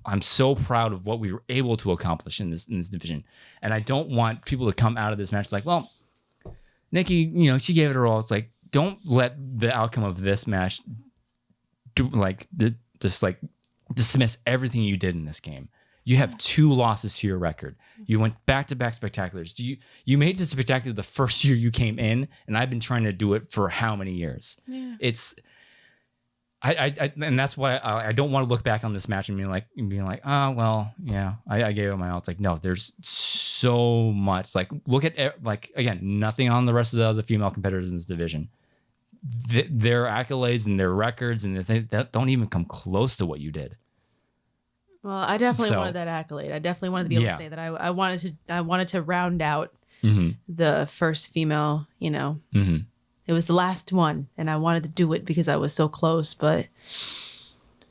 I'm so proud of what we were able to accomplish in this division. And I don't want people to come out of this match like, well, Nikki, she gave it her all. It's like, don't let the outcome of this match dismiss everything you did in this game. You have 2 losses to your record. You went back-to-back spectaculars. You made the spectacular the first year you came in, and I've been trying to do it for how many years? Yeah. And that's why I don't want to look back on this match and being like, oh well, yeah, I gave it my all. It's like, no, there's so much. Like, look at like again, nothing on the rest of the other female competitors in this division. Their accolades and their records and that don't even come close to what you did. Well, I definitely wanted that accolade. I definitely wanted to be able to say that I wanted to round out the first female. Mm-hmm. It was the last one, and I wanted to do it because I was so close. But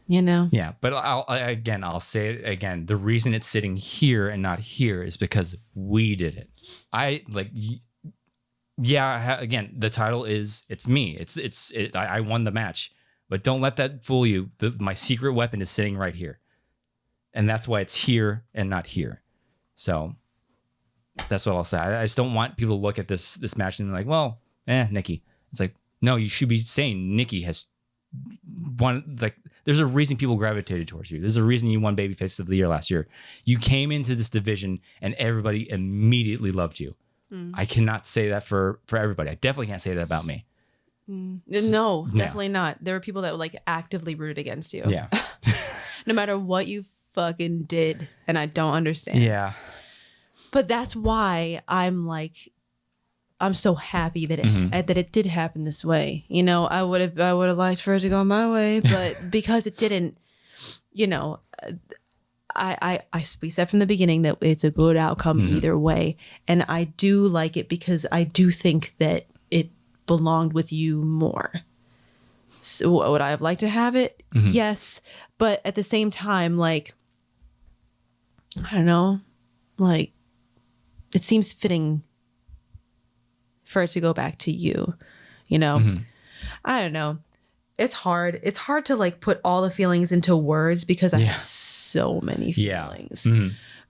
yeah. But I'll say it again. The reason it's sitting here and not here is because we did it. Again, the title it's me. I won the match, but don't let that fool you. My secret weapon is sitting right here, and that's why it's here and not here. So that's what I'll say. I just don't want people to look at this match and be like, well, Nikki. It's like, no, you should be saying Nikki has won. Like, there's a reason people gravitated towards you. There's a reason you won Babyface of the Year last year. You came into this division and everybody immediately loved you. I cannot say that for everybody. I definitely can't say that about me. No, definitely not. There were people that like actively rooted against you. Yeah. No matter what you fucking did. And I don't understand. Yeah. But that's why I'm so happy that it did happen this way. I would have liked for it to go my way, but because it didn't, we said from the beginning that it's a good outcome either way. And I do like it because I do think that it belonged with you more. So would I have liked to have it? Yes. But at the same time, I don't know, it seems fitting for it to go back to you, you know? I don't know. It's hard. It's hard to like put all the feelings into words because I have so many feelings.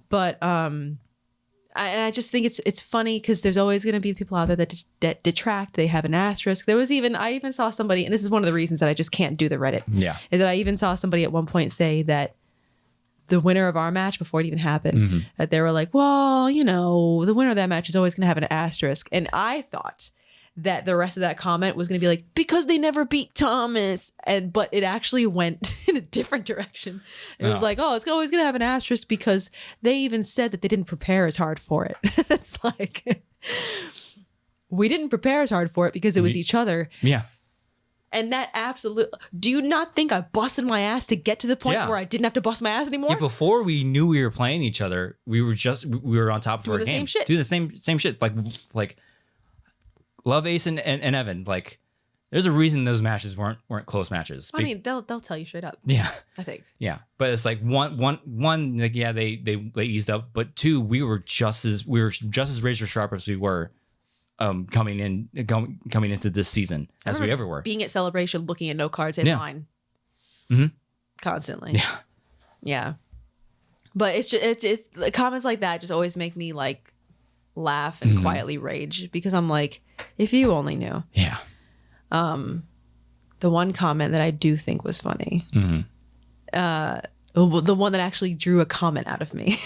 But I just think it's funny because there's always going to be people out there that detract. They have an asterisk. I even saw somebody, and this is one of the reasons that I just can't do the Reddit. Yeah, is that I even saw somebody at one point say that the winner of our match, before it even happened, that they were like, well, you know, the winner of that match is always going to have an asterisk. And I thought that the rest of that comment was going to be like, because they never beat Thomas. But it actually went in a different direction. It was like, oh, it's always going to have an asterisk because they even said that they didn't prepare as hard for it. It's like, we didn't prepare as hard for it because it was each other. Yeah. And that absolutely, do you not think I busted my ass to get to the point where I didn't have to bust my ass anymore? Yeah, before we knew we were playing each other, we were on top of our game. Do the same shit. Like Love Ace and Evan. Like, there's a reason those matches weren't close matches. I mean, they'll tell you straight up. Yeah, I think. Yeah, but it's like one like they eased up, but two, we were just as razor sharp as we were coming into this season as we ever were. Being at Celebration, looking at no cards in line, constantly. Yeah, yeah. But it's comments like that just always make me like laugh and quietly rage because I'm like, if you only knew. Yeah. The one comment that I do think was funny, the one that actually drew a comment out of me,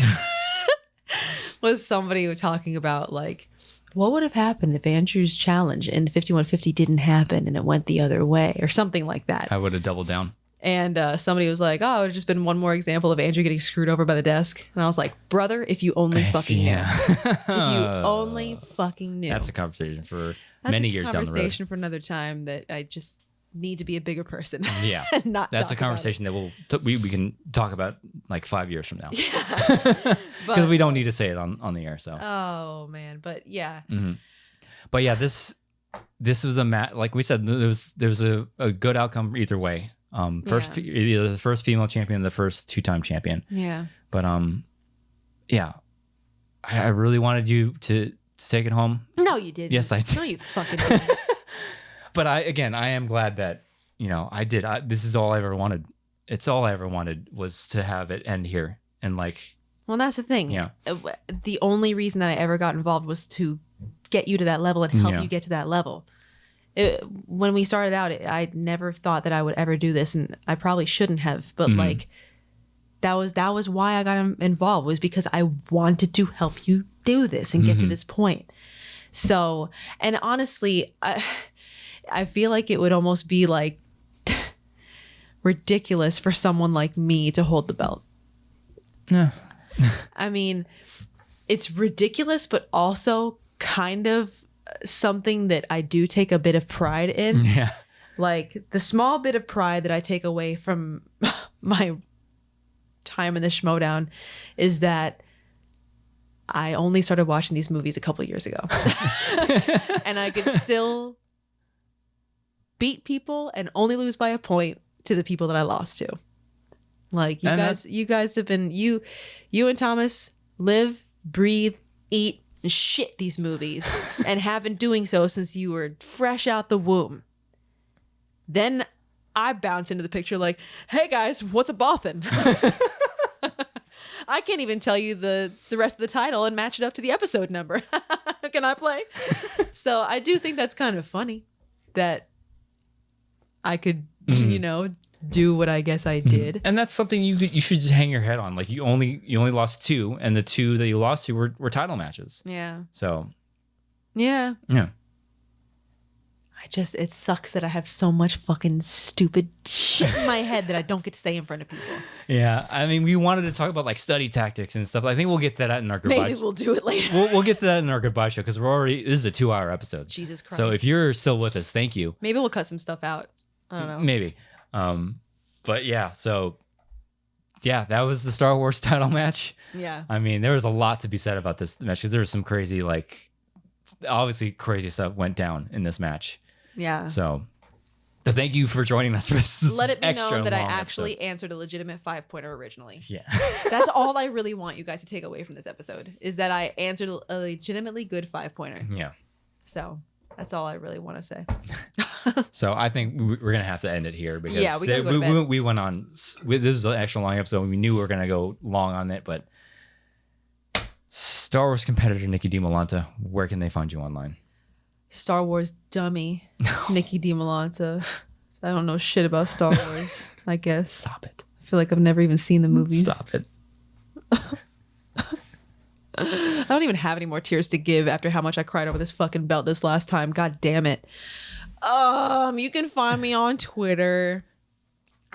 was somebody talking about like, what would have happened if Andrew's challenge in the 5150 didn't happen and it went the other way or something like that? I would have doubled down. And somebody was like, oh, it would have just been one more example of Andrew getting screwed over by the desk. And I was like, brother, if you only fucking knew. If you only fucking knew. That's a conversation for many years down the road. That's a conversation for another time that I just need to be a bigger person. Yeah. Not that's a conversation that we can talk about like 5 years from now. Yeah. Because we don't need to say it on the air. So. Oh, man. But yeah. But yeah, this was a match. Like we said, there was a good outcome either way. Either the first female champion or the first two-time champion. Yeah. But yeah, I really wanted you to take it home. No, you didn't. Yes, I did. No, you fucking didn't. But I am glad that, you know, I did. This is all I ever wanted. It's all I ever wanted was to have it end here. And like, well, that's the thing. Yeah. The only reason that I ever got involved was to get you to that level and help you get to that level. When we started out, I never thought that I would ever do this, and I probably shouldn't have. But like, that was why I got involved, was because I wanted to help you do this and get to this point. So, and honestly, I feel like it would almost be like ridiculous for someone like me to hold the belt. Yeah. I mean, it's ridiculous, but also kind of something that I do take a bit of pride in. Yeah. Like the small bit of pride that I take away from my time in the Schmodown is that I only started watching these movies a couple of years ago. And I could still beat people and only lose by a point to the people that I lost to. Like you guys have been, you and Thomas live, breathe, eat, and shit these movies and have been doing so since you were fresh out the womb. Then I bounce into the picture like, hey guys, what's a bothin? I can't even tell you the rest of the title and match it up to the episode number. Can I play? So I do think that's kind of funny that I could, you know, do what I guess I did. And that's something you should just hang your head on. Like you only lost 2, and the 2 that you lost to were title matches. Yeah. So. Yeah. Yeah. It sucks that I have so much fucking stupid shit in my head that I don't get to say in front of people. Yeah. I mean, we wanted to talk about like study tactics and stuff. I think we'll get to that in our goodbye. Maybe we'll do it later. We'll get to that in our goodbye show because this is a 2-hour episode. Jesus Christ. So if you're still with us, thank you. Maybe we'll cut some stuff out. I don't know. Maybe. But yeah, so yeah, that was the Star Wars title match. Yeah. I mean, there was a lot to be said about this match because there was some crazy, like, obviously crazy stuff went down in this match. Yeah. So, But thank you for joining us for this. Let it be extra known that I long actually episode. answered a legitimate 5-pointer originally. Yeah. That's all I really want you guys to take away from this episode is that I answered a legitimately good 5-pointer. Yeah. So that's all I really want to say. So I think we're going to have to end it here because Yeah, we gotta go to bed. we went on. This is an extra long episode. We knew we were going to go long on it, but Star Wars competitor Nicki Dimalanta, where can they find you online? Star Wars dummy, Nicki Dimalanta. I don't know shit about Star Wars, I guess. Stop it. I feel like I've never even seen the movies. Stop it. I don't even have any more tears to give after how much I cried over this fucking belt this last time. God damn it. You can find me on Twitter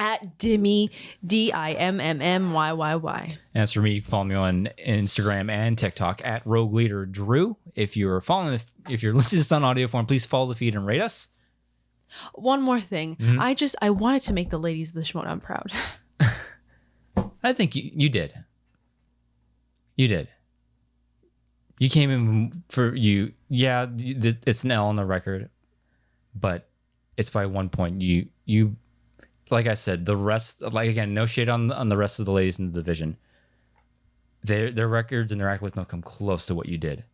at Dimmy, DIMMMYYY. As for me, you can follow me on Instagram and TikTok at Rogue Leader Drew. If you're listening to this on audio form, please follow the feed and rate us. One more thing. I wanted to make the ladies of the Schmodown proud. I think you did. You did. You came in for you. Yeah, it's an L on the record, but it's by 1 point. You like I said, the rest, like again, no shade on the rest of the ladies in the division. Their records and their accolades don't come close to what you did.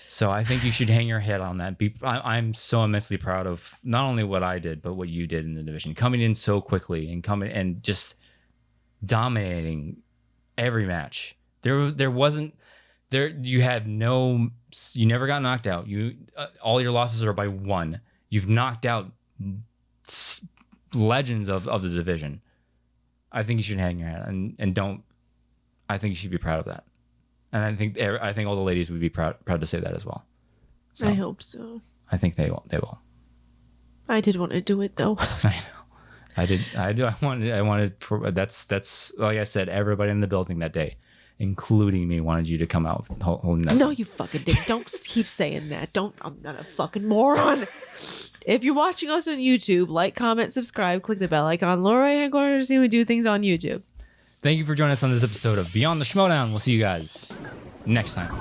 So I think you should hang your head on that. I'm so immensely proud of not only what I did, but what you did in the division, coming in so quickly and coming and just dominating every match. There wasn't there. You never got knocked out. All your losses are by 1. You've knocked out legends of the division. I think you should hang your head and don't. I think you should be proud of that. And I think all the ladies would be proud to say that as well. So I hope so. I think they will. I did want to do it though. I know. I did. I wanted for that's like I said, everybody in the building that day, including me, wanted you to come out holding that. No, you fucking did. Don't keep saying that. I'm not a fucking moron. If you're watching us on YouTube, like, comment, subscribe, click the bell icon, lower right hand corner to see when we do things on YouTube. Thank you for joining us on this episode of Beyond the Schmodown. We'll see you guys next time.